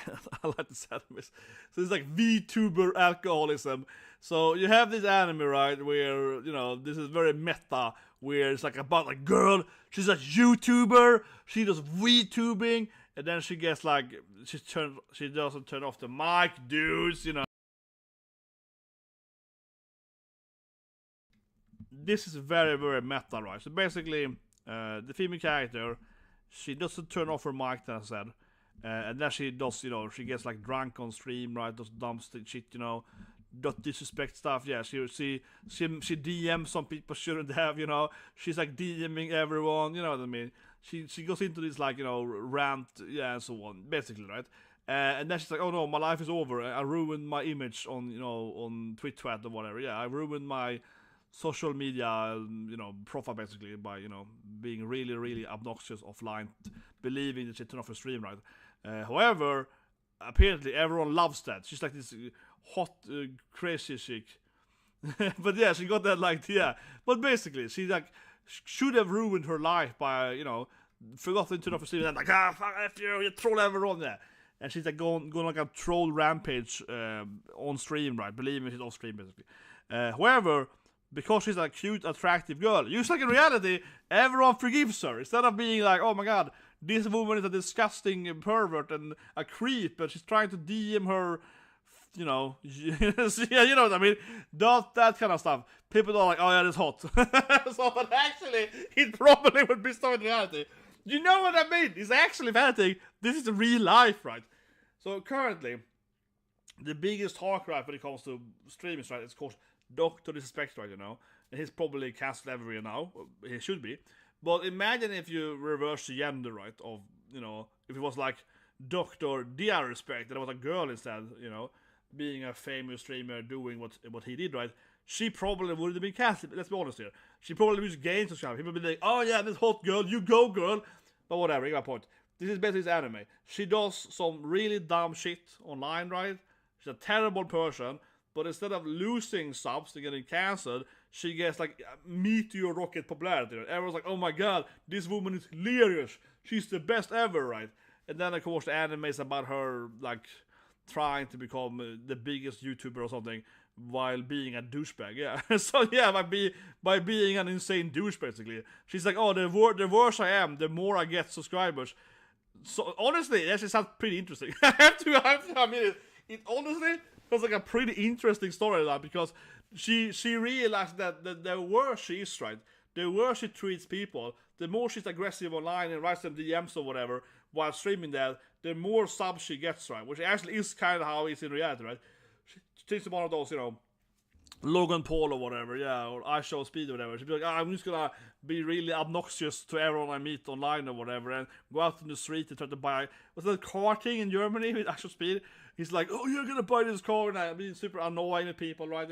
I like this anime. So it's like VTuber alcoholism. So you have this anime, right, where, you know, this is very meta, where it's like about a girl, she's a YouTuber, she does VTubing, and then she gets like, she doesn't turn off the mic, dudes, you know. This is very, very meta, right? So basically, the female character, she doesn't turn off her mic, as I said. And then she does, you know, she gets like drunk on stream, right? Does dumb shit, you know, not disrespect stuff. Yeah, she DMs some people shouldn't have, you know. She's like DMing everyone, you know what I mean? She goes into this like, you know, rant, yeah, and so on, basically, right? And then she's like, oh no, my life is over. I ruined my image on, you know, on Twitch or whatever. Yeah, I ruined my social media, you know, profile basically by, you know, being really, really obnoxious offline, believing that she turned off her stream, right? However, apparently everyone loves that. She's like this hot, crazy chick. But yeah, she got that like, yeah. But basically, she like should have ruined her life by, you know, forgotten to turn off her stream and like, fuck you troll everyone there. And she's like going like a troll rampage on stream, right? Believe me, she's off stream basically. However, because she's a cute, attractive girl, just like in reality, everyone forgives her. Instead of being like, oh my god, this woman is a disgusting pervert and a creep, and she's trying to DM her, you know, yeah, you know what I mean? That kind of stuff. People are like, oh yeah, that's hot. So, but actually, it probably would be so in reality. You know what I mean? It's actually vanity. This is real life, right? So currently, the biggest talk, right, when it comes to streaming, right, it's called Dr. Disrespect, right, you know, and he's probably cancelled every year now. He should be. But imagine if you reverse the gender, right, of, you know, if it was like Dr. Disrespect, and it was a girl instead, you know, being a famous streamer doing what he did, right, she probably would have been cancelled. Let's be honest here. She probably would gain subscribers. People would be like, oh yeah, this hot girl, you go girl. But whatever, you got my point. This is basically his anime. She does some really dumb shit online, right? She's a terrible person. But instead of losing subs and getting cancelled, she gets like meteor rocket popularity. Everyone's like, oh my god, this woman is hilarious. She's the best ever, right? And then of course the anime is about her like trying to become the biggest YouTuber or something while being a douchebag. Yeah. So yeah, by being an insane douche basically. She's like, oh, the worse I am, the more I get subscribers. So honestly, it actually sounds pretty interesting. I mean, it honestly was like a pretty interesting storyline because she realized that the worse she is, right, the worse she treats people, the more she's aggressive online and writes them DMs or whatever while streaming that, the more subs she gets, right, which actually is kind of how it's in reality, right. takes one of those, Logan Paul or whatever, or I Show Speed or whatever. She'd be like, I'm just gonna be really obnoxious to everyone I meet online or whatever, and go out in the street and try to buy. Was that karting in Germany with I Show Speed? He's like, oh, you're gonna buy this car, and I'm being super annoying to people, right?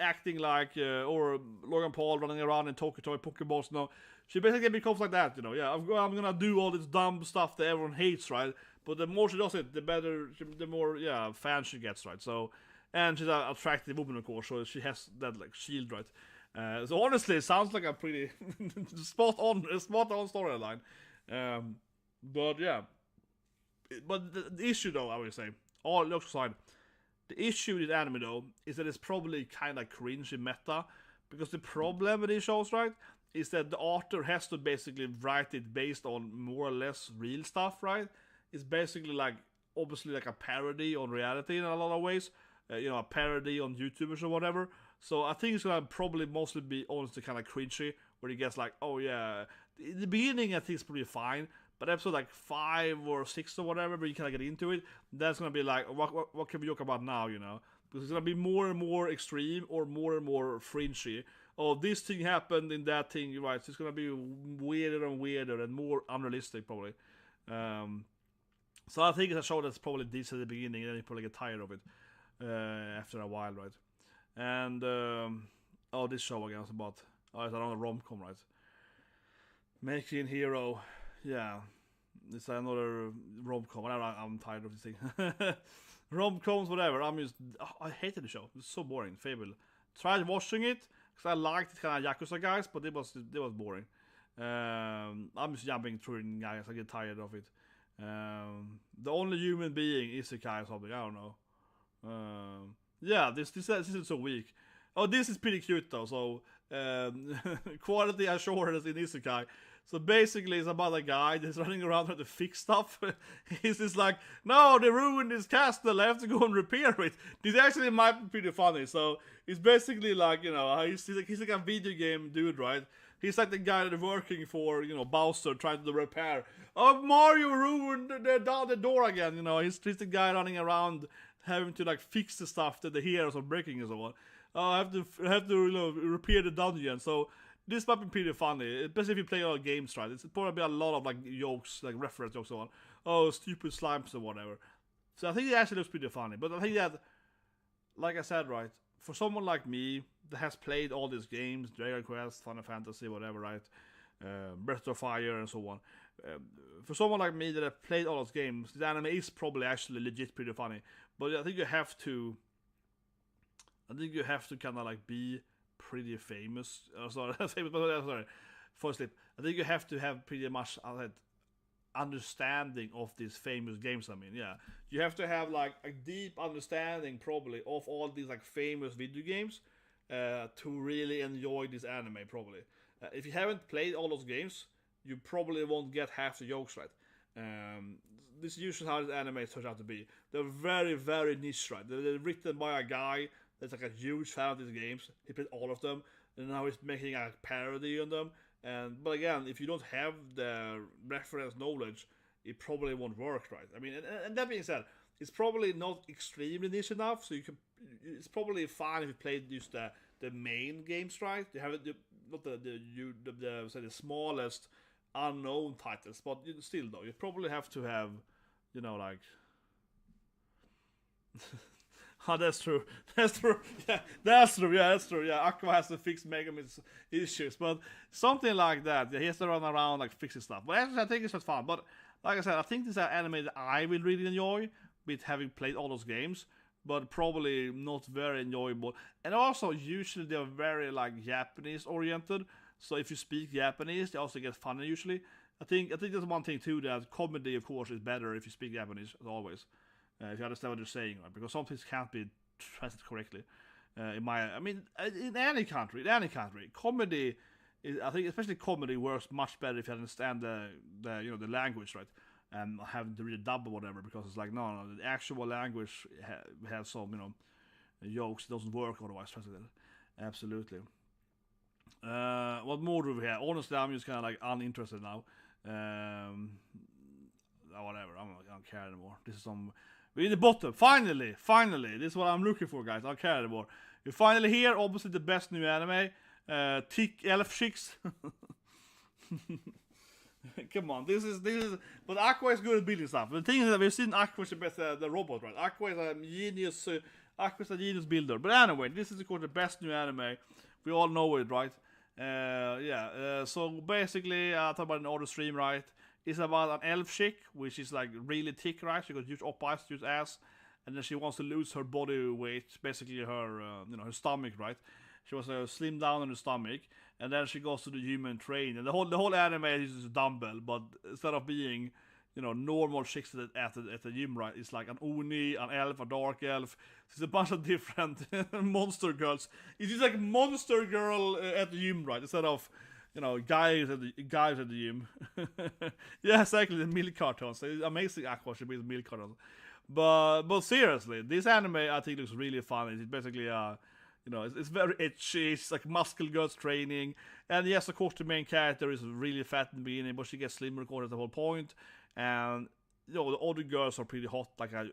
Acting like, or Logan Paul running around in Tokyo toy Pokeballs. She basically becomes like that, I'm gonna do all this dumb stuff that everyone hates, right? But the more she does it, the better, the more fans she gets, right? So. And she's an attractive woman, of course, so she has that like shield, right? So honestly, it sounds like a pretty spot on storyline. But yeah, but the issue, though, I would say, all jokes aside, the issue with anime though is that it's probably kind of cringy meta, because the problem with these shows, right, is that the author has to basically write it based on more or less real stuff, right? It's basically like obviously like a parody on reality in a lot of ways. A parody on YouTubers or whatever. So I think it's gonna probably mostly be honestly kind of cringy, where he gets like, oh yeah, in the beginning I think it's pretty fine, but episode like 5 or 6 or whatever, where you kind of get into it, that's gonna be like, what can we joke about now, Because it's gonna be more and more extreme or more fringy. Oh, this thing happened in that thing, right? So it's gonna be weirder and weirder and more unrealistic probably. So I think it's a show that's probably decent at the beginning, and then you probably get tired of it. After a while, right? And this show again was about it's another rom-com, right? Making Hero, it's another rom-com. I'm tired of this thing. Rom-coms, whatever. I hated the show. It's so boring. Fable. Tried watching it because I liked the kind of Yakuza guys, but it was boring. I'm just jumping through it, guys. I get tired of it. The only human being is Isekai or something. I don't know. This is so weak. Oh, this is pretty cute though. So, quality assurance in Isekai. So basically, it's about a guy that's running around trying to fix stuff. He's just like, no, they ruined this castle. I have to go and repair it. This actually might be pretty funny. So it's basically like, he's like a video game dude, right? He's like the guy that's working for, Bowser trying to repair. Oh, Mario ruined the door again. He's the guy running around having to like fix the stuff that the heroes are breaking and so on. I have to repair the dungeon. So this might be pretty funny, especially if you play a lot of games, right? It's probably a lot of like jokes, like reference jokes and so on. Oh, stupid slimes or whatever. So I think it actually looks pretty funny. But I think that, like I said, right, for someone like me that has played all these games, Dragon Quest, Final Fantasy, whatever, right, Breath of Fire and so on. For someone like me that have played all those games, the anime is probably actually legit pretty funny. But I think you have to kind of like be pretty famous. Sorry. First slip. I think you have to have pretty much understanding of these famous games. You have to have like a deep understanding probably of all these like famous video games to really enjoy this anime probably. If you haven't played all those games, you probably won't get half the jokes right. This is usually how this anime turns out to be. They're very, very niche, right? They're written by a guy that's like a huge fan of these games. He played all of them, and now he's making a parody on them. But again, if you don't have the reference knowledge, it probably won't work, right? I mean, and that being said, it's probably not extremely niche enough, so it's probably fine if you play just the main games, right? You have not the smallest unknown titles, but still though, you probably have to have, like. Oh, that's true. Yeah, that's true. Yeah, Aqua has to fix Megamin's issues, but something like that. Yeah, he has to run around like fixing stuff. But actually, I think it's just fun. But like I said, I think this is an anime that I will really enjoy with having played all those games, but probably not very enjoyable. And also, usually they're very like Japanese oriented. So if you speak Japanese, they also get funny usually. I think that's one thing too, that comedy of course is better if you speak Japanese as always. If you understand what they're saying, right? Because some things can't be translated correctly. In any country, comedy is, I think, especially comedy works much better if you understand the language, right? And having to read a dub or whatever, because it's like no, the actual language has some jokes. It doesn't work otherwise translated. Absolutely. What more do we have? Honestly, I'm just kind of like uninterested now. Whatever. I don't care anymore. This is some We're in the bottom. Finally. This is what I'm looking for, guys. I don't care anymore. We're finally here. Obviously, the best new anime. Tick Elf Chicks. Come on, this is. But Aqua is good at building stuff. The thing is that we've seen Aqua is the robot, right? Aqua is a genius. Aqua is a genius builder. But anyway, this is of course the best new anime. We all know it, right? So basically, I talk about an other stream, right? It's about an elf chick, which is like really thick, right? She got huge eyes, huge ass, and then she wants to lose her body weight, basically her, her stomach, right? She wants to slim down on the stomach, and then she goes to the human train, and the whole anime is just a dumbbell, but instead of being, normal chicks at the gym, right? It's like an oni, an elf, a dark elf. It's a bunch of different monster girls. It's just like monster girl at the gym, right? Instead of guys at the gym. Yeah, exactly, the milk cartons. It's amazing Aqua should be the milk cartons. But seriously, this anime I think looks really fun. It's basically it's very itchy. It's like muscle girls training, and yes, of course, the main character is really fat in the beginning, but she gets slimmer according to the whole point. And the other girls are pretty hot, like a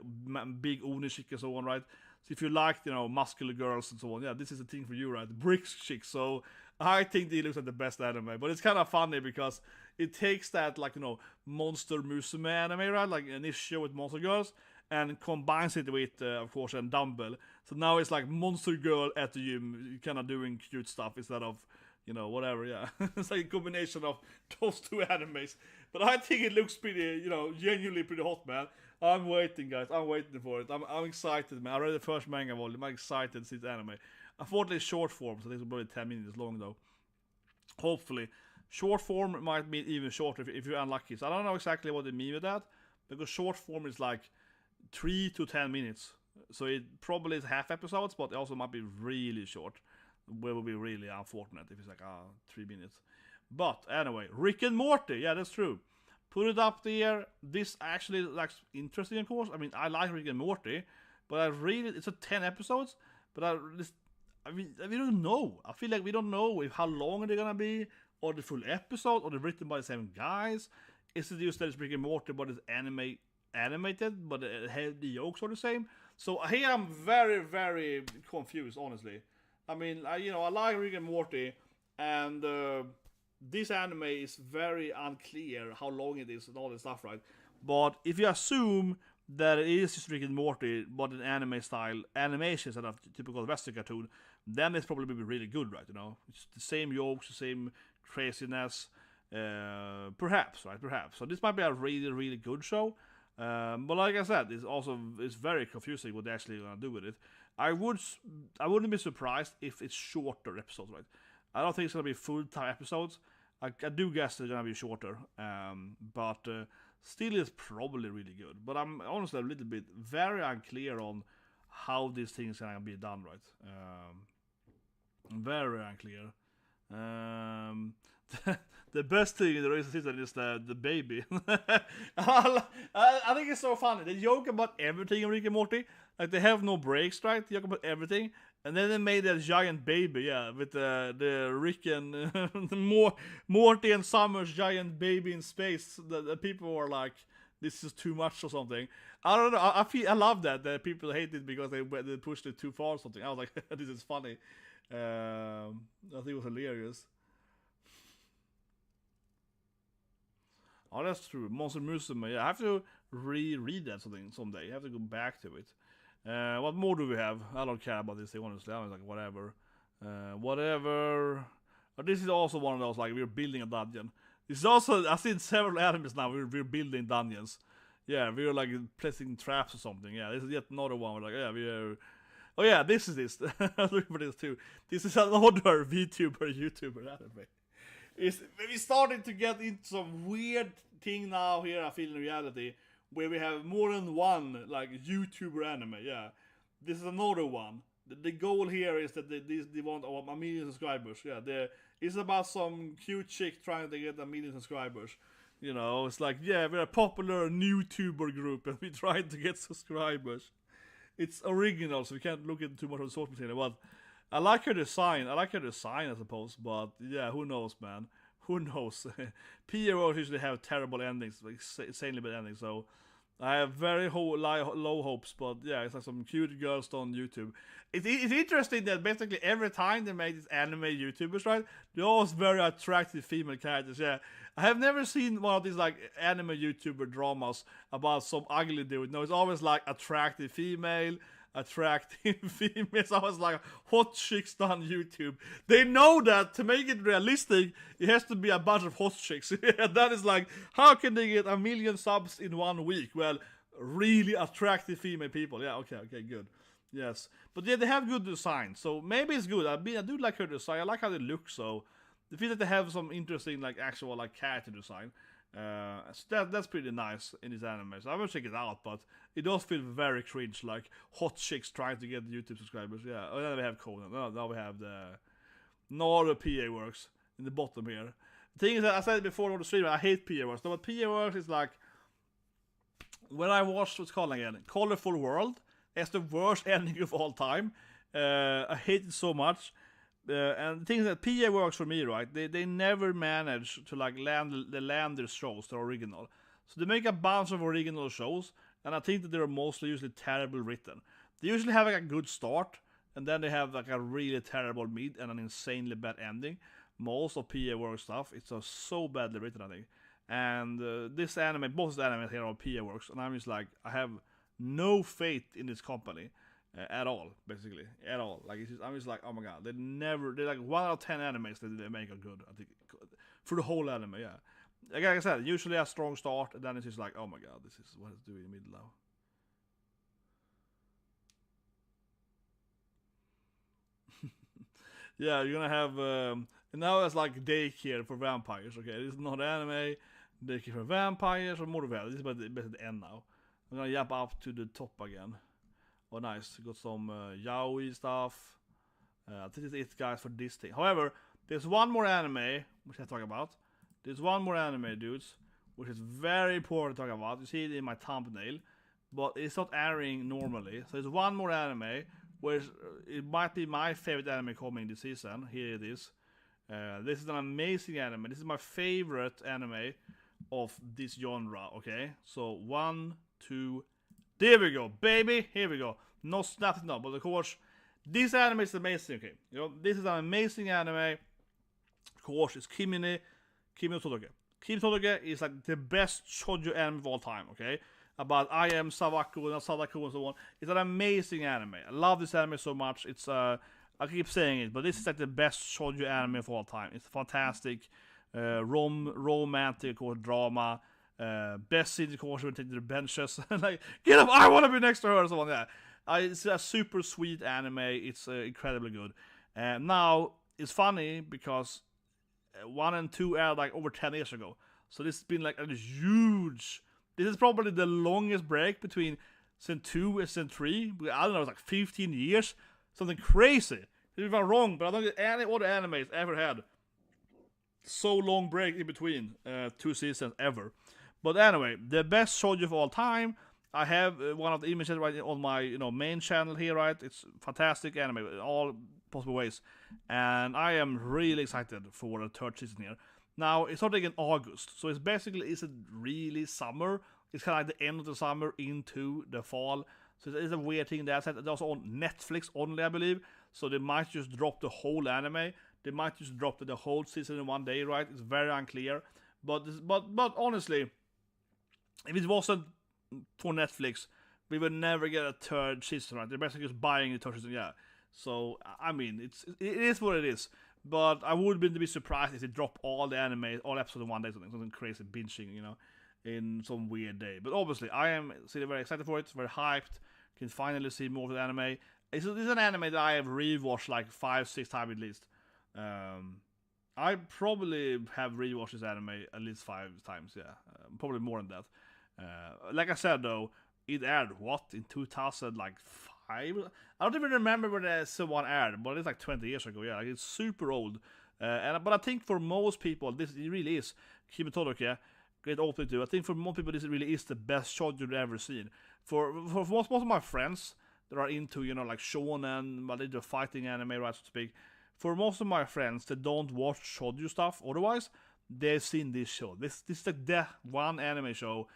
big oni chick and so on, right? So if you like, muscular girls and so on, yeah, this is a thing for you, right? The bricks chick. So I think it looks like the best anime, but it's kind of funny because it takes that, like, monster musume anime, right? Like an issue with monster girls, and combines it with, of course, a dumbbell. So now it's like monster girl at the gym, kind of doing cute stuff instead of, whatever, yeah. It's like a combination of those two animes. But I think it looks pretty, genuinely pretty hot, man. I'm waiting, guys. I'm waiting for it. I'm excited, man. I read the first manga volume. I'm excited to see the anime. Unfortunately, it's short form, so this will probably 10 minutes long, though. Hopefully. Short form might be even shorter if you're unlucky. So I don't know exactly what they mean with that, because short form is like 3 to 10 minutes. So it probably is half episodes, but it also might be really short. It will be really unfortunate if it's like 3 minutes. But anyway, Rick and Morty, yeah, that's true. Put it up there. This actually looks interesting, of course. I mean, I like Rick and Morty, but it's a 10 episodes, but we don't know. I feel like we don't know how long they're gonna be, or the full episode, or they're written by the same guys. Is it just that it's Rick and Morty, but it's animated, but the jokes are the same? So here I'm very, very confused, honestly. I mean, I like Rick and Morty, and this anime is very unclear how long it is and all this stuff, right? But if you assume that it is just Rick and Morty, but in anime style animation instead of typical Western cartoon, then it's probably be really good, right? It's the same jokes, the same craziness, perhaps, right? Perhaps. So this might be a really, really good show. But like I said, it's very confusing what they're actually gonna do with it. I wouldn't be surprised if it's shorter episodes, right? I don't think it's gonna be full-time episodes. I do guess they're gonna be shorter, but still is probably really good. But I'm honestly a little bit very unclear on how these things are gonna be done, right? Very unclear. The best thing in the recent season is the baby. I think it's so funny. They joke about everything in Rick and Morty. Like, they have no breaks, right? They joke about everything. And then they made that giant baby, yeah, with the Rick and Morty and Summer's giant baby in space. The people were like, this is too much or something. I don't know. I love that people hate it because they pushed it too far or something. I was like, this is funny. I think it was hilarious. Oh, that's true. Monster Musume. Yeah, I have to reread that someday. I have to go back to it. What more do we have? I don't care about this thing, honestly. I was like, whatever. Whatever. But this is also one of those, like, we're building a dungeon. This is also, I've seen several animes now, we're building dungeons. Yeah, we're like placing traps or something. Yeah, this is yet another one. We're like, yeah, we're... Oh yeah, this is this. I was looking for this too. This is another YouTuber anime. We started to get into some weird thing now here, I feel, in reality, where we have more than one, like, YouTuber anime, yeah. This is another one. The goal here is that they want a million subscribers, yeah. It's about some cute chick trying to get a million subscribers. It's like, yeah, we're a popular YouTuber group and we're trying to get subscribers. It's original, so we can't look into too much of the source material, but I like her design, I suppose, but yeah, who knows, man? Who knows? PROs usually have terrible endings, like insanely bad endings, so I have very low hopes, but yeah, it's like some cute girls on YouTube. It's interesting that basically every time they make these anime YouTubers, right, they're always very attractive female characters. Yeah, I have never seen one of these like anime YouTuber dramas about some ugly dude. No, it's always like attractive female, attractive females. I was like hot chicks on YouTube. They know that to make it realistic, it has to be a bunch of hot chicks. That is like, how can they get 1 million subs in 1 week? Well, really attractive female people. Yeah, okay, good. Yes, but yeah, they have good design, so maybe it's good. I do like her design. I like how they look. So I feel that they have some interesting like actual like character design. So that's pretty nice in this anime. So I'm gonna check it out, but it does feel very cringe, like hot chicks trying to get YouTube subscribers. Yeah, and then we have Conan. Now we have no other PA works in the bottom here. The thing is that I said before on the stream, I hate PA works. No, but PA works is like when I watched what's called again, Colorful World. It's the worst ending of all time. I hate it so much. And the thing is that PA works for me, right? They never manage to like land their shows, the original. So they make a bunch of original shows, and I think that they're mostly usually terrible written. They usually have like a good start, and then they have like a really terrible mid and an insanely bad ending. Most of PA Works stuff, it's so badly written, I think. And this anime, both the anime here are PA Works, and I'm just like, I have no faith in this company at all, basically, at all. Like I'm just like, oh my god, they're like 1 out of 10 animes that they make are good. I think for the whole anime, yeah. Like I said, usually a strong start, and then it's just like, oh my god, this is what it's doing in the middle now. Yeah, you're gonna have and now it's like dake here for vampires. Okay, this is not anime. Dake for vampires or more well. This is about the end now. I'm gonna jump up to the top again. Oh, nice. Got some yaoi stuff. I think it's it, guys, for this thing. However, there's one more anime which I talk about. There's one more anime, dudes, which is very important to talk about. You see it in my thumbnail, but it's not airing normally. So there's one more anime, which it might be my favorite anime coming this season. Here it is. This is an amazing anime. This is my favorite anime of this genre. Okay, so 1, 2, there we go, baby. Here we go. No nothing, no, but of course, this anime is amazing. Okay, you know, this is an amazing anime. Of course, it's Kimi no Todoke. Kimi no Todoke is like the best shoujo anime of all time. Okay, about I am Savaku and Sadako and so on. It's an amazing anime. I love this anime so much. It's I keep saying it, but this is like the best shoujo anime of all time. It's fantastic, romantic or drama. Best scene, of course, when taking the benches. Like, get up, I want to be next to her, or so on. Yeah, it's a super sweet anime. It's incredibly good. Now it's funny because 1 and 2 aired like over 10 years ago. So this has been like a huge. This is probably the longest break between Season 2 and Season 3. I don't know, it's like 15 years, something crazy. If I'm wrong, but I don't think any other animes ever had so long break in between 2 seasons ever. But anyway, the best shoujo of all time. I have one of the images right on my main channel here, right? It's fantastic anime in all possible ways, and I am really excited for the 3rd season here. Now it's starting in August, so it's basically is it really summer? It's kind of like the end of the summer into the fall. So it's a weird thing that it's also on Netflix only, I believe. So they might just drop the whole anime. They might just drop the whole season in one day, right? It's very unclear. But honestly, if it wasn't for Netflix, we would never get a 3rd season, right? They're basically just buying the 3rd season, yeah. So I mean, it is what it is. But I wouldn't be surprised if they drop all the anime, all episodes in one day, something crazy binging, in some weird day. But obviously, I am still very excited for it, very hyped. Can finally see more of the anime. It's an anime that I have rewatched like 5-6 times at least. I probably have rewatched this anime at least 5 times, yeah. Probably more than that. Like I said though, it aired in 2005? I don't even remember when the someone aired, but it's like 20 years ago. Yeah, like it's super old. But I think for most people, this really is Kimi no Todoke. Great opening too. I think for most people, this really is the best shoujo you've ever seen. For most of my friends that are into like shonen, but they do fighting anime, right, so to speak. For most of my friends that don't watch shoujo stuff, otherwise they've seen this show. This is like the one anime show.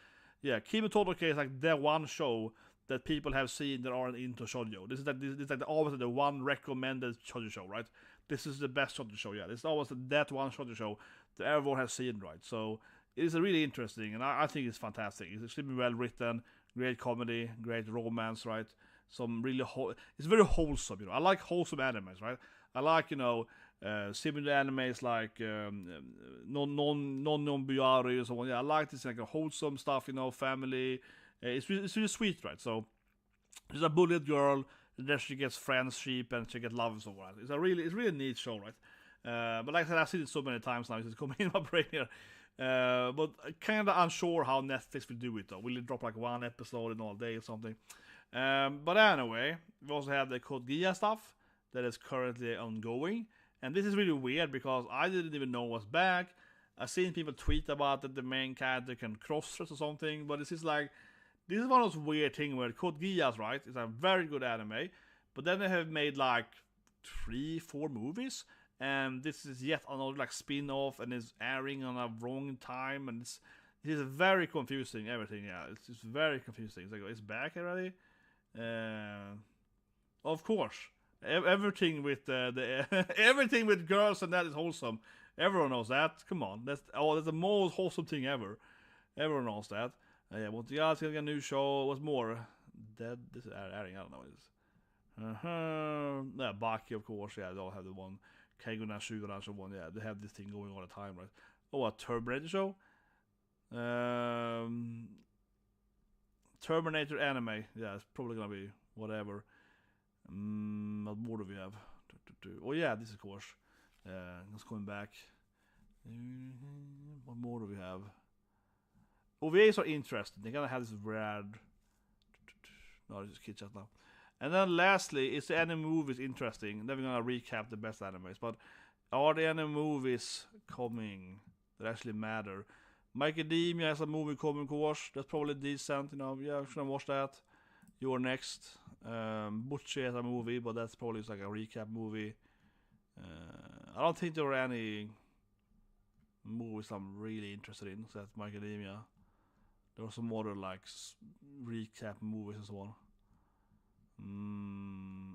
Yeah, Kimi Todoroki is like the one show that people have seen that aren't into shoujo. This is like always the one recommended shoujo show, right? This is the best shoujo show. Yeah, it's always that one shoujo show that everyone has seen, right? So it is really interesting, and I think it's fantastic. It's extremely well written, great comedy, great romance, right? Some really it's very wholesome. You know, I like wholesome animes, right? I like similar animes like non Buyari and so on. Yeah, I like this like a wholesome stuff. You know, family. It's really sweet, right? So there's a bullet girl, and then she gets friendship and she gets love and so on. It's really a neat show, right? But like I said, I've seen it so many times now, it's coming in my brain here. But kind of unsure how Netflix will do it though. Will it drop like one episode in all day or something? But anyway, we also have the Code Geass stuff that is currently ongoing. And this is really weird because I didn't even know what's back. I've seen people tweet about that the main character can cross-dress or something, but this is one of those weird things where Code Geass, right, is a very good anime, but then they have made like 3-4 movies, and this is yet another like spin-off, and it's airing on a wrong time, and it is very confusing, everything, yeah, it's just very confusing. It's like, it's back already? Of course. Everything with everything with girls and that is wholesome. Everyone knows that. Come on, that's the most wholesome thing ever. Everyone knows that. Yeah, but the guys getting a new show. What's more? Dead. This is airing. I don't know what it is. Yeah, Baki, of course. Yeah, they all have the one. Keiguna, Shuguna, so one. Yeah, they have this thing going all the time, right? Oh, a Terminator show. Terminator anime. Yeah, it's probably gonna be whatever. What more do we have? Oh yeah, this of course. Let's coming back. What more do we have? OVAs are interesting. They're gonna have this weird. No, this is kid chat now. And then lastly, is the anime movies interesting? Then we're gonna recap the best animes. But are the anime movies coming that actually matter? My Academia has a movie coming, of course. That's probably decent. You know, yeah, should I watch that? You're next. Butchie has a movie, but that's probably like a recap movie. I don't think there are any movies I'm really interested in. So that's My Academia. There are some other like recap movies and so on.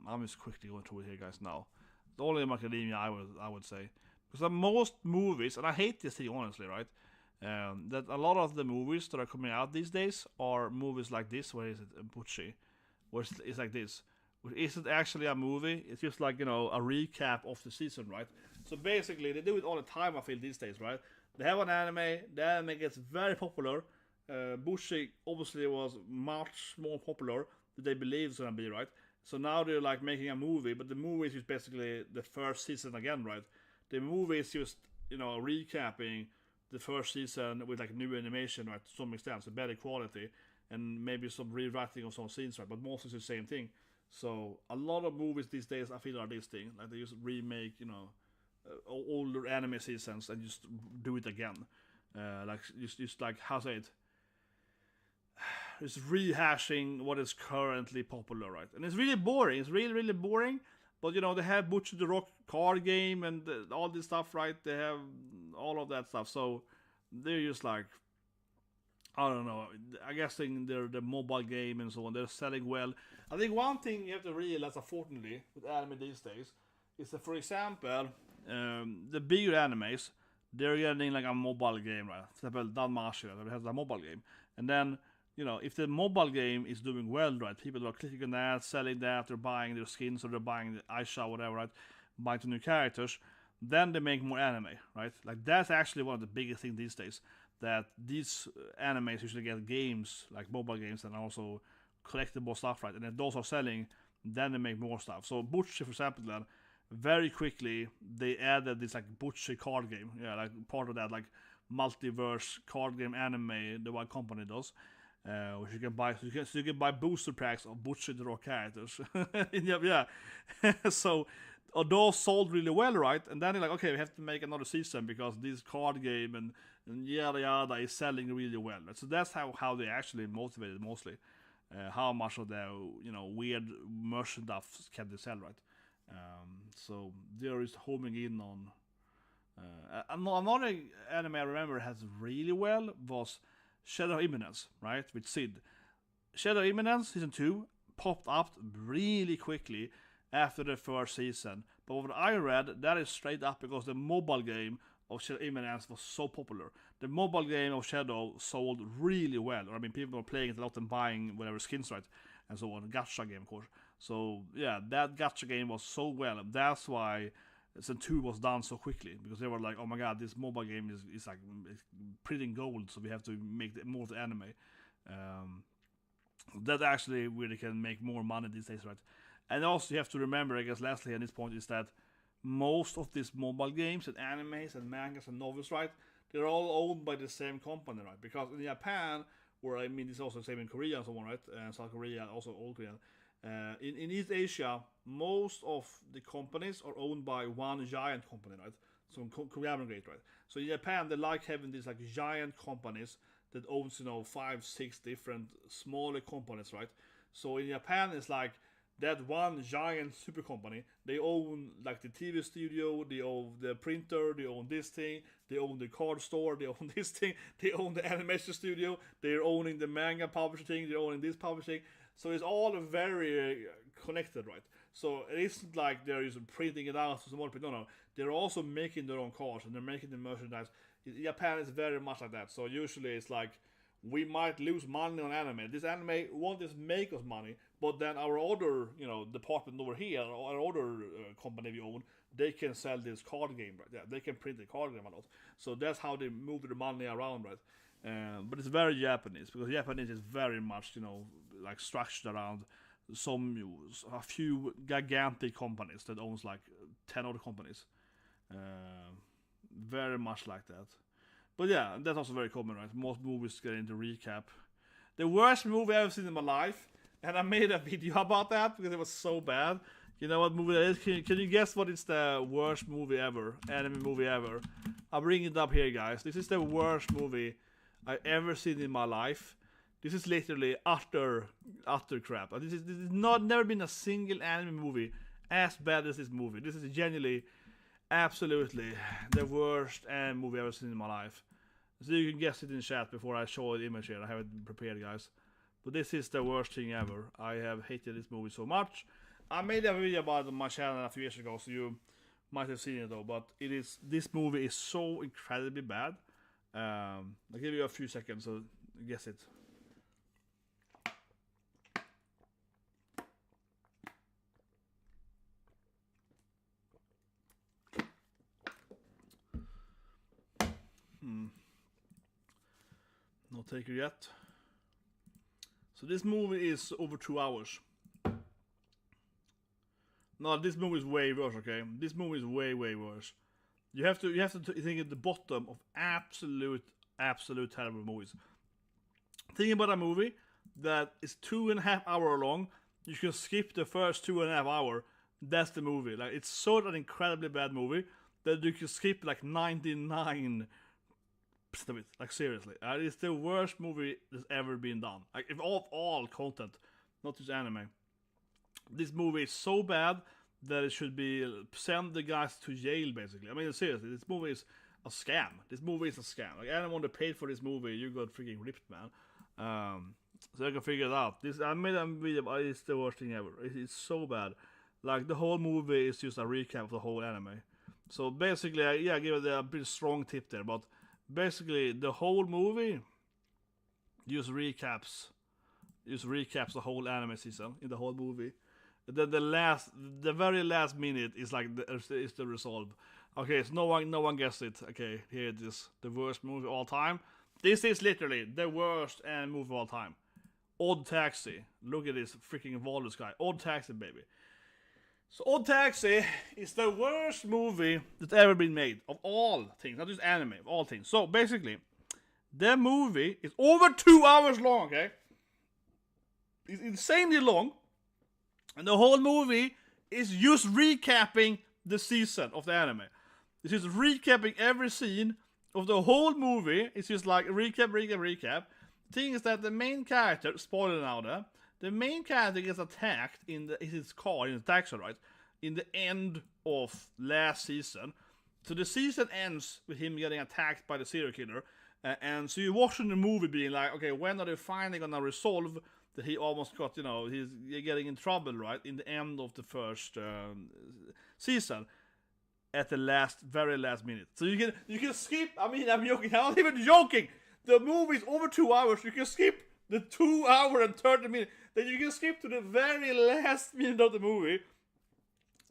I'm just quickly going through it here, guys. Now, the only My Academia I would say, because most movies, and I hate this thing honestly, right? That a lot of the movies that are coming out these days are movies like this. Where is it? Butchie. Where it's like this. Which isn't actually a movie. It's just like, you know, a recap of the season, right? So basically, they do it all the time, I feel, these days, right? They have an anime. The anime gets very popular. Butchie obviously was much more popular than they believe it's gonna be, right? So now they're like making a movie, but the movie is just basically the first season again, right? The movie is just, you know, recapping the first season with like new animation, right, to some extent, so better quality, and maybe some rewriting of some scenes, right, but mostly it's the same thing. So a lot of movies these days, I feel, are this thing, like they just remake, you know, older anime seasons and just do it again, like just like, how say it, just rehashing what is currently popular, right? And it's really boring. It's really boring. But you know, they have Butcher the Rock card game and all this stuff, right? They have all of that stuff. So they're just like, I don't know. I guess they're the mobile game and so on. They're selling well. I think one thing you have to realize, unfortunately, with anime these days, is that, for example, the bigger animes, they're getting like a mobile game, right? For example, MASHLE, it has a mobile game, and then, you know, if the mobile game is doing well, right, people are clicking on that, selling that, they're buying their skins, or they're buying the Aisha, whatever, right, buying the new characters, then they make more anime, right? Like, that's actually one of the biggest things these days, that these animes usually get games, like mobile games, and also collectible stuff, right? And if those are selling, then they make more stuff. So Butchie, for example, then, very quickly, they added this, like, Butchie card game, yeah, like, part of that, like, multiverse card game anime the one company does. Which you can buy, so you can buy booster packs of Butcher the Rock characters. Yeah. So those sold really well, right? And then you're like, okay, we have to make another season because this card game and yada is selling really well. Right? So that's how they actually motivated mostly. How much of their, you know, weird merchandise can they sell, right? So they're just homing in on. Another anime I remember has really well was Shadow of Imminence, right, with Sid. Shadow of Imminence season 2 popped up really quickly after the first season. But what I read, that is straight up because the mobile game of Shadow Imminence was so popular. The mobile game of Shadow sold really well. Or, I mean, people were playing it a lot and buying whatever skins, right, and so on. Gacha game, of course. So yeah, that gacha game was so well. That's why Season 2 was done so quickly, because they were like, oh my god, this mobile game is like printing gold, so we have to make more of the anime. That actually really can make more money these days, right? And also you have to remember, I guess lastly at this point, is that most of these mobile games and animes and mangas and novels, right, they're all owned by the same company, right? Because in Japan, or I mean, it's also the same in Korea and so on, right? And South Korea, also old Korea. In East Asia, most of the companies are owned by one giant company, right? So conglomerate, right? So in Japan, they like having these like giant companies that owns 5-6 different smaller companies, right? So in Japan, it's like that one giant super company. They own like the TV studio, they own the printer, they own this thing, they own the card store, they own this thing, they own the animation studio, they're owning the manga publishing thing, they're owning this publishing. So it's all very connected, right? So it isn't like they're just printing it out to small people. No. They're also making their own cards and they're making the merchandise. In Japan is very much like that. So usually it's like, we might lose money on anime. This anime won't just make us money, but then our other, department over here, or our other company we own, they can sell this card game, right? Yeah, they can print the card game a lot. So that's how they move the money around, right? But it's very Japanese, because Japanese is very much, like structured around a few gigantic companies that owns like 10 other companies. Very much like that. But yeah, that's also very common, right? Most movies get into recap. The worst movie I've ever seen in my life, and I made a video about that because it was so bad. You know what movie that is? Can you guess what is the worst movie ever? Anime movie ever? I'll bring it up here, guys. This is the worst movie I've ever seen in my life. This is literally utter crap. This is never been a single anime movie as bad as this movie. This is genuinely, absolutely the worst anime movie I've ever seen in my life. So you can guess it in chat before I show the image here. I have it prepared, guys. But this is the worst thing ever. I have hated this movie so much. I made a video about it on my channel a few years ago, so you might have seen it though. But this movie is so incredibly bad. I'll give you a few seconds so guess it. No taker yet. So this movie is over 2 hours. No, this movie is way worse, okay? This movie is way worse. You have to think at the bottom of absolute terrible movies. Think about a movie that is 2.5 hours long. You can skip the first 2.5 hours. That's the movie. Like, it's such an incredibly bad movie that you can skip like 99% of it. Like, seriously, it's the worst movie that's ever been done. Like, if all content, not just anime. This movie is so bad that it should be send the guys to jail, basically. I mean, seriously, this movie is a scam. This movie is a scam. Like, anyone that paid for this movie, you got freaking ripped, man. So I can figure it out. I made a video, but it's the worst thing ever. It's so bad. Like, the whole movie is just a recap of the whole anime. So basically, I give it a pretty strong tip there, but basically the whole movie just recaps the whole anime season in the whole movie. The very last minute is like is the resolve. Okay, so no one guessed it. Okay, here it is, the worst movie of all time. This is literally the worst movie of all time. Odd Taxi. Look at this freaking Walrus guy. Odd Taxi, baby. So Odd Taxi is the worst movie that's ever been made of all things, not just anime, of all things. So basically, the movie is over 2 hours long. Okay, it's insanely long. And the whole movie is just recapping the season of the anime. It's just recapping every scene of the whole movie. It's just like recap. The thing is that the main character, spoiler now there, the main character gets attacked in his car, in the taxi, right? In the end of last season. So the season ends with him getting attacked by the serial killer. And so you're watching the movie being like, okay, when are they finally gonna resolve that he almost got, he's getting in trouble, right? In the end of the first season, at the very last minute. So you can skip. I mean, I'm joking. I'm not even joking. The movie's over 2 hours. You can skip the 2 hour and 30 minutes. Then you can skip to the very last minute of the movie.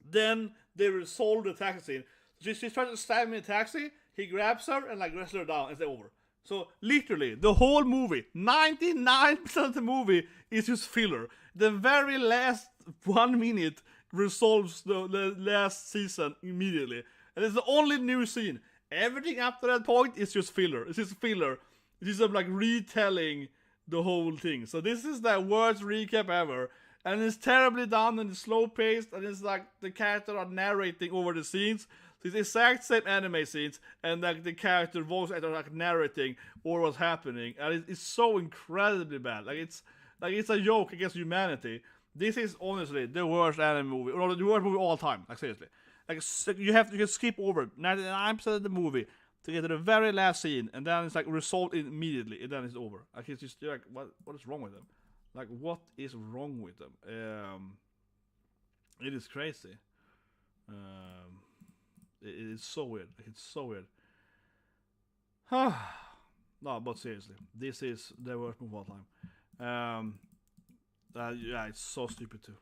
Then they resolve the taxi scene. So she's trying to stab me in a taxi. He grabs her and like wrestles her down, and it's over. So literally, the whole movie, 99% of the movie is just filler. The very last 1 minute resolves the last season immediately, and it's the only new scene. Everything after that point is just filler. It's just filler. It's just like retelling the whole thing. So this is the worst recap ever, and it's terribly done and it's slow paced, and it's like the characters are narrating over the scenes. So it's the exact same anime scenes, and like the character voice actor like narrating or what's happening, and it's so incredibly bad. Like it's a joke against humanity. This is honestly the worst anime movie, or the worst movie of all time. Like seriously, like you can skip over 99% of the movie to get to the very last scene, and then it's like resolved immediately, and then it's over. Like it's just like what is wrong with them? Like what is wrong with them? It is crazy. It is so weird. It's so weird. No, but seriously, this is the worst movie of all time. Yeah, it's so stupid too.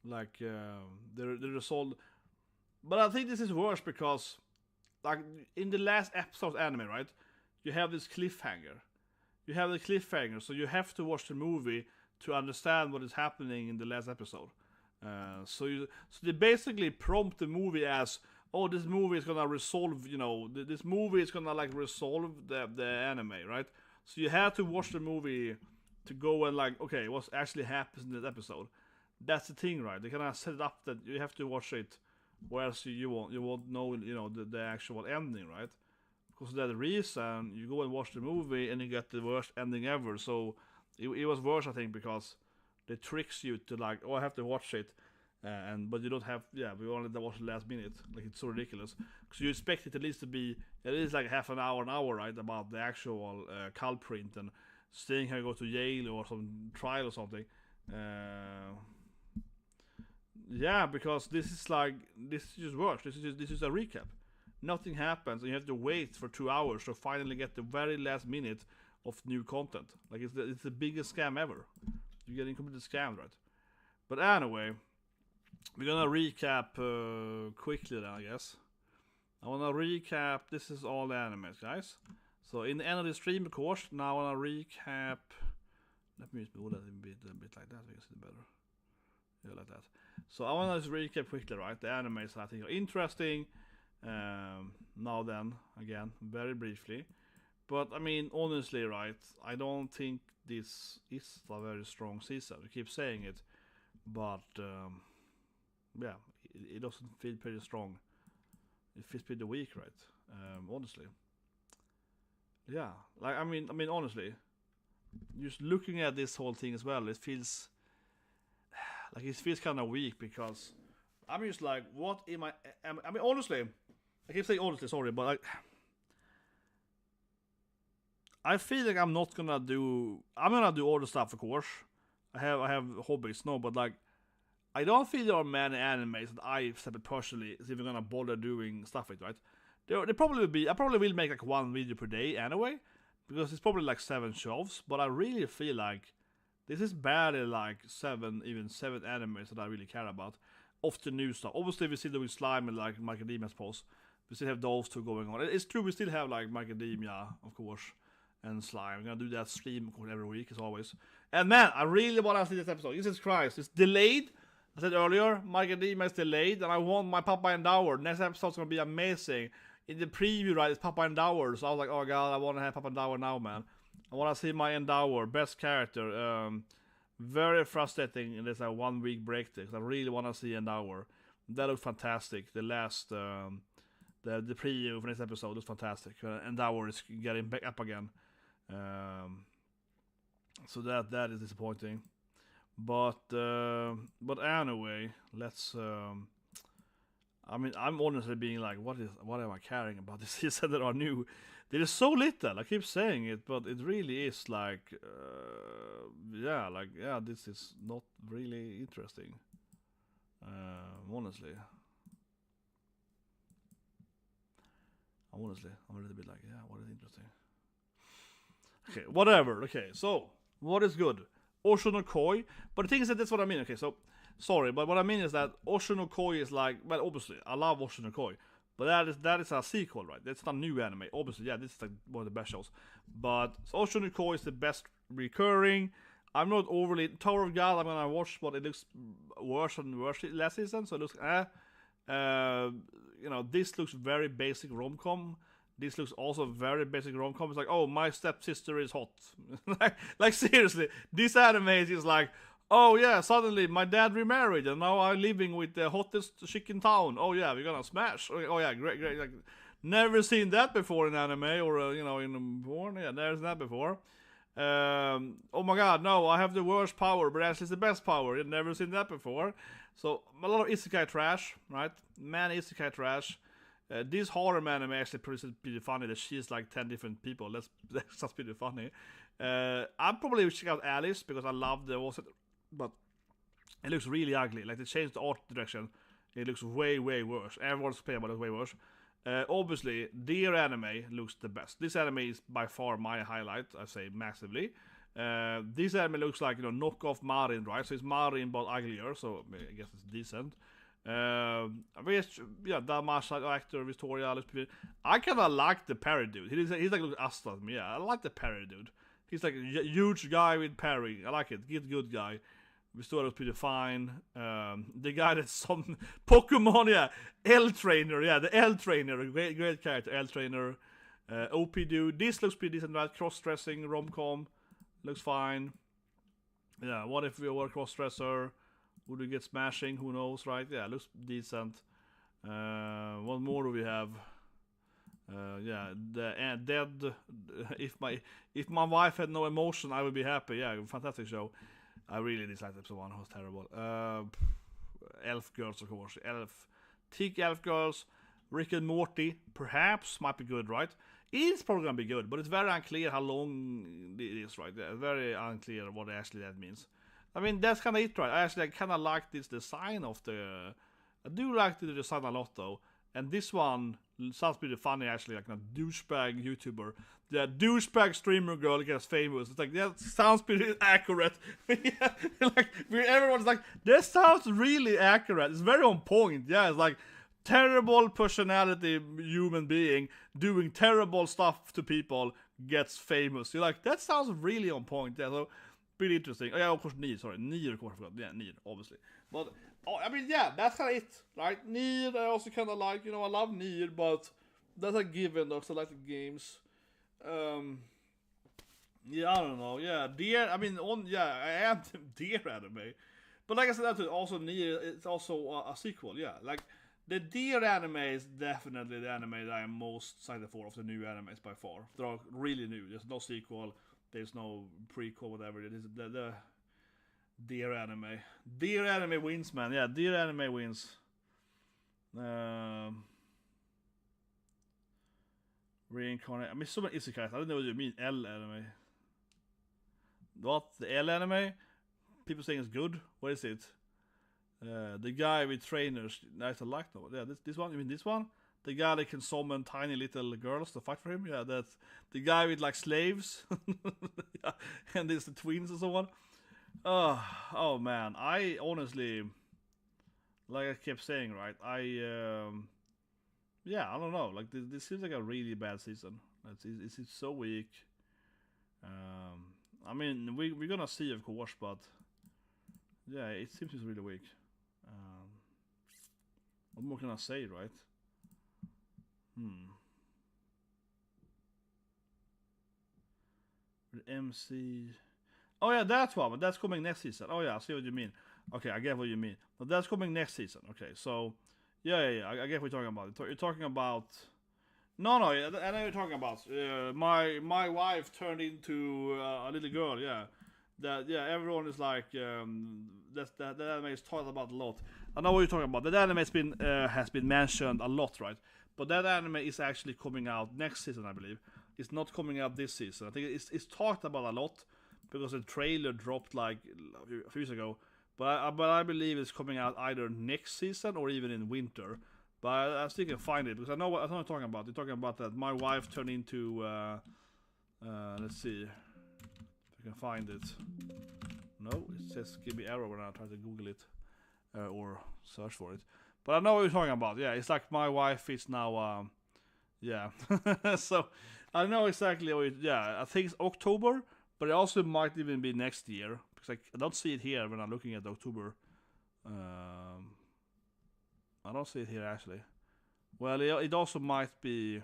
Like the result, but I think this is worse because, like in the last episode of anime, right? You have this cliffhanger. So you have to watch the movie to understand what is happening in the last episode. So they basically prompt the movie as, oh, this movie is gonna resolve, this movie is gonna like resolve the anime, right? So you have to watch the movie to go and like, okay, what actually happens in this episode. That's the thing, right? They kind of set it up that you have to watch it, or else you won't know, the actual ending, right? Because that's the reason you go and watch the movie and you get the worst ending ever. So it was worse, I think, because they tricks you to like, oh, I have to watch it, but you don't have. Yeah, we only watch the last minute. Like it's so ridiculous. Because you expect it at least to be like half an hour, right, about the actual culprit and staying here, go to jail or some trial or something. Yeah, because this is just worse. This is a recap. Nothing happens, and you have to wait for 2 hours to finally get the very last minute of new content. Like it's the biggest scam ever. You're getting completely scammed, right? But anyway, we're gonna recap quickly then, I guess. I wanna recap. This is all the animes, guys. So in the end of the stream, of course, now I wanna recap. Let me just move that a bit like that. I guess it's better. Yeah, like that. So I wanna just recap quickly, right? The animes I think are interesting. Now then, again, very briefly. But I mean, honestly, right? I don't think this is a very strong season. We keep saying it, but yeah, it doesn't feel pretty strong. It feels pretty weak, right? Honestly, yeah. Like I mean, honestly, just looking at this whole thing as well, it feels kind of weak because I'm just like, what am I mean, honestly, I keep saying honestly, sorry, but I feel like I'm gonna do all the stuff, of course. I have hobbies, no, but like I don't feel there are many animes that I personally is even gonna bother doing stuff with, right? There probably will be. I probably will make like one video per day anyway, because it's probably like 7 shows. But I really feel like this is barely like 7 animes that I really care about of the new stuff. Obviously, we still doing Slime and like Macadamia's post. We still have those two going on. It's true, we still have like Macadamia, of course, and Slime. We're gonna do that stream every week as always. And man, I really want to see this episode. Jesus Christ, it's delayed. I said earlier, Macadamia is delayed, and I want my Papa and Dower. Next episode's gonna be amazing. In the preview, right, it's Papa and Dower, so I was like, oh god, I want to have Papa and Dower now, man. I want to see my Endower, best character. Very frustrating in this 1 week break. I really want to see Endower. That looked fantastic. The last, the preview for this episode was fantastic. Endower is getting back up again. So that is disappointing. But anyway, let's. I mean, I'm honestly being like, what am I caring about this season that are new? There is so little. I keep saying it, but it really is like, this is not really interesting. Honestly, I'm a little bit like, what is interesting? Okay, whatever. Okay, so what is good? Osho no Koi. But the thing is that that's what I mean. Okay, so sorry, but what I mean is that Osho no Koi is like, well, obviously I love Osho no Koi, but that is a sequel, right? That's not new anime. Obviously, yeah, this is like one of the best shows. But Osho no Koi is the best recurring. I'm not overly Tower of God. I'm gonna watch, but it looks worse and worse last season. So it looks this looks very basic rom-com. This looks also very basic rom-com. It's like, oh, my stepsister is hot. like seriously, this anime is like, oh yeah, suddenly my dad remarried and now I'm living with the hottest chick in town. Oh yeah, we're gonna smash. Oh yeah, great. Like, never seen that before in anime or in porn. Yeah, never seen that before. Oh my god, no, I have the worst power, but actually it's the best power. You've never seen that before. So a lot of isekai trash, right? Man, isekai trash. This horror anime actually pretty funny that she's like 10 different people. That's pretty funny. I'll probably check out Alice because I love the also, but it looks really ugly. Like they changed the art direction. It looks way worse. Everyone's complaining about it way worse. Obviously, Dear Anime looks the best. This anime is by far my highlight, I say massively. This anime looks like, knockoff Marin, right? So it's Marin but uglier, so I guess it's decent. Damasha actor, Victoria, I kinda like the parry dude. He's like Asta to me, yeah. I like the parry dude. He's like a huge guy with parry. I like it. Good guy. Victoria was pretty fine. The guy that's some Pokemon, yeah. L Trainer, yeah, the L Trainer. Great character, L Trainer. OP dude. This looks pretty decent, right? Cross-dressing, rom-com. Looks fine. Yeah, what if we were a cross-dresser? Would we get smashing? Who knows, right? Yeah, looks decent. What more do we have? The Dead. If my wife had no emotion, I would be happy. Yeah, fantastic show. I really disliked episode 1. It was terrible. Elf Girls, of course. Thick Elf Girls. Rick and Morty, perhaps, might be good, right? It's probably gonna be good, but it's very unclear how long it is, right? Yeah, very unclear what actually that means. I mean, that's kind of it, right? I kind of like this design of the... I do like the design a lot, though. And this one sounds pretty funny, actually, like a douchebag YouTuber. The douchebag streamer girl gets famous. It's like, that sounds pretty accurate. Yeah, like, everyone's like, that sounds really accurate. It's very on point. Yeah, it's like, terrible personality human being doing terrible stuff to people gets famous. You're like, that sounds really on point. Yeah, so... pretty interesting. Oh yeah, of course, Nier. Sorry, Nier, of course, I forgot. Yeah, Nier, obviously. But, I mean, yeah, that's kind of it, right? Nier, I also kind of like, I love Nier, but that's a given, though, because I like the games. Yeah, I don't know. Yeah, Deer, I mean, I am Deer anime. But like I said, that's also Nier, it's also a sequel, yeah. Like, the Deer anime is definitely the anime that I am most excited for of the new animes by far. They're really new. There's no sequel. There's no prequel, whatever it is. The Dear Anime. Dear Anime wins, man. Yeah, Dear Anime wins. Reincarnate. I mean, so many isekais. I don't know what you mean. L Anime. What? The L Anime? People saying it's good. What is it? The guy with trainers. That's a like no. Yeah, this one. You mean this one? The guy that can summon tiny little girls to fight for him. Yeah, that's the guy with like slaves. Yeah, and there's the twins and so on. Oh man. I honestly, like I kept saying, right? I don't know. Like this seems like a really bad season. It's so weak. I mean, we're gonna see, of course, but yeah, it seems really weak. What more can I say, right? MC. Oh yeah, that's one. But that's coming next season. Oh yeah, I see what you mean. Okay, I get what you mean. But that's coming next season. Okay, so yeah. I get what you're talking about. You're talking about. No, I know what you're talking about. My wife turned into a little girl. Yeah, everyone is like that makes talked about a lot. I know what you're talking about. That anime has been mentioned a lot, right? But that anime is actually coming out next season, I believe. It's not coming out this season. I think it's talked about a lot because the trailer dropped like a few years ago. But I believe it's coming out either next season or even in winter. But I still can find it because I know what I'm talking about. They're talking about that my wife turned into. Let's see if I can find it. No, it says give me error when I try to Google it or search for it. But I know what you're talking about. Yeah, it's like my wife is now. Yeah, so I know exactly what. I think it's October, but it also might even be next year because I don't see it here when I'm looking at October. I don't see it here actually. Well, it also might be.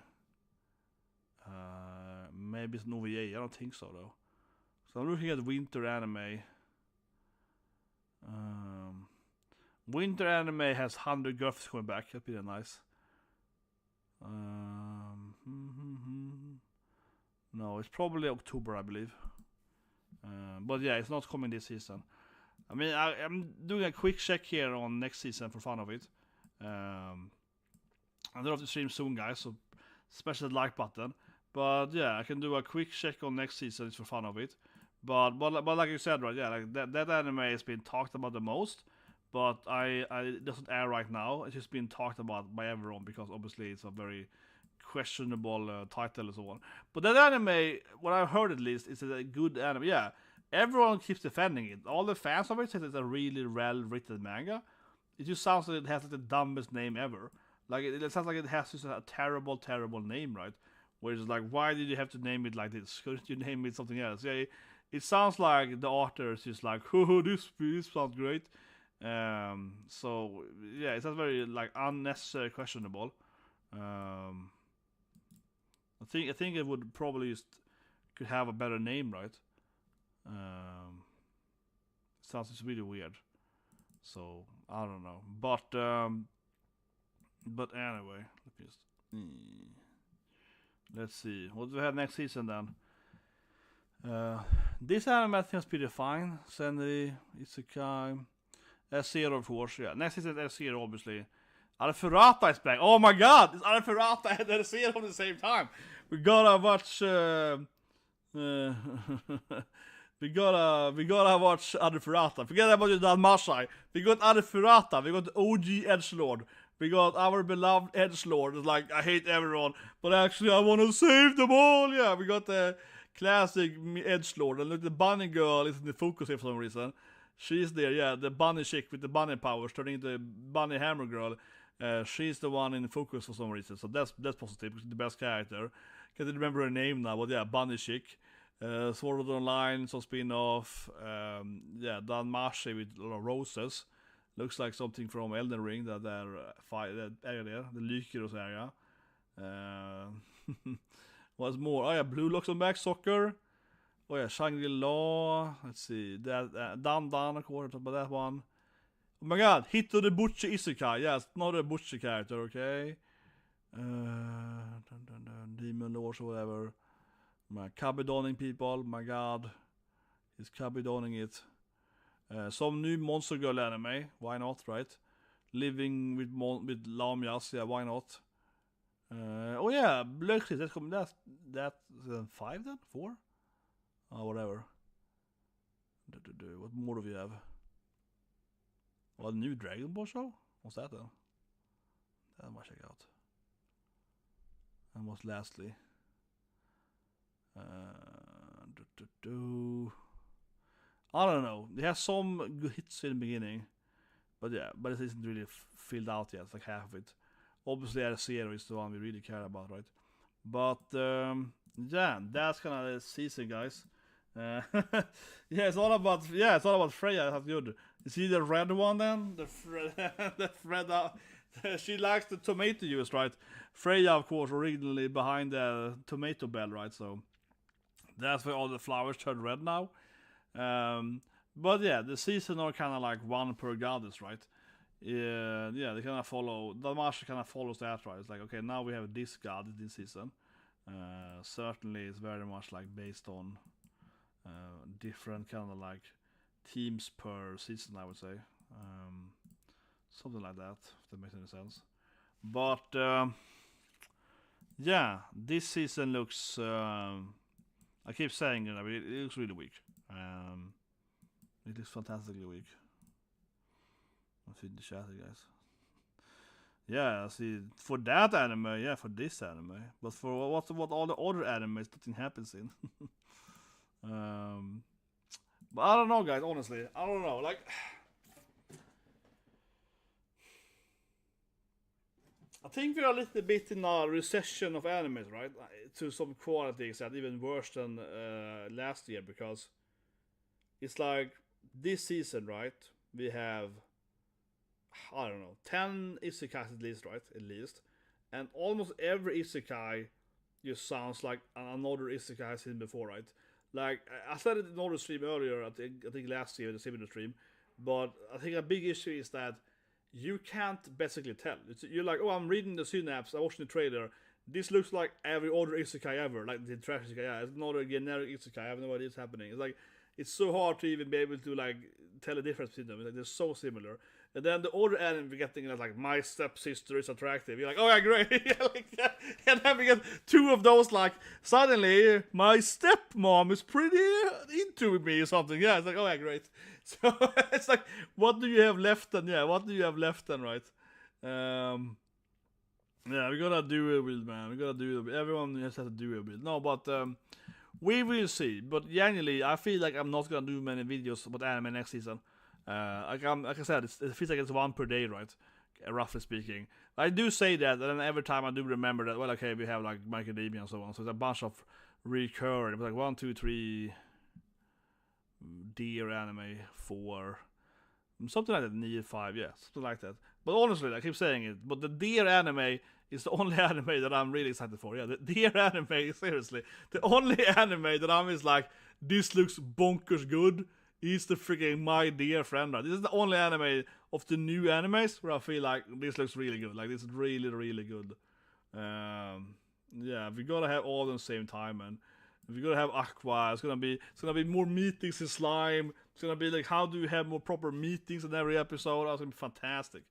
Maybe it's an OVA. I don't think so though. So I'm looking at winter anime. Winter anime has 100 girls coming back. That'd be nice. No, it's probably October, I believe. But yeah, it's not coming this season. I mean, I'm doing a quick check here on next season for fun of it. I don't have to stream soon, guys, so smash that like button. But yeah, I can do a quick check on next season just for fun of it. But like you said, right? Yeah, like that anime has been talked about the most. But it doesn't air right now. It's just been talked about by everyone because obviously it's a very questionable title and so on. But that anime, what I've heard at least, is a good anime. Yeah, everyone keeps defending it. All the fans of it say it's a really well-written manga. It just sounds like it has like the dumbest name ever. Like it sounds like it has just a terrible, terrible name, right? Where it's like, why did you have to name it like this? Couldn't you name it something else? Yeah, it sounds like the author is just like, oh, this sounds great. So yeah, it's very like unnecessary, questionable. I think it would probably just could have a better name, right? Sounds just really weird. So I don't know, but anyway, let's see what do we have next season then. This anime I think is pretty fine. Senri, Isekai, S0 of course. Yeah, next season S0 obviously. Alferata is back. Oh my god, it's Alferata and S0 at the same time. We gotta watch. We gotta watch Alferata. Forget about the Mashai. We got Alferata. We got OG Edgelord. We got our beloved Edgelord. It's like, I hate everyone, but actually I want to save them all. Yeah, we got the classic Edgelord. And look, the bunny girl is in the focus here for some reason. She's there, yeah, the bunny chick with the bunny powers turning into bunny hammer girl. She's the one in focus for some reason, so that's positive. She's the best character. Can't remember her name now, but yeah, bunny chick. Sword Art Online, some spin-off. Yeah, Danmashi with a lot of roses. Looks like something from Elden Ring, that area there, the Lykiros area. What's more? Oh yeah, Blue Locks on Back Soccer. Oh yeah, Shangri-La. Let's see. Dan, of course, about that one. Oh my god, Hito the Butcher Isekai. Yes, not a butcher character, okay? Demon Lords or whatever. My Kabidoning people, my god. He's Kabidoning it. Some new Monster Girl anime, why not, right? Living with Lamias, yeah, why not? Oh yeah, Blöchis, that's 5 then? 4? Oh, whatever. What more do we have? Well, new Dragon Ball show? What's that then? That might check out. And what's lastly? I don't know. They have some good hits in the beginning, but yeah, but it isn't really filled out yet. It's like half of it. Obviously, Zero is the one we really care about, right? But yeah, that's kind of the season, guys. Yeah, it's all about Freya. That's good. You see the red one then? The red. She likes the tomato juice, right? Freya, of course, originally behind the tomato bell, right? So that's why all the flowers turn red now. But yeah, the season are kind of like one per goddess, right? Yeah, they kind of follow. Damashi kind of follows that, right? It's like, okay, now we have this god this season. Certainly, it's very much like based on different kind of like teams per season, I would say. Something like that, if that makes any sense. But yeah, this season looks. I keep saying it, it looks really weak. It looks fantastically weak. I see the chat, guys. Yeah, see, for that anime, yeah, for this anime, but for what all the other animes, nothing happens in. But I don't know, guys. Honestly, I don't know. Like, I think we're a little bit in a recession of animes, right? To some quality extent, even worse than last year, because it's like this season, right? We have, I don't know, 10 isekais at least, right? At least. And almost every isekai just sounds like another isekai I've seen before, right? Like, I said it in another stream earlier, I think last year, the similar stream. But I think a big issue is that you can't basically tell. You're like, oh, I'm reading the synapse, I'm watching the trailer. This looks like every other isekai ever, like the trash isekai. Yeah, it's not a generic isekai. I have no idea what's happening. It's like, it's so hard to even be able to like tell the difference between them. Like, they're so similar. And then the other anime we're getting is like, my stepsister is attractive. You're like, oh yeah, great. And then we get two of those, like, suddenly my stepmom is pretty into me or something. Yeah, it's like, oh yeah, great. So it's like, what do you have left then? Yeah, what do you have left then, right? Yeah, we gotta do a build, man. We gotta do it. Everyone just has to do a build. No, but we will see. But generally, I feel like I'm not gonna do many videos about anime next season. Like I said, it feels like it's one per day, right? Roughly speaking. I do say that, and then every time I do remember that, well, okay, we have like My Academia and so on. So it's a bunch of recurring. It's like 1, 2, 3 Deer anime, 4, something like that, Nier 5, yeah, something like that. But honestly, I keep saying it, but the Deer anime is the only anime that I'm really excited for. Yeah, the Deer anime, seriously, the only anime that I'm is like, this looks bonkers good. He's the freaking My Dear Friend. Right? This is the only anime of the new animes where I feel like this looks really good. Like, this is really, really good. Yeah, we gotta have all at the same time, man. We gotta have Aqua. It's gonna be more meetings in Slime. It's gonna be like, how do you have more proper meetings in every episode? It's gonna be fantastic.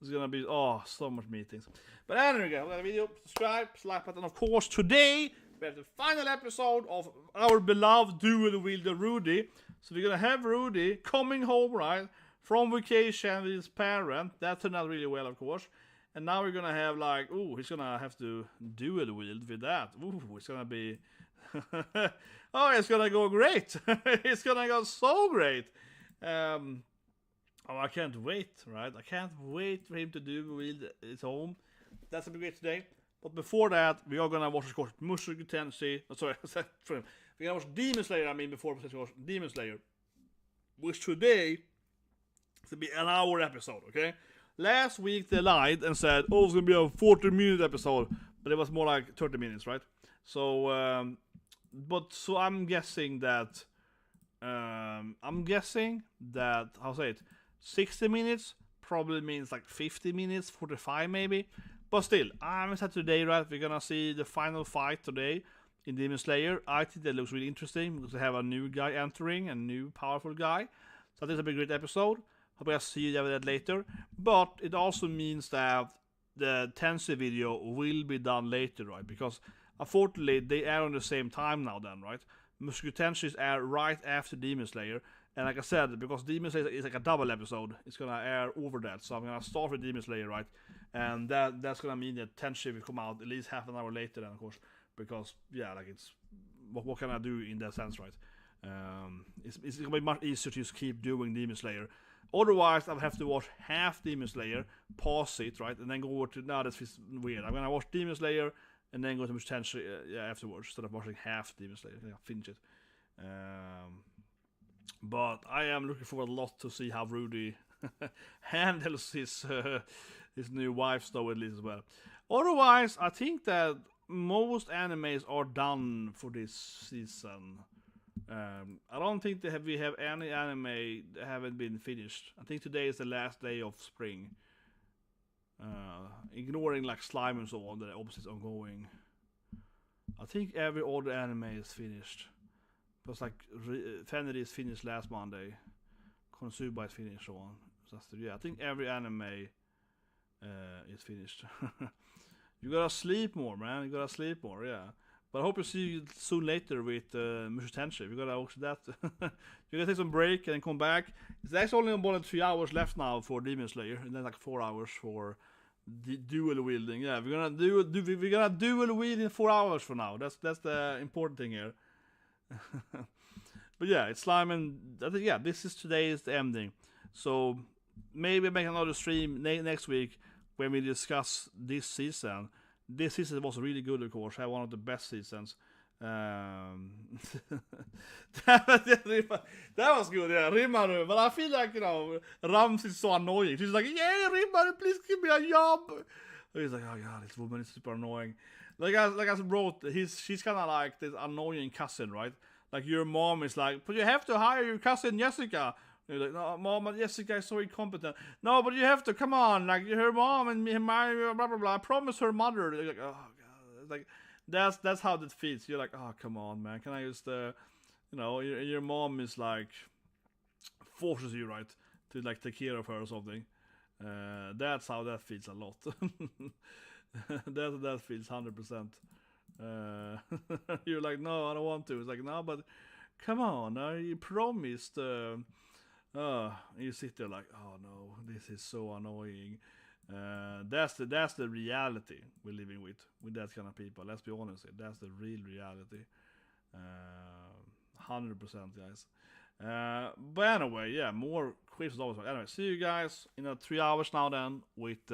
It's gonna be, oh, so much meetings. But anyway, guys, like the video, subscribe, slap it, and of course today we have the final episode of our beloved dual wielder Rudy. So we're gonna have Rudy coming home, right, from vacation with his parent. That turned out really well, of course. And now we're gonna have like, ooh, he's gonna have to dual wield with that. Ooh, it's gonna be, oh, it's gonna go great. It's gonna go so great. Oh, I can't wait, right? I can't wait for him to do wield his home. That's gonna be great today. But before that, we are gonna watch, of course, Mushoku Tensei. Oh, sorry, we're gonna watch Demon Slayer. I mean, before we watch Demon Slayer, which today is gonna be an hour episode. Okay. Last week they lied and said, "Oh, it's gonna be a 40-minute episode," but it was more like 30 minutes, right? So, so I'm guessing that, I'll say it, 60 minutes probably means like 50 minutes, 45 maybe. But still, I'm excited today, right? We're gonna see the final fight today in Demon Slayer. I think that looks really interesting because they have a new guy entering, a new powerful guy. So I think it's a great episode. Hope I see you that later. But it also means that the Tensei video will be done later, right? Because unfortunately they air on the same time now then, right? Mushoku Tensei air right after Demon Slayer. And like I said, because Demon Slayer is like a double episode, it's gonna air over that. So I'm gonna start with Demon Slayer, right? And that's gonna mean that Tensei will come out at least half an hour later then, of course. Because, yeah, like it's, what can I do in that sense, right? It's gonna be much easier to just keep doing Demon Slayer. Otherwise, I'll have to watch half Demon Slayer, pause it, right? And then go over to, now this is weird. I'm gonna watch Demon Slayer and then go to Mushoku Tensei afterwards, instead of watching half Demon Slayer. I finish it. But I am looking forward a lot to see how Rudy handles his new wife, though, at least as well. Otherwise, I think that most animes are done for this season. I don't think we have any anime that haven't been finished. I think today is the last day of spring. Ignoring like Slime and so on, the opposite ongoing. I think every other anime is finished. Because like Fenrir is finished last Monday. Konosuba is finished, so on. I think every anime is finished. You gotta sleep more, man. You gotta sleep more, yeah. But I hope to see you soon later with Mushu Tensei. We gotta watch that. You gotta take some break and come back. There's only more than 3 hours left now for Demon Slayer, and then like 4 hours for the dual wielding. Yeah, we're gonna dual wield in 4 hours for now. That's the important thing here. But yeah, it's slime, and I think this is today's ending. So maybe make another stream next week when we discuss this season. This season was really good, of course. I had one of the best seasons. That was good, yeah. Rimmaru, but I feel like, Rams is so annoying. She's like, yeah, Rimmaru, please give me a job. He's like, oh god, this woman is super annoying. Like I wrote, she's kind of like this annoying cousin, right? Like your mom is like, but you have to hire your cousin Jessica. And you're like, no, mom, Jessica is so incompetent. No, but you have to, come on, like her mom and my blah blah blah. I promise her mother. Like, oh god, like that's how that feels. You're like, oh come on, man, can I just, your mom is like forces you, right, to like take care of her or something. That's how that feels a lot. that feels 100%. You're like, no, I don't want to. It's like, no, but come on, you promised. You sit there like, oh no, this is so annoying. That's the reality we're living with that kind of people. Let's be honest, that's the real reality. 100%, guys. But anyway, yeah, more quizzes always. Anyway, see you guys in 3 hours now then with